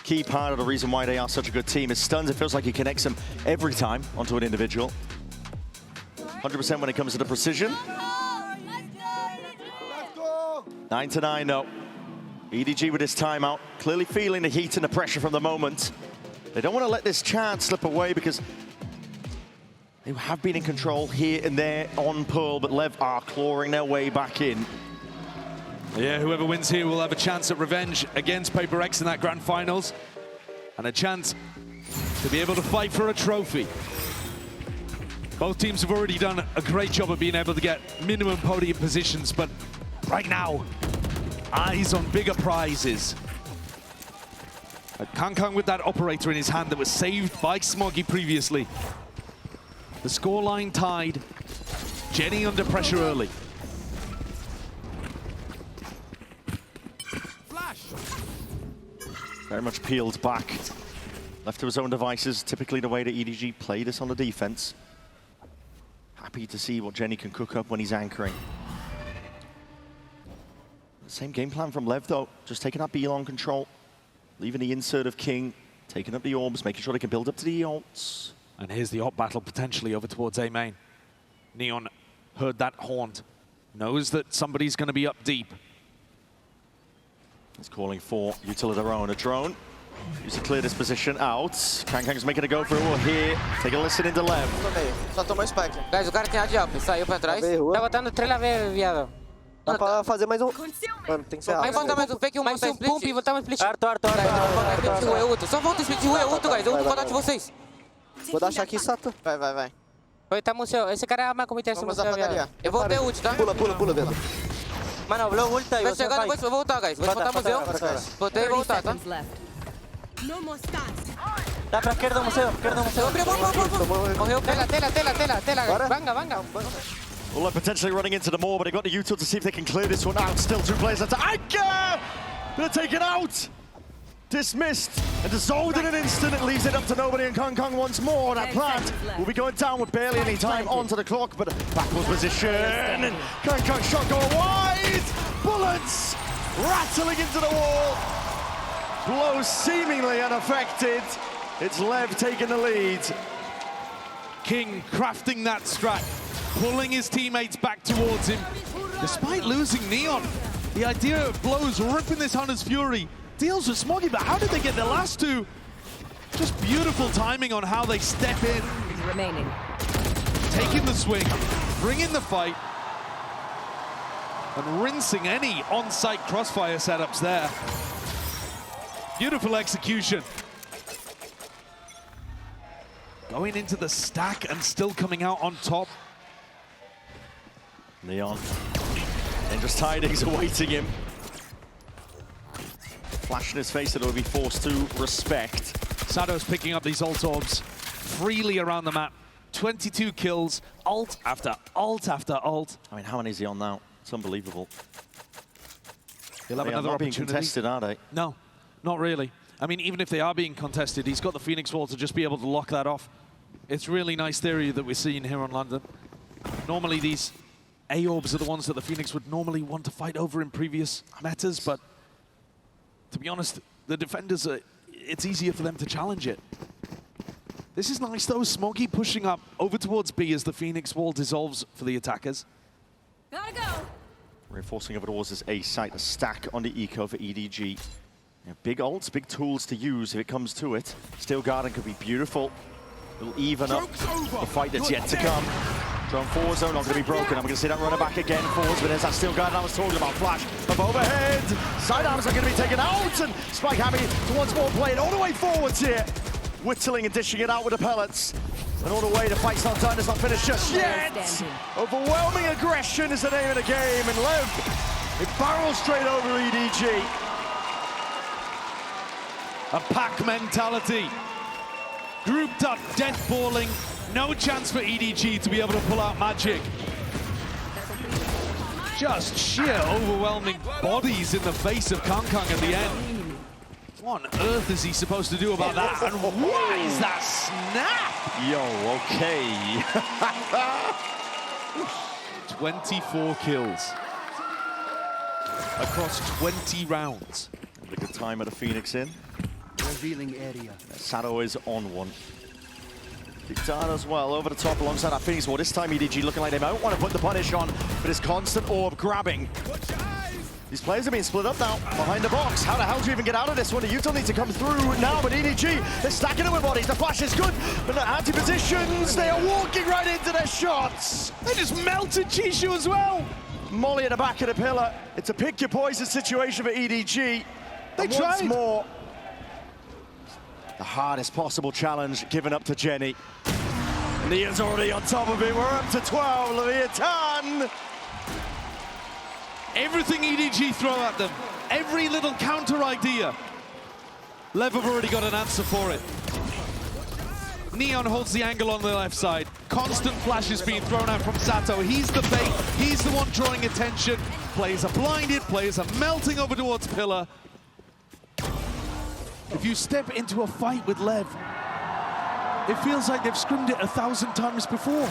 Key part of the reason why they are such a good team is stuns. It feels like he connects them every time onto an individual. 100% when it comes to the precision. 9-9 though. EDG with his timeout, clearly feeling the heat and the pressure from the moment. They don't want to let this chance slip away because they have been in control here and there on Pearl, but LEV are clawing their way back in. Yeah, whoever wins here will have a chance at revenge against HyperX in that grand finals, and a chance to be able to fight for a trophy. Both teams have already done a great job of being able to get minimum podium positions, but right now, eyes on bigger prizes. Kang with that operator in his hand that was saved by Smoggy previously. The scoreline tied. Jenny under pressure early. Flash. Very much peeled back. Left to his own devices, typically the way that EDG play this on the defense. Happy to see what Jenny can cook up when he's anchoring. Same game plan from LEV though, just taking that B-long control, leaving the insert of King, taking up the orbs, making sure they can build up to the ults. And here's the op battle potentially over towards A main. Neon heard that haunt, knows that somebody's going to be up deep. He's calling for util of their own, a drone. Use to clear this position out. Kang's making a go for it here. Take a listen into LEV. Só tomou spike. Guys, o cara tem a de up, saiu pra trás. Tá botando trailer V, viado. Dá pra fazer mais um. Mano, tem que ser Aí volta mais um fake, mais um pump e voltar mais split. Arthur. Só volta o split de We're, guys. Eu vou contar de vocês. Vou dar aqui, Sato. Vai. Oi, tá museu. Esse cara é uma comitê assim, Vamos dar padaria. Eu vou ter ult, tá? Pula, Vendo. Mano, blow ult aí. Vai chegar depois, vou voltar, guys. Vou voltar museu. Voltei e voltar, tá? Dá pra esquerda, museu. Morreu, tela. Vanga. Well, they're potentially running into the more, but they got the util to see if they can clear this one out. Still 2 players left. Anchor! Gonna take it out! Dismissed and dissolved in an instant. It leaves it up to nobody, and Kang once more. That plant will be going down with barely any time onto the clock, but backwards position. And Kang shot going wide. Bullets rattling into the wall. Blow seemingly unaffected. It's LEV taking the lead. King crafting that strat, pulling his teammates back towards him, despite losing Neon. The idea of blows ripping this Hunter's Fury deals with Smoggy, but how did they get the last two? Just beautiful timing on how they step in. Remaining. Taking the swing, bringing the fight, and rinsing any on-site crossfire setups there. Beautiful execution. Going into the stack and still coming out on top. Neon. Dangerous tidings awaiting him. Flash in his face that he'll be forced to respect. Sado's picking up these ult orbs freely around the map. 22 kills, ult after ult after ult. I mean, how many is he on now? It's unbelievable. He'll have They are another not being opportunity. contested, are they? No, not really. I mean, even if they are being contested, he's got the Phoenix Wall to just be able to lock that off. It's really nice theory that we're seeing here on London. Normally these A-orbs are the ones that the Phoenix would normally want to fight over in previous metas, but to be honest, the defenders, it's easier for them to challenge it. This is nice though, Smoggy pushing up over towards B as the Phoenix Wall dissolves for the attackers. Gotta go. Reinforcing over towards this A site, a stack on the eco for EDG. Yeah, big ults, big tools to use if it comes to it. Steel Garden could be beautiful. It'll even up the fight that's yet to come. Drone forward zone not going to be broken. I'm going to see that runner back again forwards, but there's that Steel Garden I was talking about. Flash up overhead. Sidearms are going to be taken out, and Spike happy to once more play it all the way forwards here. Whittling and dishing it out with the pellets. And all the way, the fight's not done, it's not finished just yet. Overwhelming aggression is the name of the game, and LEV, it barrels straight over EDG. A pack mentality. Grouped up, death balling. No chance for EDG to be able to pull out magic. Just sheer overwhelming bodies in the face of Kang at the end. What on earth is he supposed to do about that? And what is that snap? Yo, okay. 24 kills across 20 rounds. The good time at the Phoenix in. Revealing area. Sato is on one. Dictana as well, over the top alongside that Phoenix War. This time EDG looking like they might want to put the punish on, but it's constant orb grabbing. These players are being split up now, behind the box. How the hell do you even get out of this one? The Utah needs to come through now, but EDG, they're stacking it with bodies. The flash is good, but the anti-positions, they are walking right into their shots. They just melted Chishu as well. Molly at the back of the pillar. It's a pick your poison situation for EDG. They and tried. Once more, the hardest possible challenge given up to Jenny. Nia's already on top of it. We're up to 12. Leviathan. Everything EDG throw at them, every little counter idea, Lev have already got an answer for it. Neon holds the angle on the left side. Constant flashes being thrown out from Sato. He's the bait. He's the one drawing attention. Players are blinded. Players are melting over towards Pillar. If you step into a fight with Lev, it feels like they've scrimmed it 1,000 times before.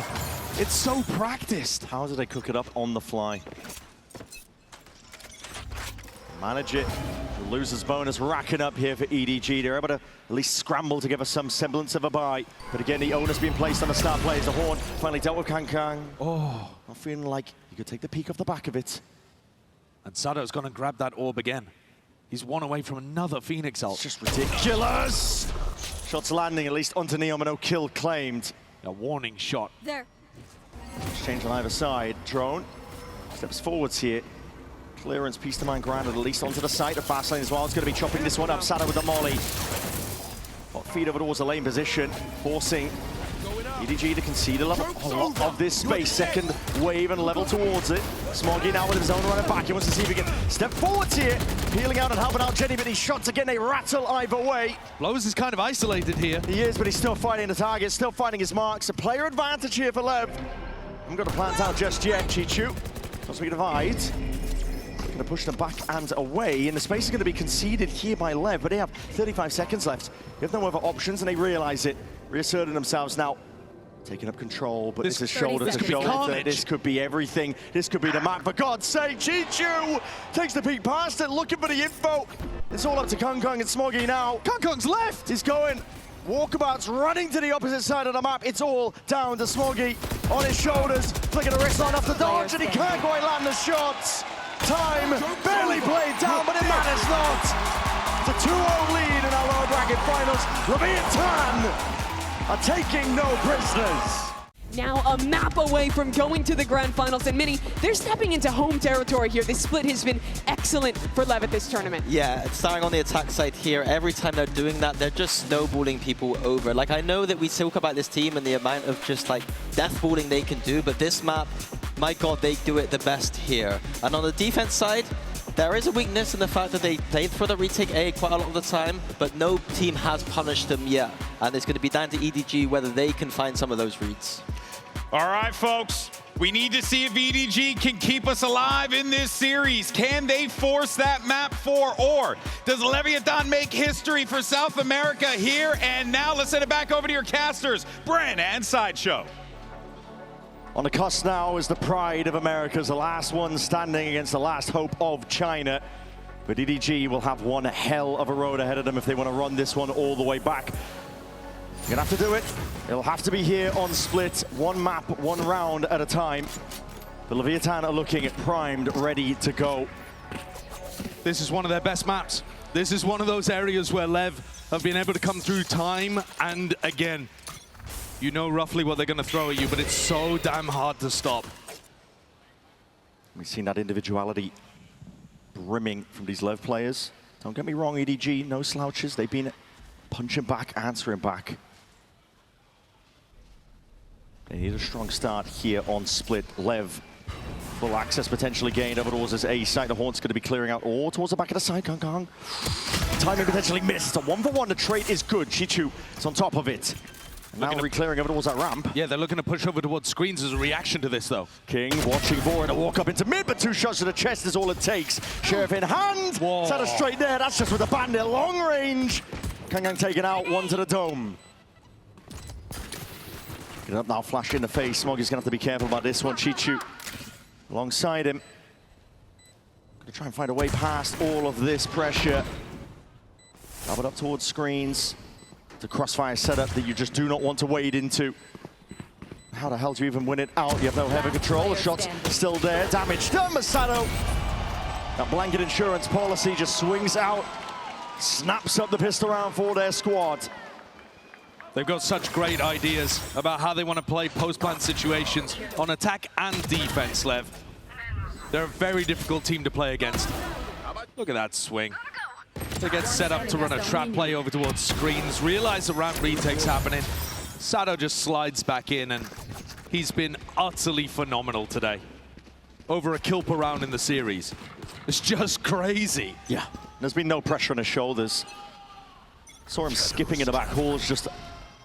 It's so practiced. How did they cook it up on the fly? Manage it. The loser's bonus racking up here for EDG. They're able to at least scramble to give us some semblance of a bite. But again, the onus being placed on the star players. The Horn finally dealt with Kang. Oh. Not feeling like you could take the peek off the back of it. And Sato's gonna grab that orb again. He's one away from another Phoenix ult. It's just ridiculous. Shots landing at least onto Neon, but no kill claimed. A warning shot. There. Exchange on either side. Drone steps forwards here. Clearance, piece to mind granted, at least onto the side. The fast lane as well. It's going to be chopping this one up. Sato with the molly. Feed over towards the lane position, forcing EDG to concede a lot of this space. Second wave and level towards it. Smoggy now with his own running back. He wants to see if he can step forwards here. Peeling out and helping out Jenny, but these shots again, they rattle either way. Blows is kind of isolated here. He is, but he's still fighting the target, still finding his marks. A player advantage here for Lev. I'm going to plant out just yet, Chichu. As we divide. Going to push them back and away, and the space is going to be conceded here by Lev, but they have 35 seconds left. They have no other options, and they realize it. Reasserting themselves now. Taking up control, but this is shoulder to shoulder. This could be everything. This could be the map. For God's sake, Chichu takes the peek past it, looking for the info. It's all up to Kung and Smoggy now. Kung's left. He's going. Walkabout's running to the opposite side of the map. It's all down to Smoggy on his shoulders, flicking a wrist line off the dodge, and he can't quite land the shots. Time barely played down, but it matters not. It's a 2-0 lead in our lower bracket finals. Leviathan are taking no prisoners. Now a map away from going to the grand finals, and Mini, they're stepping into home territory here. This split has been excellent for Lev at this tournament. Yeah, starting on the attack side here, every time they're doing that, they're just snowballing people over. Like, I know that we talk about this team and the amount of just like deathballing they can do, but this map, my God, they do it the best here. And on the defense side, there is a weakness in the fact that they played for the retake A quite a lot of the time, but no team has punished them yet. And it's going to be down to EDG whether they can find some of those reads. All right, folks. We need to see if EDG can keep us alive in this series. Can they force that map 4, or does Leviathan make history for South America here and now? Let's send it back over to your casters, Bren and Sideshow. On the cusp now is the pride of America's the last one standing against the last hope of China. But EDG will have one hell of a road ahead of them if they want to run this one all the way back. You're gonna have to do it. It'll have to be here on Split, one map, one round at a time. The Leviathan are looking primed, ready to go. This is one of their best maps. This is one of those areas where Lev have been able to come through time and again. You know roughly what they're gonna throw at you, but it's so damn hard to stop. We've seen that individuality brimming from these Lev players. Don't get me wrong, EDG, no slouches. They've been punching back, answering back. They need a strong start here on Split. Lev, full access potentially gained over towards this A side. The Horn's going to be clearing out all towards the back of the side. Kang. Timing potentially missed. It's a 1-for-1. The trade is good. Chichu is on top of it. Now re-clearing over towards that ramp. Yeah, they're looking to push over towards screens as a reaction to this, though. King watching for it, a walk up into mid, but 2 shots to the chest is all it takes. Sheriff in hand. Whoa. Set it straight there. That's just with the bandit. Long range. Kangang taken out, 1 to the dome. Get up now, flash in the face. Smoggy's gonna have to be careful about this one. Chichu alongside him. Gonna try and find a way past all of this pressure. Lob it up towards screens. The crossfire setup that you just do not want to wade into. How the hell do you even win it out? You have no heavy control. The shot's still there. Damage done, Masato. That blanket insurance policy just swings out. Snaps up the pistol round for their squad. They've got such great ideas about how they want to play post-plant situations on attack and defense, Lev. They're a very difficult team to play against. Look at that swing. They get set up to run a trap play over towards screens, realize the ramp retake's happening. Sato just slides back in, and he's been utterly phenomenal today. Over a kill per round in the series. It's just crazy. Yeah, there's been no pressure on his shoulders. Saw him skipping in the back halls just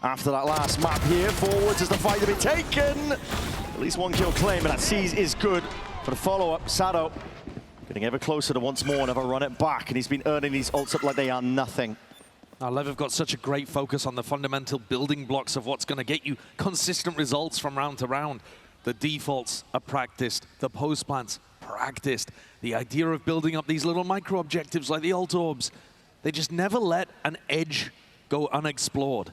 after that last map here. Forwards is the fight to be taken. At least 1 kill claim, and that seize is good for the follow-up. Sato getting ever closer to once more never run it back, and he's been earning these ults up like they are nothing. Now, Lev have got such a great focus on the fundamental building blocks of what's going to get you consistent results from round to round. The defaults are practiced, the post plants practiced. The idea of building up these little micro objectives like the ult orbs, they just never let an edge go unexplored.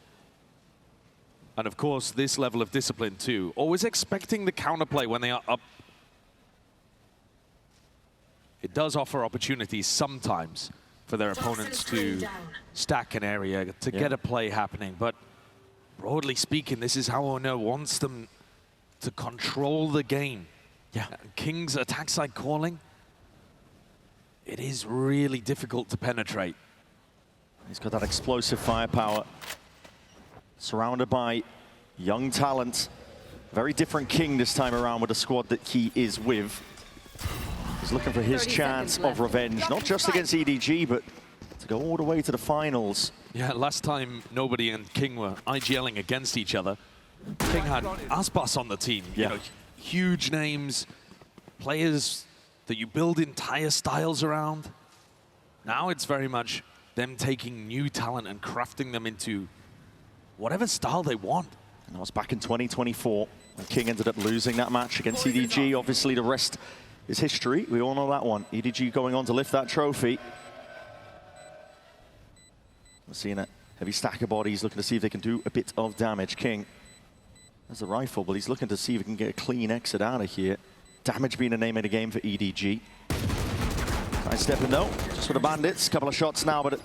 And of course, this level of discipline too, always expecting the counterplay when they are up. It does offer opportunities sometimes for their opponents to stack an area, to get a play happening. But broadly speaking, this is how OMEN wants them to control the game. Yeah. King's attack side calling, it is really difficult to penetrate. He's got that explosive firepower. Surrounded by young talent. Very different King this time around with the squad that he is with. He's looking for his chance of revenge, not just against EDG, but to go all the way to the finals. Yeah, last time nobody and King were IGLing against each other. King had Aspas on the team. You know, huge names, players that you build entire styles around. Now it's very much them taking new talent and crafting them into whatever style they want. And that was back in 2024 when King ended up losing that match against EDG. Obviously, the rest is history. We all know that one. EDG going on to lift that trophy. We're seeing a heavy stack of bodies, looking to see if they can do a bit of damage. King has the rifle, but he's looking to see if he can get a clean exit out of here. Damage being a name of the game for EDG. Nice stepping though, just for the bandits. Couple of shots now, but at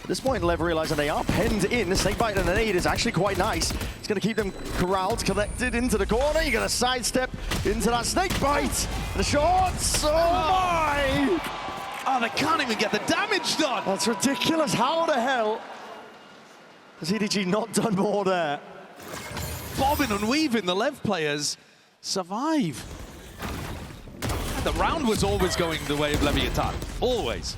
this point, Lev realizing they are penned in. The snakebite and the nade is actually quite nice. It's going to keep them corralled, collected into the corner. You're going to sidestep into that snakebite. The shots, oh my! Oh, they can't even get the damage done. That's ridiculous. How the hell has EDG not done more there? Bobbing and weaving, the Lev players survive. The round was always going the way of Leviathan, always.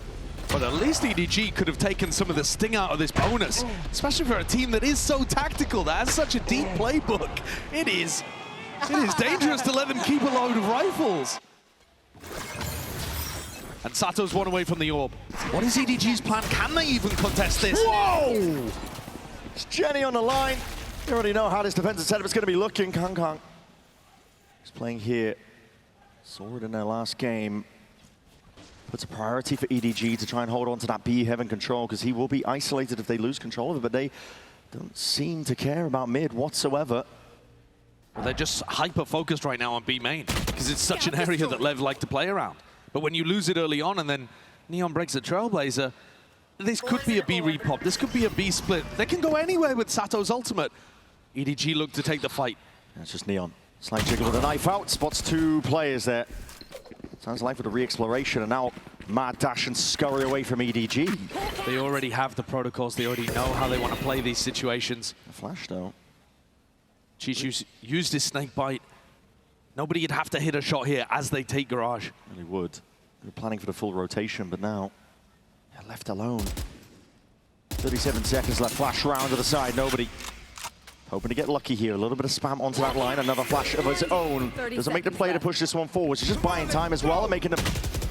But at least EDG could have taken some of the sting out of this bonus, especially for a team that is so tactical, that has such a deep playbook. It is dangerous to let them keep a load of rifles. And Sato's one away from the orb. What is EDG's plan? Can they even contest this? Whoa! It's Jenny on the line. You already know how this defensive setup is going to be looking. Kang is playing here. Saw it in their last game. Puts a priority for EDG to try and hold on to that B heaven control, because he will be isolated if they lose control of it, but they don't seem to care about mid whatsoever. Well, they're just hyper-focused right now on B main, because it's such an area that Lev like to play around. But when you lose it early on and then Neon breaks a Trailblazer, this could be a B repop, this could be a B split. They can go anywhere with Sato's ultimate. EDG look to take the fight. That's just Neon. Slight jiggle with a knife out, spots 2 players there. Sounds like with a re-exploration, and now mad dash and scurry away from EDG. They already have the protocols, they already know how they want to play these situations. A flash though. Chichu's used his snake bite. Nobody would have to hit a shot here as they take garage. Really would. They were planning for the full rotation, but now they're left alone. 37 seconds left, flash round to the side, nobody Hoping to get lucky here. A little bit of spam onto that line. Another flash of his own. Doesn't make the play to push this one forward. He's just buying time as well and making them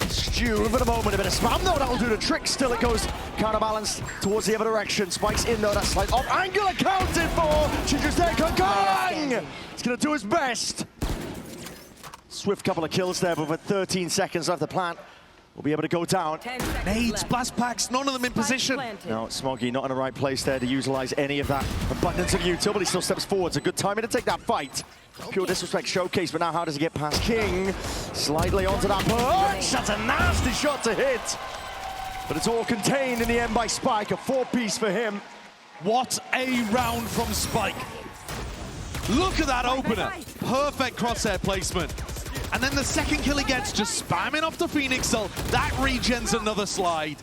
stew for the moment. A bit of spam though, that'll do the trick. Still it goes counterbalanced towards the other direction. Spikes in though, that slight off angle accounted for. Chichu's there, Kang! He's gonna do his best. Swift couple of kills there, but with 13 seconds left, the plant will be able to go down. Nades, blast packs, none of them in position. No, Smoggy not in the right place there to utilize any of that abundance of util, but he still steps forward. It's a good timing to take that fight. Pure disrespect showcase, but now how does he get past King? Slightly onto that punch. That's a nasty shot to hit. But it's all contained in the end by Spike. A 4-piece for him. What a round from Spike. Look at that opener. Perfect crosshair placement. And then the second kill he gets, just spamming off the Phoenix Soul. That regens another slide.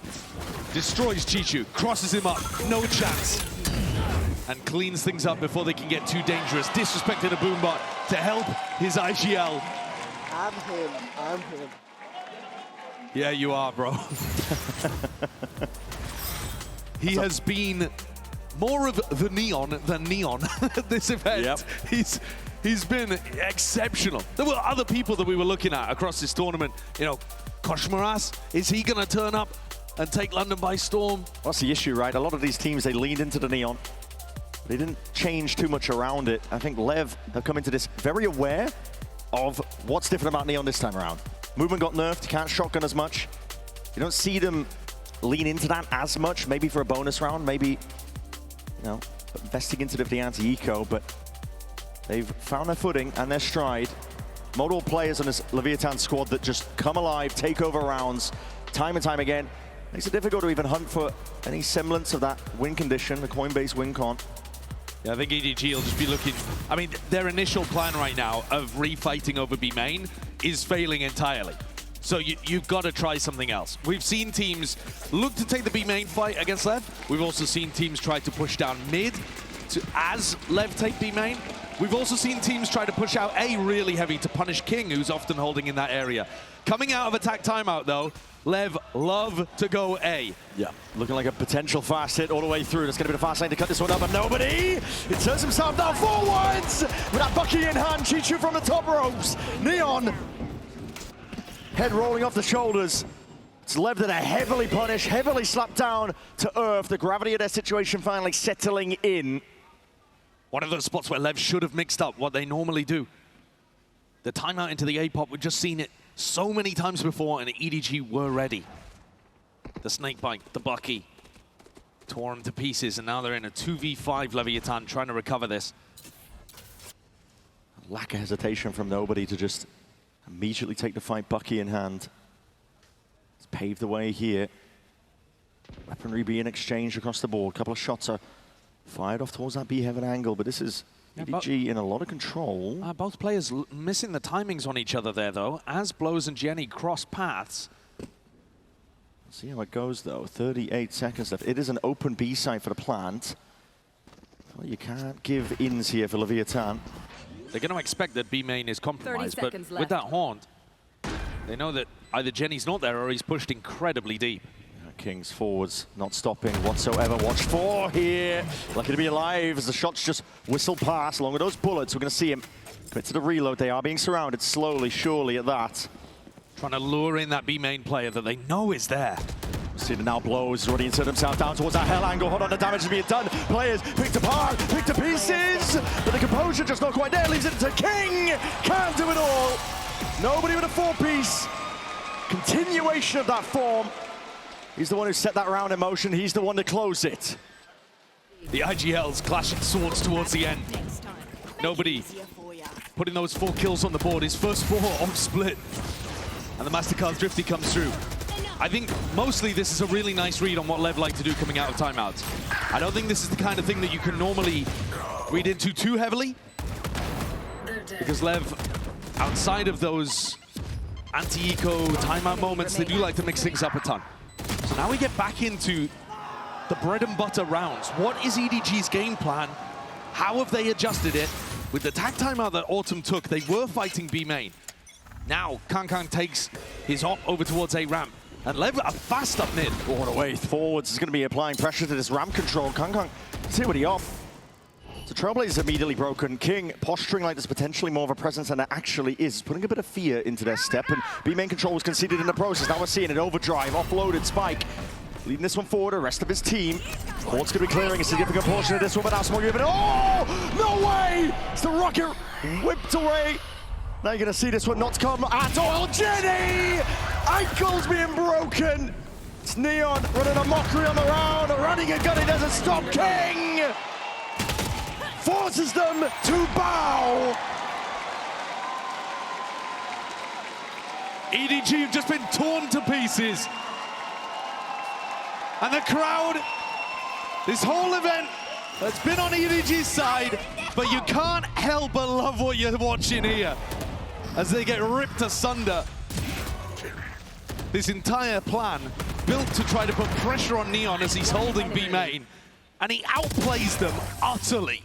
Destroys Chichu, crosses him up, no chance. And cleans things up before they can get too dangerous. Disrespecting a Boombot to help his IGL. I'm him. Yeah, you are, bro. He has been more of the neon than neon at this event. Yep. He's been exceptional. There were other people that we were looking at across this tournament. You know, Koshmaras, is he going to turn up and take London by storm? That's the issue, right? A lot of these teams, they leaned into the neon. They didn't change too much around it. I think LEV have come into this very aware of what's different about neon this time around. Movement got nerfed, can't shotgun as much. You don't see them lean into that as much, maybe for a bonus round, maybe, you know, investing into the anti-eco, but they've found their footing and their stride. Multiple players on this Leviathan squad that just come alive, take over rounds, time and time again. Makes it difficult to even hunt for any semblance of that win condition, the Coinbase win con. Yeah, I think EDG will just be looking... I mean, their initial plan right now of refighting over B main is failing entirely. So you've got to try something else. We've seen teams look to take the B main fight against LEV. We've also seen teams try to push down mid as LEV take B main. We've also seen teams try to push out A really heavy to punish King, who's often holding in that area. Coming out of attack timeout, though, LEV love to go A. Yeah, looking like a potential fast hit all the way through. There's going to be the fast lane to cut this one up, but nobody! It turns himself down forwards! With that Bucky in hand, Chichu from the top ropes. Neon, head rolling off the shoulders. It's LEV that are heavily punished, heavily slapped down to earth. The gravity of their situation finally settling in. One of those spots where LEV should have mixed up what they normally do. The timeout into the A-pop, we've just seen it so many times before, and EDG were ready. The snakebite, the Bucky, tore them to pieces, and now they're in a 2v5 Leviathan trying to recover this. Lack of hesitation from nobody to just immediately take the fight, Bucky in hand. It's paved the way here. Weaponry being exchanged across the board. A couple of shots are fired off towards that B-heaven angle, but this is EDG in a lot of control. Both players missing the timings on each other there, though, as Blows and Jenny cross paths. See how it goes, though. 38 seconds left. It is an open B site for the plant. Well, you can't give ins here for Leviathan. They're going to expect that B main is compromised, but with that haunt, they know that either Jenny's not there or he's pushed incredibly deep. King's forwards not stopping whatsoever. Watch for here. Lucky to be alive as the shots just whistle past along with those bullets. We're going to see him commit to the reload. They are being surrounded slowly, surely at that. Trying to lure in that B main player that they know is there. See the now Blows already insert himself down towards that hell angle. Hold on, the damage is being done. Players picked apart, picked to pieces. But the composure just not quite there. Leaves it to King. Can't do it all. Nobody with a 4-piece. Continuation of that form. He's the one who set that round in motion. He's the one to close it. The IGLs clashing swords towards the end. Nobody putting those 4 kills on the board. His first 4 on split. And the Mastercard Thrifty comes through. I think mostly this is a really nice read on what LEV like to do coming out of timeouts. I don't think this is the kind of thing that you can normally read into too heavily. Because LEV, outside of those anti-eco timeout moments, they do like to mix things up a ton. So now we get back into the bread and butter rounds. What is EDG's game plan? How have they adjusted it? With the tag timeout that Autumn took, they were fighting B main. Now, Kang takes his op over towards A ramp. And LEV are fast up mid. All the way forwards is going to be applying pressure to this ramp control. Kang, see what he off. So Trailblazers immediately broken. King posturing like there's potentially more of a presence than it actually is, putting a bit of fear into their step, and B-main control was conceded in the process. Now we're seeing it, overdrive, offloaded, Spike. Leading this one forward, the rest of his team. Court's going to be clearing a significant portion of this one, but now Smog, oh, no way! It's the rocket whipped away. Now you're going to see this one not come at all. Jenny! Ankles being broken. It's Neon running a mockery on the round, running a gun, he doesn't stop. King forces them to bow. EDG have just been torn to pieces. And the crowd, this whole event has been on EDG's side, but you can't help but love what you're watching here as they get ripped asunder. This entire plan built to try to put pressure on Neon as he's holding B main, and he outplays them utterly.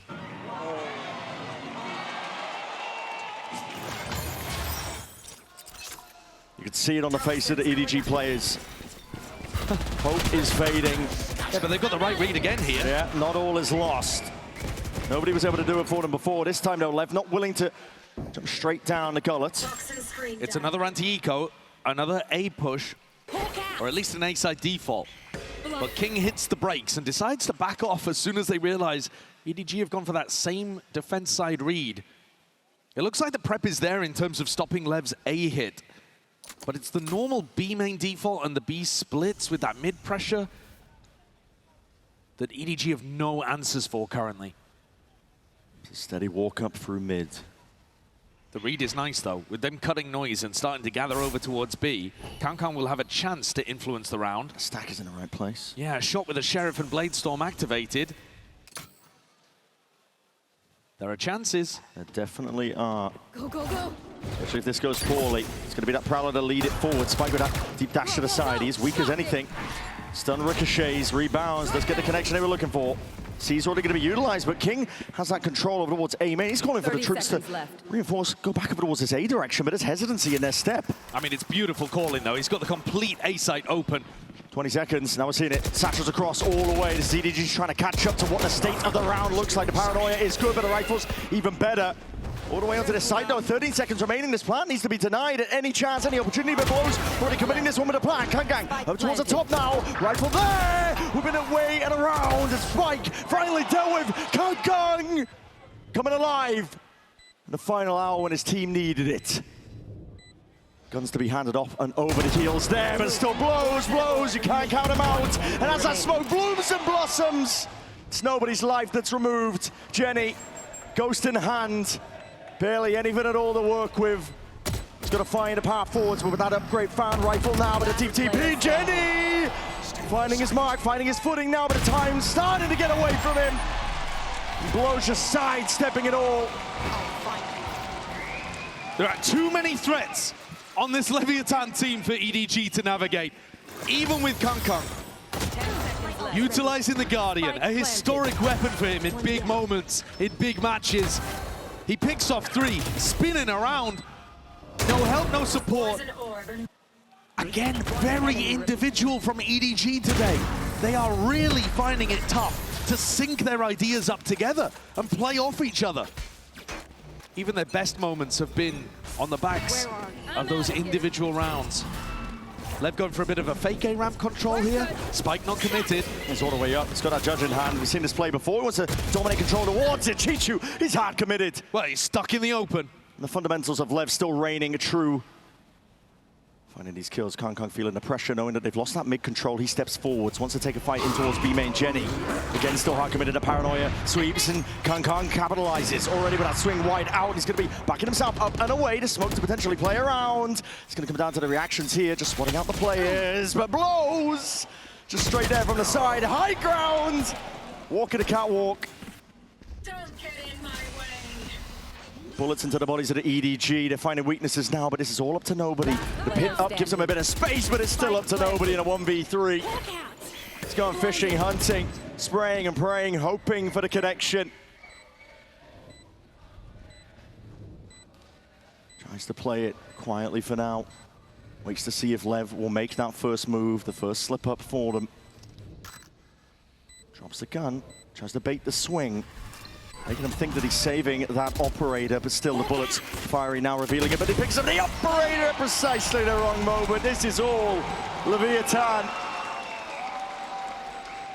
You can see it on the face of the EDG players. Hope is fading. Yeah, but they've got the right read again here. Yeah, not all is lost. Nobody was able to do it for them before. This time, though, Lev not willing to jump straight down the gullet. It's another anti-eco, another A push, or at least an A-side default. But King hits the brakes and decides to back off as soon as they realize EDG have gone for that same defense side read. It looks like the prep is there in terms of stopping Lev's A hit. But it's the normal B main default and the B splits with that mid pressure that EDG have no answers for currently. It's a steady walk up through mid. The read is nice though, with them cutting noise and starting to gather over towards B. Kankan will have a chance to influence the round. Stack is in the right place. Yeah, a shot with a Sheriff and Bladestorm activated. There are chances. There definitely are. Go, go, go. Especially if this goes poorly. It's going to be that Prowler to lead it forward. Spike with that deep dash to the side. He's weak as anything. Stun ricochets, rebounds. Let's get the connection they were looking for. C's already going to be utilized, but King has that control over towards A main. He's calling for the troops to reinforce, go back over towards this A direction, but there's hesitancy in their step. I mean, it's beautiful calling though. He's got the complete A site open. 20 seconds, now we're seeing it. Satchels across all the way. The EDG's trying to catch up to what the state of the round looks like. The paranoia is good, but the rifles even better. All the way onto this side though, 13 seconds remaining. This plan needs to be denied at any chance, any opportunity, but Blows already committing this one with a plan. Kangang up towards the top now. Rifle there! We've been away and around. Spike finally dealt with. Kangang coming alive in the final hour when his team needed it. Guns to be handed off and over the heels there, but still Blows. You can't count him out. And as that smoke blooms and blossoms, it's nobody's life that's removed. Jenny, ghost in hand. Barely anything at all to work with. He's got to find a path forwards, but with that upgrade found rifle now, but a deep TP. Jenny finding his mark, finding his footing now, but the time's starting to get away from him. And Blows just sidestepping it all. There are too many threats on this Leviathan team for EDG to navigate, even with Kankan. Utilizing the Guardian, a historic weapon for him in big moments, in big matches. He picks off 3, spinning around. No help, no support. Again, very individual from EDG today. They are really finding it tough to sync their ideas up together and play off each other. Even their best moments have been on the backs of those individual rounds. Lev going for a bit of a fake A-ramp control here. Spike not committed. He's all the way up. He's got that judge in hand. We've seen this play before. He wants to dominate control towards it. Chichu, he's hard committed. Well, he's stuck in the open. And the fundamentals of Lev still reigning true. Finding these kills, Kankan feeling the pressure, knowing that they've lost that mid-control. He steps forwards, wants to take a fight in towards B-main. Jenny, again, still hard committed to paranoia. Sweeps, and Kankan capitalizes already with that swing wide out. He's going to be backing himself up and away to Smoke to potentially play around. It's going to come down to the reactions here, just spotting out the players, but Blows just straight there from the side. High ground, walking the catwalk. Bullets into the bodies of the EDG. They're finding weaknesses now, but this is all up to nobody. The pit up gives them a bit of space, but it's still up to nobody in a 1v3. He's going fishing, hunting, spraying and praying, hoping for the connection. Tries to play it quietly for now. Waits to see if Lev will make that first move, the first slip up for them. Drops the gun, tries to bait the swing. Making him think that he's saving that operator, but still the bullets firing now, revealing it. But he picks up the operator at precisely the wrong moment. This is all Leviathan.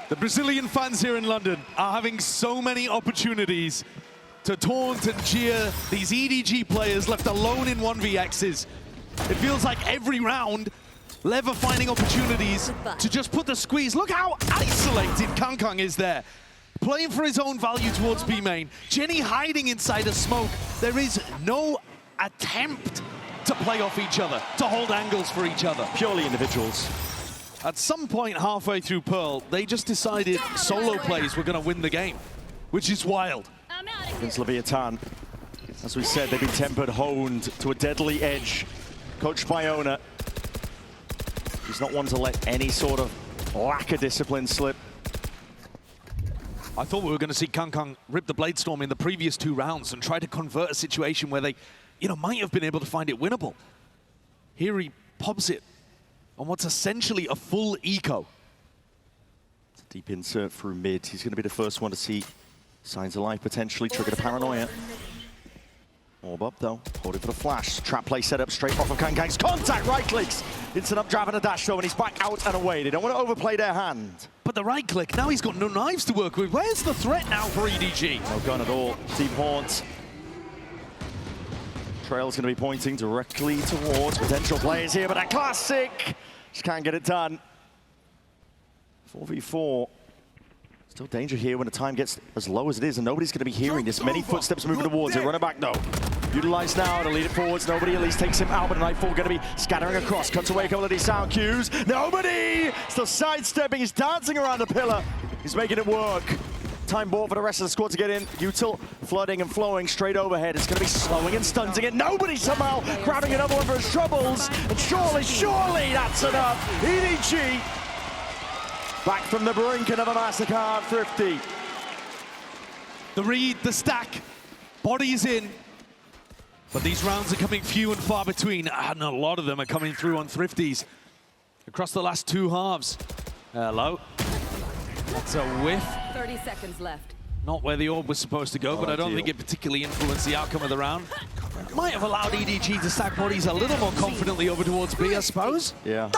The Brazilian fans here in London are having so many opportunities to taunt and cheer these EDG players left alone in 1vx's. It feels like every round, LEV are finding opportunities to just put the squeeze. Look how isolated Kangkang is there. Playing for his own value towards B main. Jenny hiding inside a smoke. There is no attempt to play off each other, to hold angles for each other. Purely individuals. At some point halfway through Pearl, they just decided solo plays were going to win the game, which is wild. Against Leviathan, as we said, they've been tempered, honed to a deadly edge. Coached by Ona. He's not one to let any sort of lack of discipline slip. I thought we were going to see Kangkang rip the Bladestorm in the previous 2 rounds and try to convert a situation where they, might have been able to find it winnable. Here he pops it on what's essentially a full eco. It's a deep insert through mid. He's going to be the first one to see signs of life potentially, triggered a paranoia. Orb up though, holding for the flash. Trap play set up straight off of Kangkang's contact. Right clicks. Instant up drive and a dash though, and he's back out and away. They don't want to overplay their hand. But the right click, now he's got no knives to work with. Where's the threat now for EDG? No gun at all. Deep haunt. Trail's going to be pointing directly towards potential players here, but a classic. Just can't get it done. 4v4. Still danger here when the time gets as low as it is, and nobody's going to be hearing this. Many footsteps moving towards it. Running back though. Utilized now to lead it forwards. Nobody at least takes him out, but Nightfall going to be scattering across. Cuts away a couple of these sound cues. Nobody! Still sidestepping. He's dancing around the pillar. He's making it work. Time ball for the rest of the squad to get in. Util flooding and flowing straight overhead. It's going to be slowing and stunting it. Nobody somehow grabbing another one for his troubles. And surely that's enough. EDG back from the brink, another Mastercard 50. The read, the stack, bodies in. But these rounds are coming few and far between, and a lot of them are coming through on Thrifties across the last 2 halves. Hello. That's a whiff. 30 seconds left. Not where the orb was supposed to go, but I don't think it particularly influenced the outcome of the round. Might have allowed EDG to stack bodies a little more confidently over towards B, I suppose. Yeah.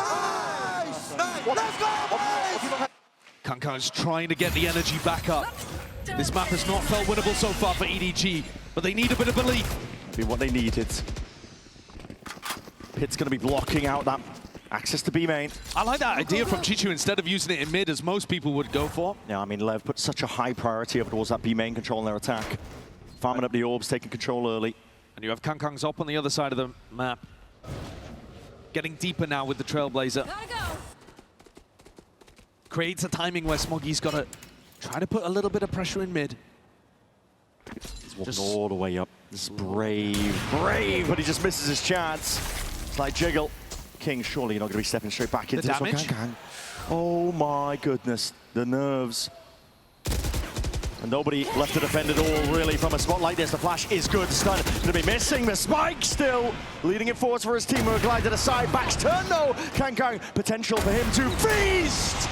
Kangkang's trying to get the energy back up. This map has not felt winnable so far for EDG, but they need a bit of belief. Be what they needed. Pit's going to be blocking out that access to B main. I like that idea from Chichu instead of using it in mid, as most people would go for. Yeah, I mean, LEV put such a high priority over towards that B main controlling their attack. Farming up the orbs, taking control early. And you have Kangkang's up on the other side of the map. Getting deeper now with the Trailblazer. Creates a timing where Smoggy's got to try to put a little bit of pressure in mid. He's walking all the way up. This is brave, but he just misses his chance. It's like Jiggle. King, surely you're not going to be stepping straight back into the damage. Oh my goodness, the nerves. And nobody left to defend at all, really, from a spot like this. The flash is good. Stun going to be missing. The spike still leading it forwards for his team. We're glide to the side. Backs turn, though. Kangkang, potential for him to feast.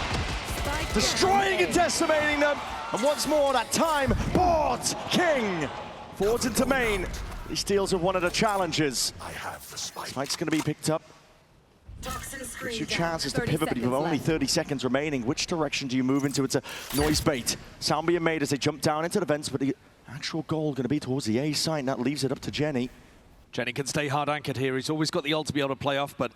Destroying and decimating them. And once more, that time, bought King. Forwards into main. He steals with one of the challenges. Spike's going to be picked up. Gives you chances to pivot, but you have only 30 seconds remaining. Which direction do you move into? It's a noise bait. Sound being made as they jump down into the vents, but the actual goal going to be towards the A side, and that leaves it up to Jenny. Jenny can stay hard anchored here. He's always got the ult to be able to play off, but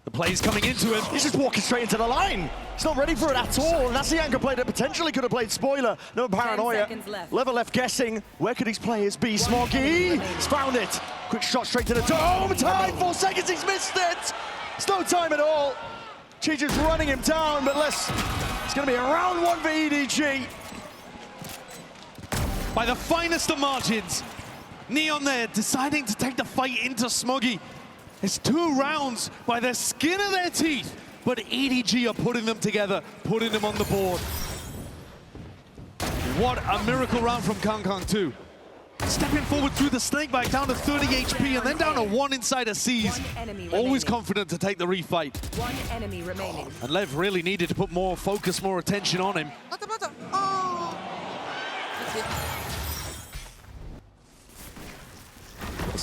the play's coming into him. He's just walking straight into the line. He's not ready for it at all, and that's the anchor play that potentially could have played spoiler. No paranoia. Level left guessing. Where could these players be? Smoggy. He's found it. Quick shot straight to the dome. Time, 4 seconds. He's missed it. It's no time at all. Chichu's running him down, but it's going to be a round 1 for EDG. By the finest of margins, Neon there deciding to take the fight into Smoggy. It's 2 rounds by the skin of their teeth, but EDG are putting them together, putting them on the board. What a miracle round from Kangkang too. Stepping forward through the snakebite down to 30 HP and then down to 1 inside a C's. Always confident to take the refight. 1 enemy remaining. And Lev really needed to put more focus, more attention on him.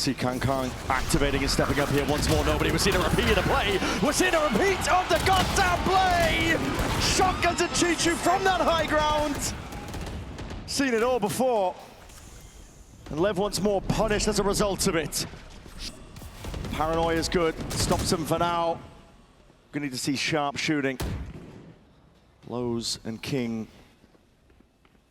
see Kang activating and stepping up here once more. Nobody. We're seeing a repeat of the play. We're seeing a repeat of the goddamn play. Shotguns and Chichu from that high ground. Seen it all before. And Lev once more punished as a result of it. Paranoia is good. Stops him for now. Gonna need to see sharp shooting. Lowe's and King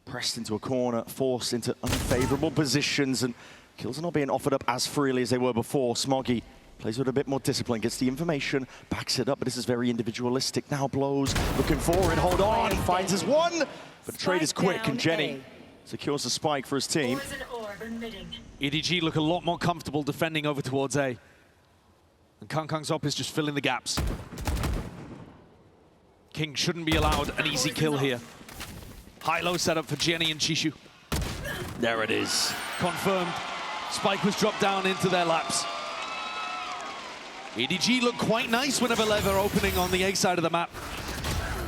pressed into a corner, forced into unfavorable positions, and kills are not being offered up as freely as they were before. Smoggy plays with a bit more discipline, gets the information, backs it up, but this is very individualistic. Now Blows looking forward, hold on, finds his one, but the trade is quick, and Jenny secures the spike for his team. EDG look a lot more comfortable defending over towards A. And Kang's op is just filling the gaps. King shouldn't be allowed an easy kill here. High-low setup for Jenny and Chishu. There it is. Confirmed. Spike was dropped down into their laps. EDG look quite nice whenever Lev are opening on the A side of the map.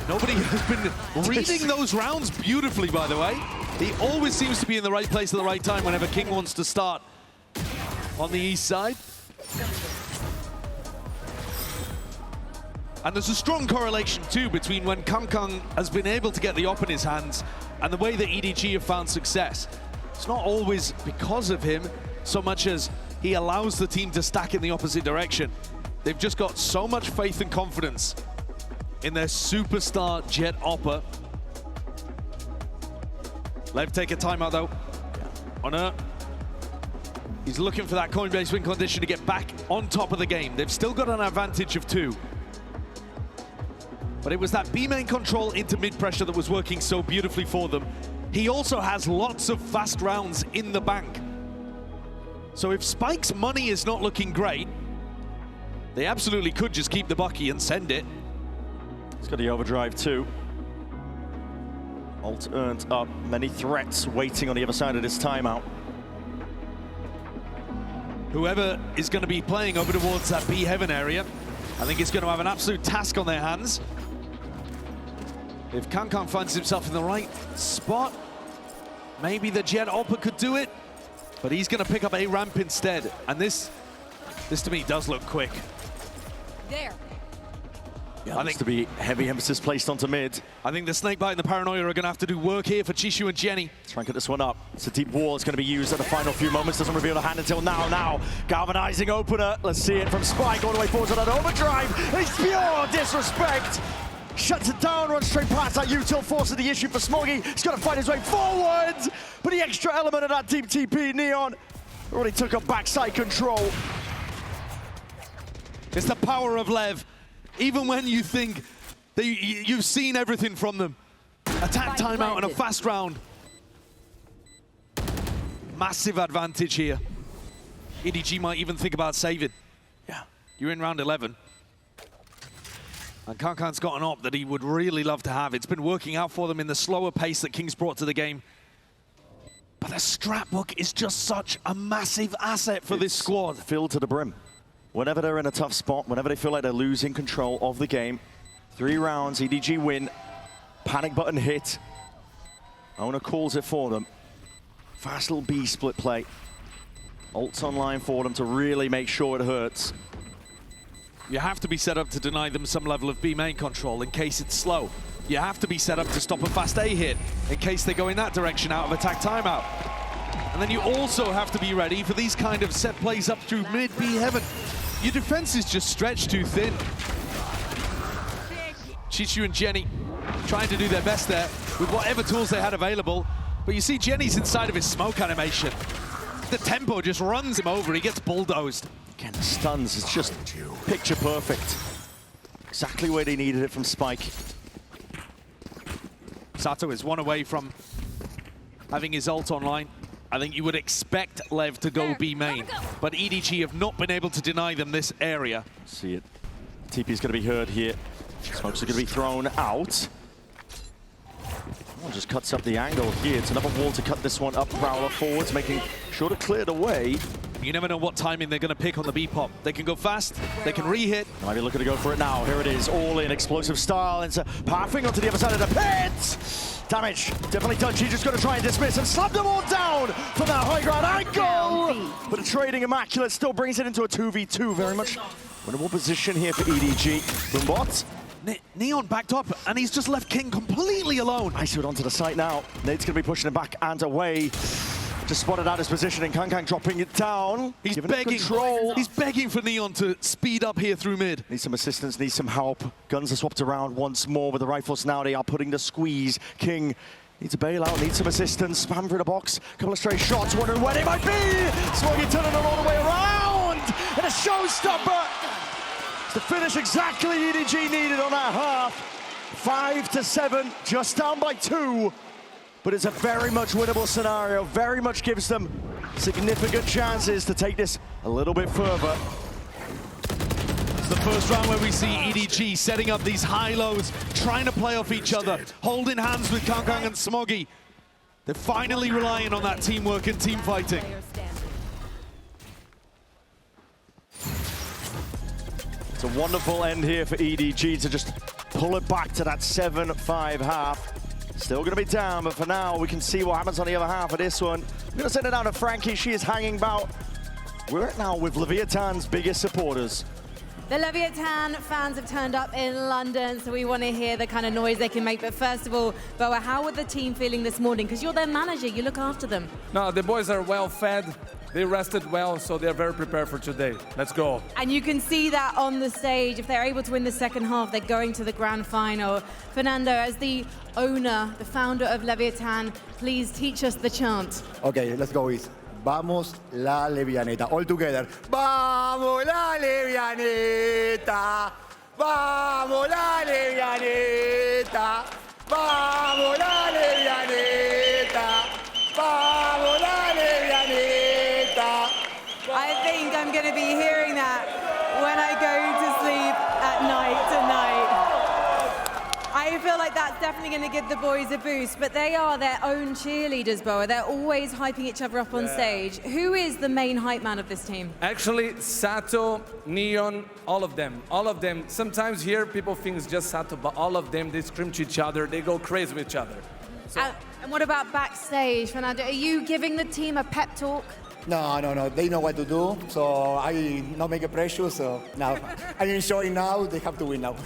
Nobody has been reading those rounds beautifully, by the way. He always seems to be in the right place at the right time whenever King wants to start on the east side. And there's a strong correlation, too, between when Kang has been able to get the op in his hands and the way that EDG have found success. It's not always because of him, so much as he allows the team to stack in the opposite direction. They've just got so much faith and confidence in their superstar Jet Opper. Lev take a timeout, though. On her. He's looking for that Coinbase win condition to get back on top of the game. They've still got an advantage of 2. But it was that B main control into mid pressure that was working so beautifully for them. He also has lots of fast rounds in the bank. So if Spike's money is not looking great, they absolutely could just keep the Bucky and send it. He's got the overdrive too. Ult earned up, many threats waiting on the other side of this timeout. Whoever is going to be playing over towards that B heaven area, I think is going to have an absolute task on their hands. If Kang finds himself in the right spot, maybe the Jet Opper could do it, but he's going to pick up a ramp instead. And this to me does look quick. There. Yeah, I think to be heavy emphasis placed onto mid. I think the Snakebite and the Paranoia are going to have to do work here for Chishu and Jenny. Let's try and get this one up. It's a deep wall. It's going to be used at the final few moments. Doesn't reveal the hand until now. Now, galvanizing opener. Let's see it from Spike all the way forward to that overdrive. It's pure disrespect. Shuts it down, runs straight past that util, forces the issue for Smoggy. He's got to fight his way forward. But the extra element of that deep TP, Neon already took up backside control. It's the power of Lev. Even when you think that you've seen everything from them. Attack timeout and a fast round. Massive advantage here. EDG might even think about saving. Yeah, you're in round 11. And Kang's got an op that he would really love to have. It's been working out for them in the slower pace that King's brought to the game. But the scrapbook is just such a massive asset for this squad. Filled to the brim. Whenever they're in a tough spot, whenever they feel like they're losing control of the game, 3 rounds, EDG win, panic button hit. Owner calls it for them. Fast little B split play. Ults online for them to really make sure it hurts. You have to be set up to deny them some level of B main control in case it's slow. You have to be set up to stop a fast A hit in case they go in that direction out of attack timeout. And then you also have to be ready for these kind of set plays up through mid B heaven. Your defense is just stretched too thin. Chishu and Jenny trying to do their best there with whatever tools they had available. But you see Jenny's inside of his smoke animation. The tempo just runs him over, he gets bulldozed. Again, the stuns is just picture perfect. Exactly where they needed it from Spike. Sato is 1 away from having his ult online. I think you would expect Lev to go B main, but EDG have not been able to deny them this area. See it. TP's going to be heard here. Smokes are going to be thrown out. Just cuts up the angle here. It's another wall to cut this one up. Prowler forwards, making sure to clear the way. You never know what timing they're going to pick on the B-pop. They can go fast, they can re-hit. Might be looking to go for it now. Here it is, all in, explosive style. It's pathing onto the other side of the pit. Damage definitely done. She's just going to try and dismiss and slap them all down from that high ground angle. But a trading immaculate still brings it into a 2v2. Very much winnable position here for EDG. Boombot. Neon backed up, and he's just left King completely alone. Isoed onto the site now. Nade's going to be pushing him back and away. Just spotted out his position, and Kang dropping it down. He's begging. He's begging for Neon to speed up here through mid. Needs some assistance, needs some help. Guns are swapped around once more with the rifles now. They are putting the squeeze. King needs a bailout, needs some assistance. Spam through the box. Couple of stray shots, wondering where they might be. Smoggy turning it all the way around. And a showstopper. To finish exactly EDG needed on that half. 5-7, just down by 2. But it's a very much winnable scenario, very much gives them significant chances to take this a little bit further. It's the first round where we see EDG setting up these high-lows, trying to play off each other, holding hands with Kang and Smoggy. They're finally relying on that teamwork and team fighting. It's a wonderful end here for EDG to just pull it back to that 7-5 half. Still going to be down, but for now, we can see what happens on the other half of this one. We're going to send it down to Frankie. She is hanging about. We're now with Leviathan's biggest supporters. The Leviathan fans have turned up in London, so we want to hear the kind of noise they can make. But first of all, Boa, how are the team feeling this morning? Because you're their manager, you look after them. No, the boys are well fed. They rested well, so they're very prepared for today. Let's go. And you can see that on the stage. If they're able to win the second half, they're going to the grand final. Fernando, as the owner, the founder of Leviathan, please teach us the chant. Okay, let's go with Vamos la Levianeta. All together. Vamos la Levianeta. Vamos la Levianeta. Vamos la Levianeta. Vamos la Levianeta. I think I'm going to be hearing that when I go to sleep at night tonight. I feel like that's definitely going to give the boys a boost, but they are their own cheerleaders, Boa. They're always hyping each other up on stage. Who is the main hype man of this team? Actually, Sato, Neon, all of them. All of them. Sometimes here people think it's just Sato, but all of them, they scream to each other. They go crazy with each other. So. And what about backstage, Fernando? Are you giving the team a pep talk? No. They know what to do, so I not make a pressure. So now I'm enjoying now. They have to win now.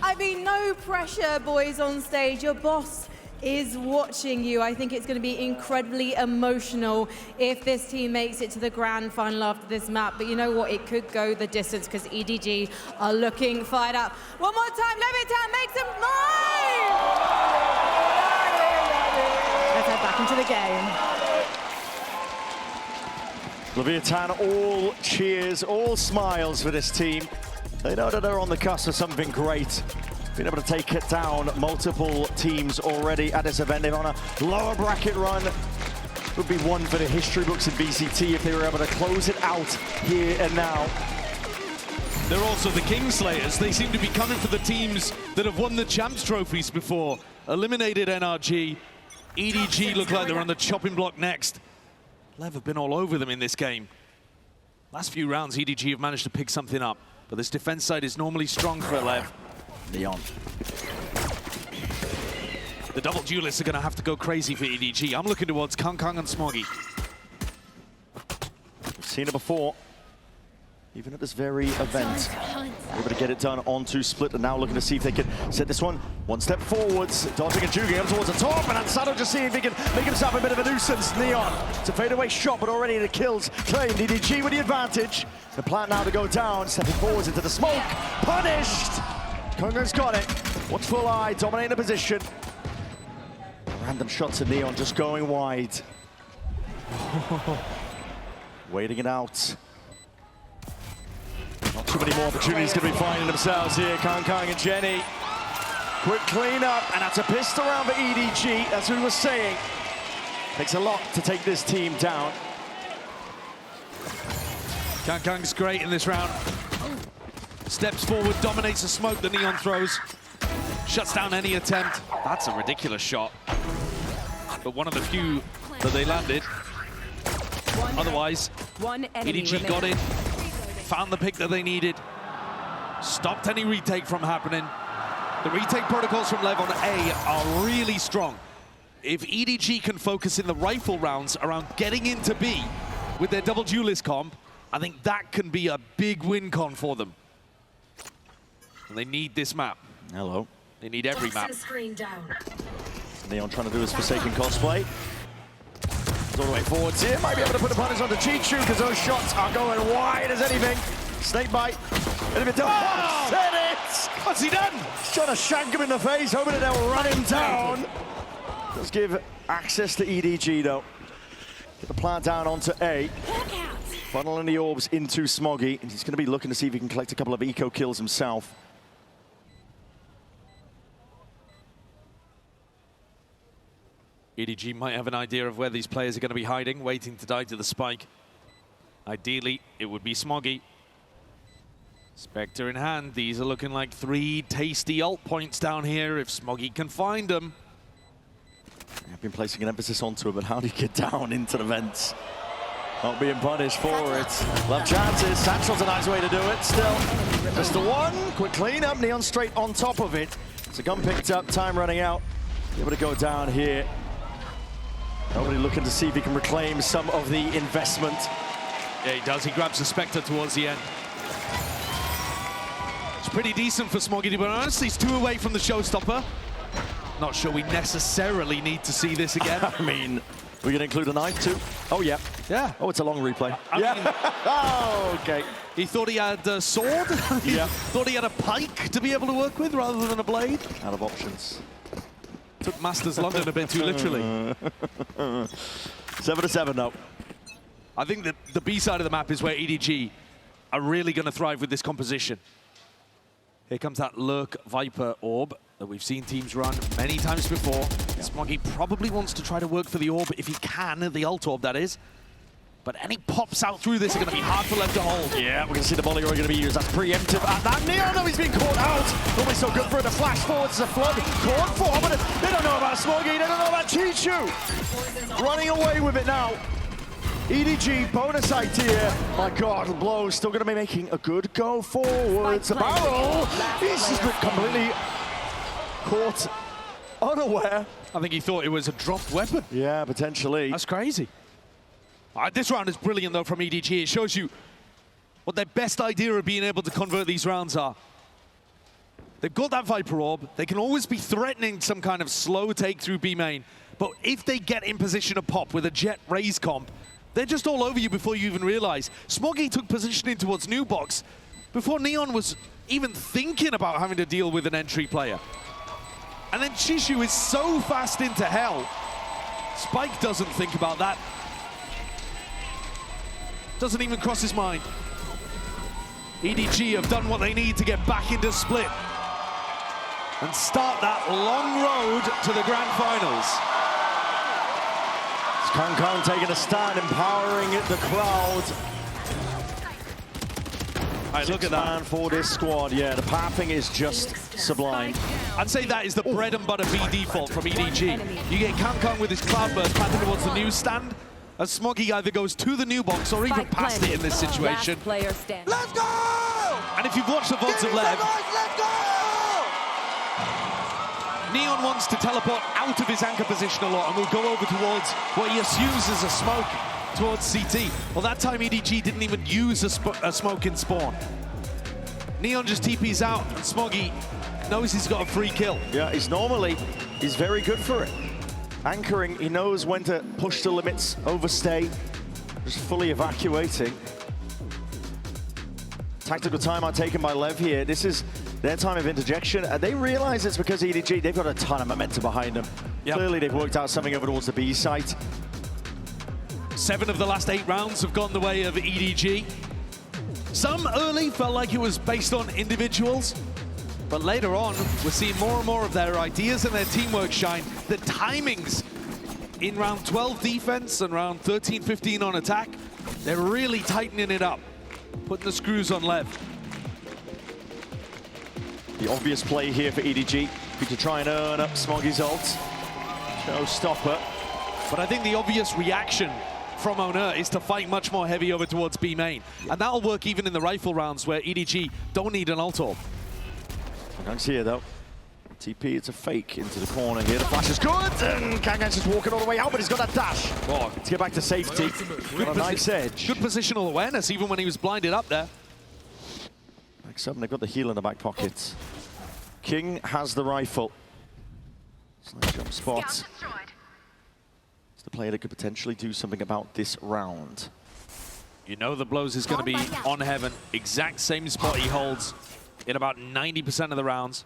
I mean, no pressure, boys, on stage. Your boss is watching you. I think it's going to be incredibly emotional if this team makes it to the grand final after this map. But you know what? It could go the distance because EDG are looking fired up. One more time, Leviathan, make some noise! Let's head back into the game. Leviathan, all cheers, all smiles for this team. They know that they're on the cusp of something great. Been able to take it down multiple teams already at this event. They're on a lower bracket run. Would be one for the history books in VCT if they were able to close it out here and now. They're also the Kingslayers. They seem to be coming for the teams that have won the Champs trophies before. Eliminated NRG. EDG look like they're on the chopping block next. LEV have been all over them in this game. Last few rounds, EDG have managed to pick something up, but this defense side is normally strong for LEV. Leon. The double duelists are going to have to go crazy for EDG. I'm looking towards Kang and Smoggy. We've seen it before, even at this very event. Able to get it done onto Split, and now looking to see if they can set this one step forwards. Dodging and juking up towards the top, and Ansado just seeing if he can make himself a bit of a nuisance. Neon, it's a fadeaway shot, but already the kills claimed. EDG with the advantage. The plan now to go down, stepping forwards into the smoke. Punished! Kunger's got it. Watchful eye, dominating the position. Random shots of Neon just going wide. Waiting it out. Not too many more opportunities to be finding themselves here. Kang and Jenny. Quick cleanup, and that's a pistol round for EDG, as we were saying. Takes a lot to take this team down. Kang's great in this round. Steps forward, dominates the smoke that Neon throws. Shuts down any attempt. That's a ridiculous shot. But one of the few that they landed. Otherwise, EDG got in. Found the pick that they needed. Stopped any retake from happening. The retake protocols from LEV on A are really strong. if EDG can focus in the rifle rounds around getting into B with their double duelist comp, I think that can be a big win con for them. And they need this map. Hello. They need every map. Neon trying to do his Forsaken cosplay. He's all the way forwards here. Might be able to put the punish onto Chichu because those shots are going wide as anything. Snake bite. Oh! Said it! What's he done? He's trying to shank him in the face, hoping that they'll run him down. Does give access to EDG though. Get the plant down onto A. Funneling the orbs into Smoggy. And he's going to be looking to see if he can collect a couple of eco kills himself. EDG might have an idea of where these players are going to be hiding, waiting to dive to the spike. Ideally, it would be Smoggy. Spectre in hand. These are looking like 3 tasty ult points down here if Smoggy can find them. I've been placing an emphasis onto it, but how do you get down into the vents? Not being punished for it. Love chances. Satchel's a nice way to do it. Still, just the one. Quick cleanup. Neon straight on top of it. It's a gun picked up. Time running out. Able to go down here. Nobody looking to see if he can reclaim some of the investment. Yeah, he does. He grabs the Spectre towards the end. It's pretty decent for Smoggy, but honestly, he's 2 away from the showstopper. Not sure we necessarily need to see this again. I mean, we're going to include a knife too. Oh, yeah. Yeah. Oh, it's a long replay. I mean, oh, okay. He thought he had a sword. Yeah. Thought he had a pike to be able to work with rather than a blade. Out of options. Took Masters London a bit too literally. 7-7 now. I think that the B side of the map is where EDG are really going to thrive with this composition. Here comes that Lurk Viper orb that we've seen teams run many times before. Yeah. Smoggy probably wants to try to work for the orb if he can, the ult orb that is. But any pops out through this are going to be hard for Lev to hold. Yeah, we're going to see the volley going to be used. That's preemptive. And that Neon, though, he's been caught out. Always so good for it. The flash forwards is a flood. Caught for, but they don't know about Smoggy. They don't know about Chichu. Running away with it now. EDG, bonus idea. My God, the blow still going to be making a good go forwards. A barrel. He's just been completely caught unaware. I think he thought it was a dropped weapon. Yeah, potentially. That's crazy. This round is brilliant, though, from EDG. It shows you what their best idea of being able to convert these rounds are. They've got that Viper Orb. They can always be threatening some kind of slow take through B main. But if they get in position to pop with a Jet Raze comp, they're just all over you before you even realize. Smoggy took positioning towards New Box before Neon was even thinking about having to deal with an entry player. And then Chichu is so fast into hell. Spike doesn't think about that. Doesn't even cross his mind. EDG have done what they need to get back into split and start that long road to the grand finals. It's Kong taking a stand, empowering the crowd. Right, look at that for this squad. Yeah, the pathing is just sublime. I'd say that is the bread and butter B default from EDG. You get Kong with his cloudburst pattern towards the newsstand, as Smoggy either goes to the new box or even past it in this situation. Let's go! And if you've watched the VODs of Lev, let's go! Neon wants to teleport out of his anchor position a lot and will go over towards what he assumes is a smoke towards CT. Well, that time EDG didn't even use a smoke in spawn. Neon just TPs out and Smoggy knows he's got a free kill. Yeah, he's very good for it. Anchoring, he knows when to push the limits, overstay, just fully evacuating. Tactical timeout taken by Lev here. This is their time of interjection. They realize it's because EDG, they've got a ton of momentum behind them. Yep. Clearly, they've worked out something over towards the B site. 7 of the last 8 rounds have gone the way of EDG. Some early felt like it was based on individuals, but later on, we're seeing more and more of their ideas and their teamwork shine. The timings in round 12 defense and round 13, 15 on attack, they're really tightening it up, putting the screws on Lev. The obvious play here for EDG, to try and earn up Smoggy's ult. Showstopper. But I think the obvious reaction from OMEN is to fight much more heavy over towards B main. And that'll work even in the rifle rounds where EDG don't need an ult orb. Gang's here though. TP, it's a fake into the corner here. The flash is good, and Kangan's just walking all the way out, but he's got that dash to get back to safety. Good a nice edge. Good positional awareness, even when he was blinded up there. Back 7, they've got the heal in the back pocket. King has the rifle. Slight jump spot. It's the player that could potentially do something about this round. You know the blows is going to be on Heaven. Exact same spot he holds in about 90% of the rounds.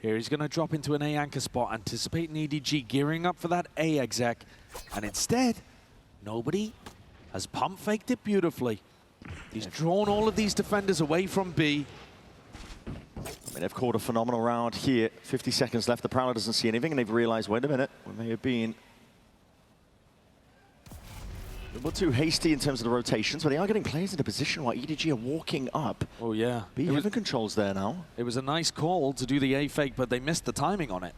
Here he's going to drop into an A anchor spot, anticipating EDG, gearing up for that A exec. And instead, nobody has pump faked it beautifully. He's drawn all of these defenders away from B. I mean, they've caught a phenomenal round here. 50 seconds left. The Prowler doesn't see anything, and they've realized, wait a minute, we may have been a little too hasty in terms of the rotations, but they are getting players into position while EDG are walking up. Oh, yeah. B Heaven controls there now. It was a nice call to do the A fake, but they missed the timing on it.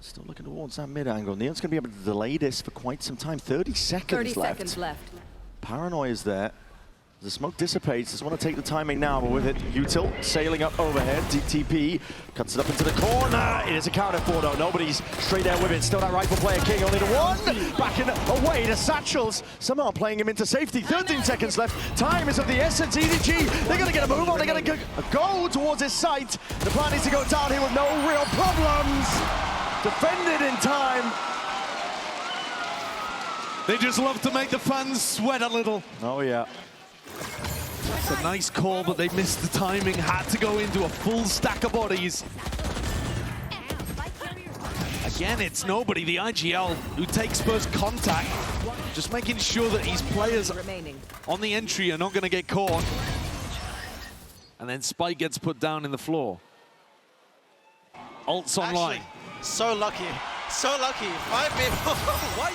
Still looking towards that mid angle. Neon's going to be able to delay this for quite some time. 30 seconds left. Paranoia is there. The smoke dissipates, just want to take the timing now, but with it, Util sailing up overhead. DTP cuts it up into the corner. It is accounted for though. Nobody's straight there with it. Still that rifle player King, only the one. Backing away to Satchels. Somehow playing him into safety. 13 seconds left. Time is of the essence. EDG, they're going to get a move on. They're going to go towards his site. The plan is to go down here with no real problems. Defended in time. They just love to make the fans sweat a little. Oh, yeah. It's a nice call, but they missed the timing. Had to go into a full stack of bodies. Again, it's nobody, the IGL, who takes first contact. Just making sure that his players on the entry are not going to get caught. And then Spike gets put down in the floor. Ult's online. So lucky. So lucky. 5 minutes. Why?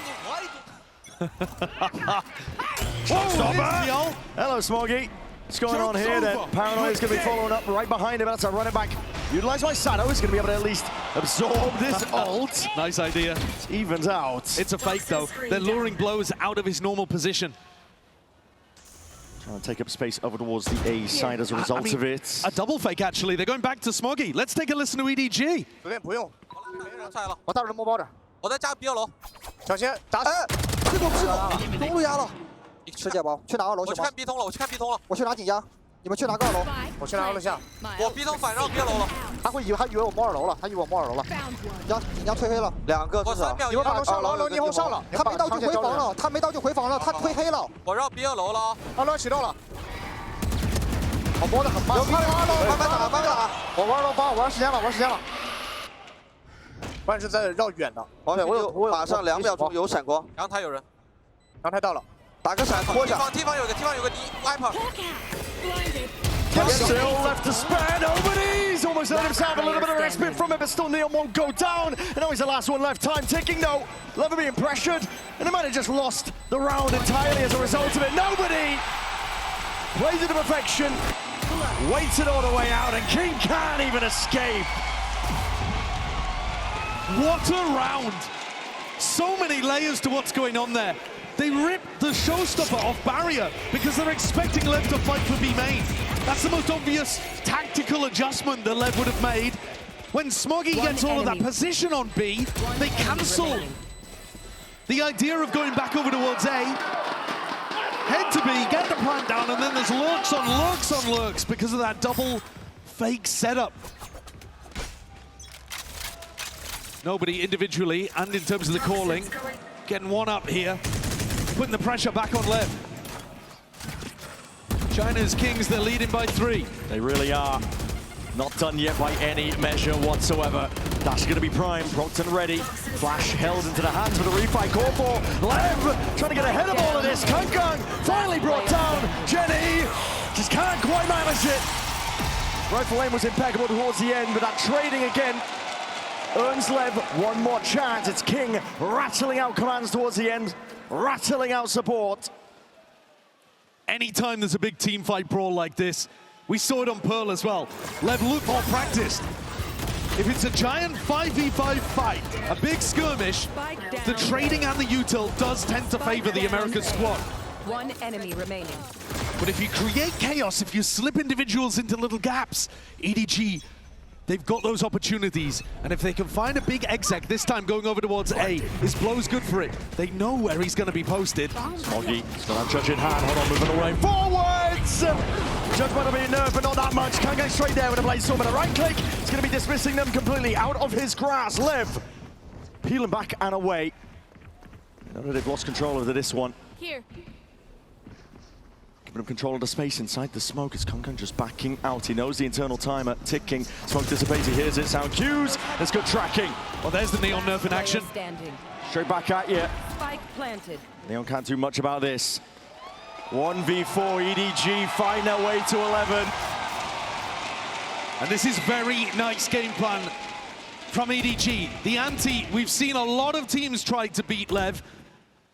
Whoa, hello, Smoggy. What's going on here then? Paranoia is going to be following up right behind him. That's a running back. Utilized by Sado. He's going to be able to at least absorb this ult. Nice idea. It evens out. It's a fake, though. They're luring blows out of his normal position. Trying to take up space over towards the A side as a result of it. A double fake, actually. They're going back to Smoggy. Let's take a listen to EDG. 我大人摸包着，我在加 B 楼，小心打死！中路压了，吃解包，去拿2楼行吗？我去看 B 通了，我去看 B 通了，我去拿紧压，你们去拿个2楼，我去拿2楼下。我 B 通反绕 B 楼了，他以为我摸2楼了，他以为我摸2楼了。紧压推黑了，2个至少。你们把上了，你后上了，他没到就回防了，他没到就回防了，他推黑了。我绕 B 楼了，2楼启动了。我摸得很慢。有看2楼，慢慢打，慢慢打。我玩2楼8，玩时间了，玩时间了。 万是在绕远的，我有马上2秒钟有闪光，阳台有人，阳台到了，打个闪拖下。地方有个 Viper。 Still left to spare, nobody's almost let himself a little bit of respite from it, but still Neon won't go down. And now he's the last one left. Time ticking though. LEV being pressured, and they might have just lost the round entirely as a result of it. Nobody plays it to perfection, waits it all the way out, and King can't even escape. What a round! So many layers to what's going on there. They ripped the showstopper off barrier because they're expecting LEV to fight for B main. That's the most obvious tactical adjustment that LEV would have made. When Smoggy gets all of that position on B, they cancel the idea of going back over towards A. Head to B, get the plant down, and then there's lurks on lurks on lurks because of that double fake setup. Nobody individually and in terms of the calling, getting one up here, putting the pressure back on LEV. China's Kings, they're leading by 3. They really are. Not done yet by any measure whatsoever. That's going to be prime, Procton ready. Flash held into the hands with a refight call for LEV, trying to get ahead of all of this. Kangkang finally brought down. Jenny just can't quite manage it. Rifle aim was impeccable towards the end, but that trading again earns LEV one more chance. It's King rattling out commands towards the end, rattling out support. Anytime there's a big team fight brawl like this, we saw it on Pearl as well. LEV look more practiced. If it's a giant 5v5 fight, a big skirmish, the trading and the util does tend to favor the American squad. One enemy remaining. But if you create chaos, if you slip individuals into little gaps, EDG they've got those opportunities, and if they can find a big exec this time going over towards A, this blow's good for it. They know where he's going to be posted. Smoggy, he's got that Judge in hand. Hold on, moving away. Forwards! Judge might have been nerfed, but not that much. Can't go straight there with a blade storm and a right click. He's going to be dismissing them completely out of his grasp. Lev peeling back and away. You know, they've lost control over this one. Here. Giving him control of the space inside the smoke. It's Kung just backing out. He knows the internal timer ticking. Smoke dissipates, he hears it, sound cues. There's good tracking. Well, there's the Neon nerf in action. Straight back at you. Spike planted. Neon can't do much about this. 1v4, EDG find their way to 11. And this is very nice game plan from EDG. The ante, we've seen a lot of teams try to beat Lev,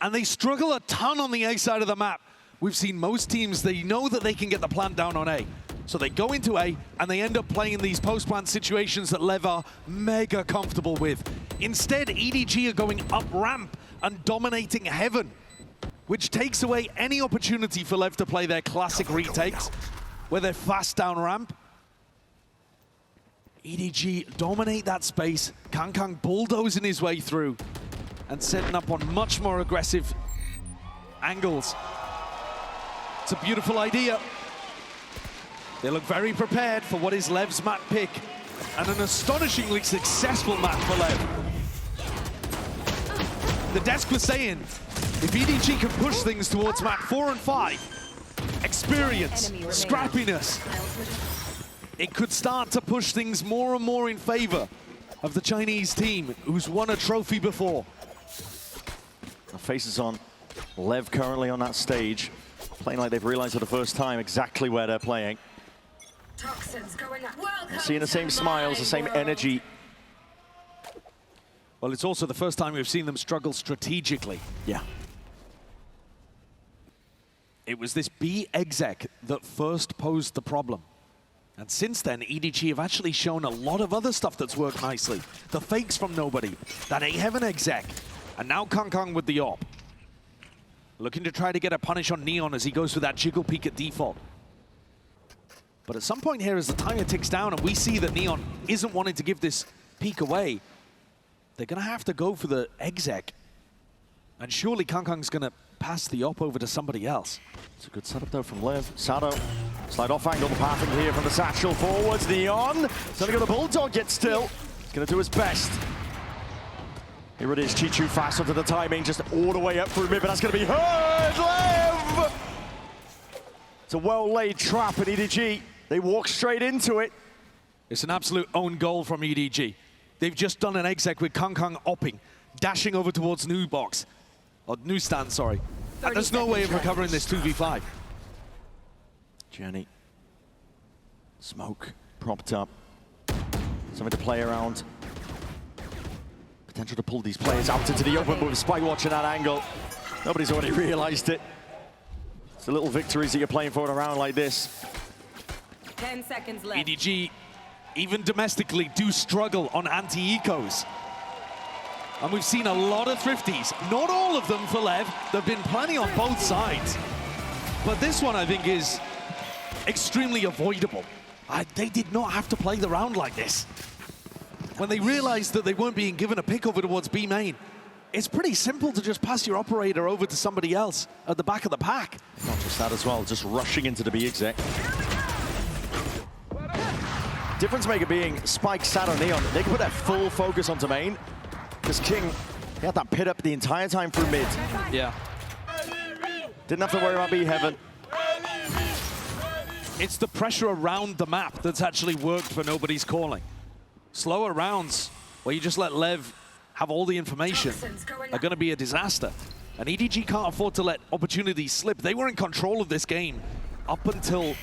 and they struggle a ton on the A side of the map. We've seen most teams, they know that they can get the plant down on A. So they go into A, and they end up playing these post-plant situations that Lev are mega comfortable with. Instead, EDG are going up ramp and dominating heaven, which takes away any opportunity for Lev to play their classic retakes, where they're fast down ramp. EDG dominate that space. Kang bulldozing his way through and setting up on much more aggressive angles. It's a beautiful idea. They look very prepared for what is Lev's map pick, and an astonishingly successful map for Lev. The desk was saying, if EDG can push things towards map 4 and 5, experience, scrappiness, it could start to push things more and more in favor of the Chinese team, who's won a trophy before. The faces on Lev currently on that stage, playing like they've realized for the first time exactly where they're playing. Seeing the same smiles, the same energy. Well, it's also the first time we've seen them struggle strategically. Yeah. It was this B exec that first posed the problem. And since then, EDG have actually shown a lot of other stuff that's worked nicely. The fakes from nobody, that A-Heaven exec, and now Kang with the op. Looking to try to get a punish on Neon as he goes for that jiggle peek at default. But at some point here, as the timer ticks down and we see that Neon isn't wanting to give this peek away, they're going to have to go for the exec. And surely Kang's going to pass the op over to somebody else. It's a good setup though from Lev. Sado, slide off angle, pathing here from the satchel forwards. Neon, he's only got a bulldog yet still. He's going to do his best. Here it is, Chichu fast onto the timing, just all the way up through mid, but that's going to be heard, Lev! It's a well-laid trap at EDG. They walk straight into it. It's an absolute own goal from EDG. They've just done an exec with Kang opping, dashing over towards new box. Or new stand, sorry. And there's no way of recovering this 2v5. Journey. Smoke propped up. Something to play around. Potential to pull these players out into the open, but with Spike watching that angle, nobody's already realized it. It's the little victories that you're playing for in a round like this. 10 seconds left. EDG, even domestically, do struggle on anti-ecos. And we've seen a lot of thrifties. Not all of them for Lev. There have been plenty on both sides. But this one, I think, is extremely avoidable. They did not have to play the round like this. When they realized that they weren't being given a pick over towards B main, it's pretty simple to just pass your operator over to somebody else at the back of the pack. Not just that as well, just rushing into the B exec. Difference maker being Spike, Sado, Neon. They can put their full focus onto main. Because King, he had that pit up the entire time through mid. Yeah. Didn't have to worry about B-Heaven. It's the pressure around the map that's actually worked for nobody's calling. Slower rounds, where you just let Lev have all the information, are going to be a disaster. And EDG can't afford to let opportunities slip. They were in control of this game up until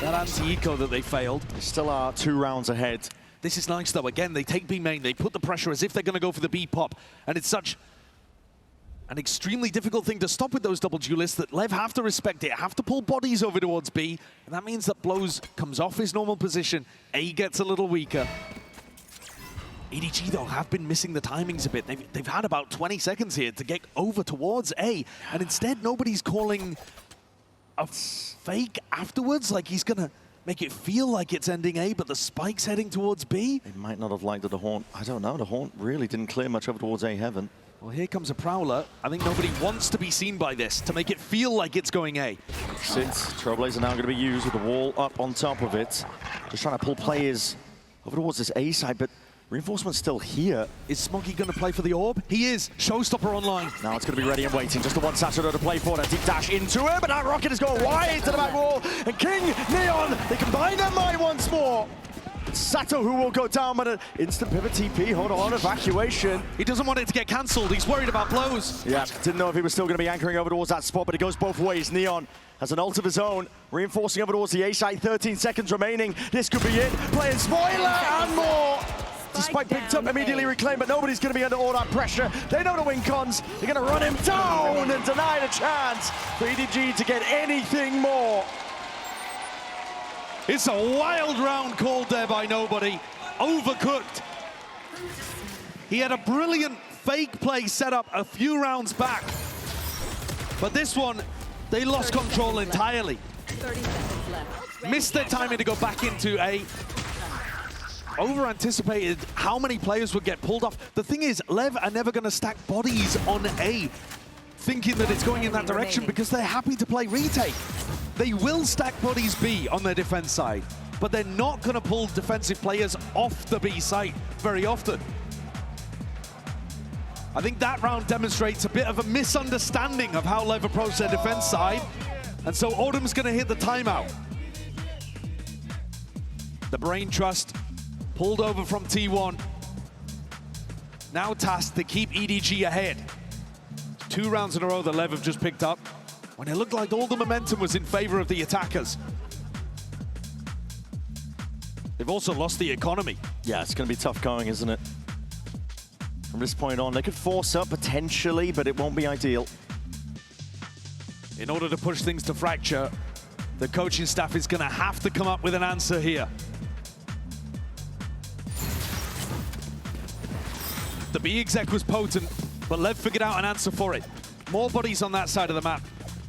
that anti-eco that they failed. They still are 2 rounds ahead. This is nice, though. Again, they take B main, they put the pressure as if they're going to go for the B pop, and it's such an extremely difficult thing to stop with those double duelists that Lev have to respect it, have to pull bodies over towards B, and that means that Blows comes off his normal position, A gets a little weaker. EDG, though, have been missing the timings a bit. They've had about 20 seconds here to get over towards A, and instead nobody's calling a fake afterwards, like he's going to make it feel like it's ending A, but the spike's heading towards B. They might not have liked the Haunt. I don't know. The Haunt really didn't clear much over towards A heaven. Well, here comes a Prowler. I think nobody wants to be seen by this to make it feel like it's going A. Since Trailblazer now going to be used with the wall up on top of it. Just trying to pull players over towards this A side, but reinforcement's still here. Is Smoggy going to play for the orb? He is. Showstopper online. Now it's going to be ready and waiting. Just the one Saturday to play for. A deep dash into it, but that rocket has gone wide to the back wall. And King, Neon, they combine their mind once more. Sato who will go down, but an instant pivot TP. Hold on, evacuation. He doesn't want it to get cancelled. He's worried about blows. Yeah, didn't know if he was still going to be anchoring over towards that spot, but it goes both ways. Neon has an ult of his own, reinforcing over towards the A side. 13 seconds remaining. This could be it. Playing spoiler and more. Despite picked up, immediately reclaimed, but nobody's going to be under all that pressure. They know the win cons. They're going to run him down and deny the chance for EDG to get anything more. It's a wild round called there by nobody. Overcooked. He had a brilliant fake play set up a few rounds back. But this one, they lost control entirely. 30 seconds left. Missed their timing to go back into A. Over-anticipated how many players would get pulled off. The thing is, LEV are never going to stack bodies on A, thinking that it's going in that direction because they're happy to play retake. They will stack bodies B on their defense side, but they're not going to pull defensive players off the B site very often. I think that round demonstrates a bit of a misunderstanding of how LEV approach their defense side, and so Autumn's going to hit the timeout. The Brain Trust pulled over from T1, now tasked to keep EDG ahead. 2 rounds in a row that LEV have just picked up, when it looked like all the momentum was in favor of the attackers. They've also lost the economy. Yeah, it's going to be tough going, isn't it? From this point on, they could force up potentially, but it won't be ideal. In order to push things to fracture, the coaching staff is going to have to come up with an answer here. The B exec was potent, but LEV figured out an answer for it. More bodies on that side of the map.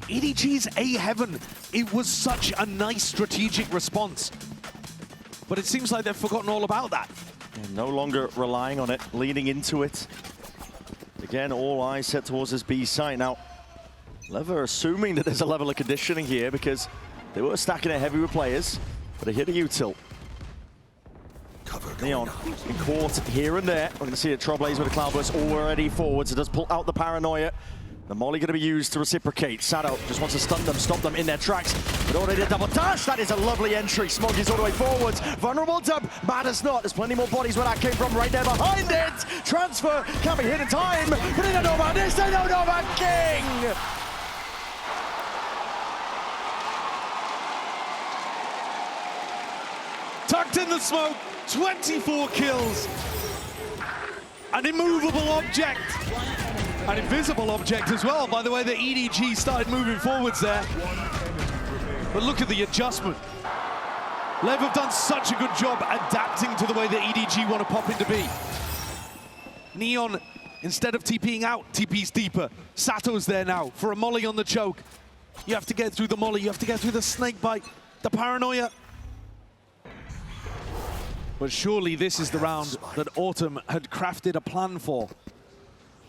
EDG's A heaven, it was such a nice strategic response. But it seems like they've forgotten all about that. And no longer relying on it, leaning into it. Again, all eyes set towards this B site. Now, LEV are assuming that there's a level of conditioning here because they were stacking it heavy with players, but they hit a util. Neon in court here and there. We're going to see a Trailblazer with a Cloudburst already forwards. It does pull out the paranoia. The molly going to be used to reciprocate. Sato just wants to stun them, stop them in their tracks. But already a double dash. That is a lovely entry. Smoggy's all the way forwards. Vulnerable dub. Matters not. There's plenty more bodies where that came from right there behind it. Transfer can't be hit in time. But they don't know about this. They don't know about King. Tucked in the smoke. 24 kills. An immovable object. An invisible object as well, by the way, the EDG started moving forwards there. But look at the adjustment. LEV have done such a good job adapting to the way that EDG want to pop into B. Neon, instead of TPing out, TP's deeper. Sato's there now for a molly on the choke. You have to get through the molly, you have to get through the snake bite, the paranoia. But surely this is the round that Autumn had crafted a plan for.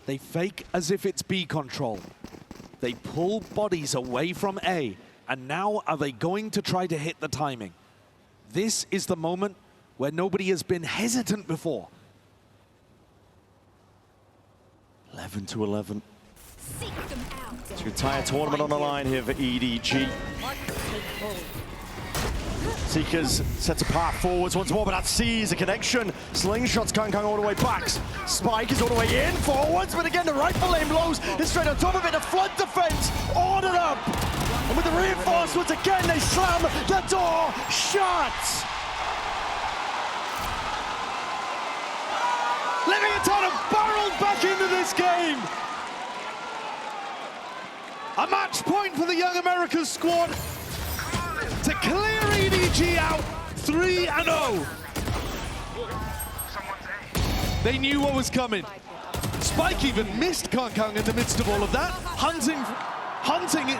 They fake as if it's B control. They pull bodies away from A, and now are they going to try to hit the timing? This is the moment where nobody has been hesitant before. 11-11. It's your entire tournament on the line here for EDG. Seekers sets a path forwards once more, but that sees a connection. Slingshots Kang all the way back. Spike is all the way in, forwards, but again the rifle aim blows. It's straight on top of it, the flood defense ordered up. And with the reinforcements again, they slam the door shut. Leviathan have barreled back into this game. A match point for the Young Americas squad to clear EDG out 3-0. They knew what was coming. Spike even missed Kang in the midst of all of that, hunting it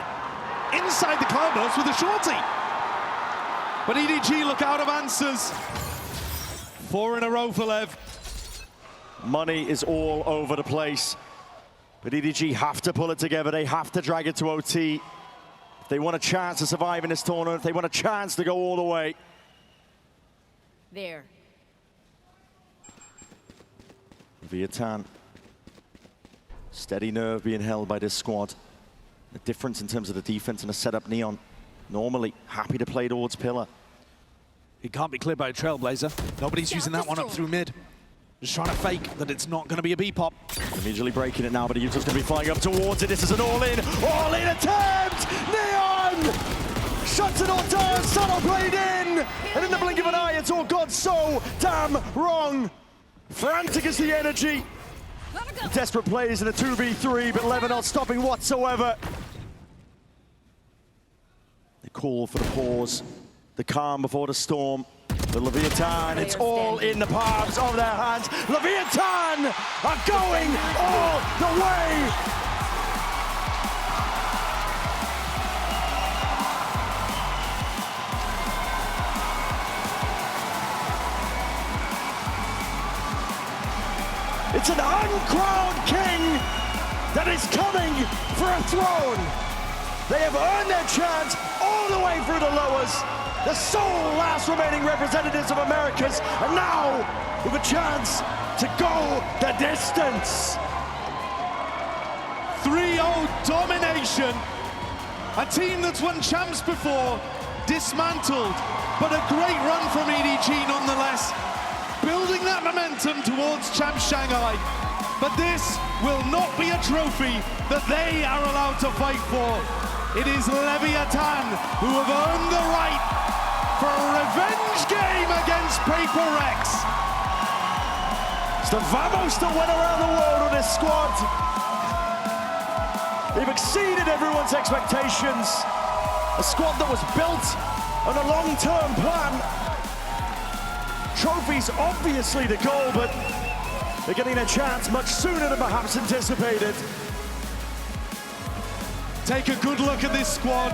inside the Cloudburst with a shorty. But EDG look out of answers. 4 in a row for Lev. Money is all over the place. But EDG have to pull it together. They have to drag it to OT. If they want a chance to survive in this tournament, if they want a chance to go all the way. There. Leviathan. Steady nerve being held by this squad. The difference in terms of the defense and the setup, Neon. Normally happy to play towards Pillar. He can't be cleared by a Trailblazer. Nobody's using that one up through mid. Just trying to fake that it's not going to be a B-pop. Immediately breaking it now, but Utah's going to be flying up towards it. This is an all-in attempt! Neon! Shuts it all down, Saddle played in! And in the blink of an eye, it's all gone so damn wrong. Frantic is the energy. Desperate plays in a 2v3, but LEV not stopping whatsoever. They call for the pause, the calm before the storm. The Leviathan, it's all in the palms of their hands. Leviathan are going all the way. It's an uncrowned king that is coming for a throne. They have earned their chance all the way through the lowers. The sole last remaining representatives of Americas, and now with a chance to go the distance. 3-0 domination. A team that's won champs before, dismantled, but a great run from EDG nonetheless. Building that momentum towards Champs Shanghai. But this will not be a trophy that they are allowed to fight for. It is Leviathan who have earned the right for a revenge game against HyperX. It's the Vamos that went around the world with this squad. They've exceeded everyone's expectations. A squad that was built on a long-term plan. Trophies obviously the goal, but they're getting a chance much sooner than perhaps anticipated. Take a good look at this squad.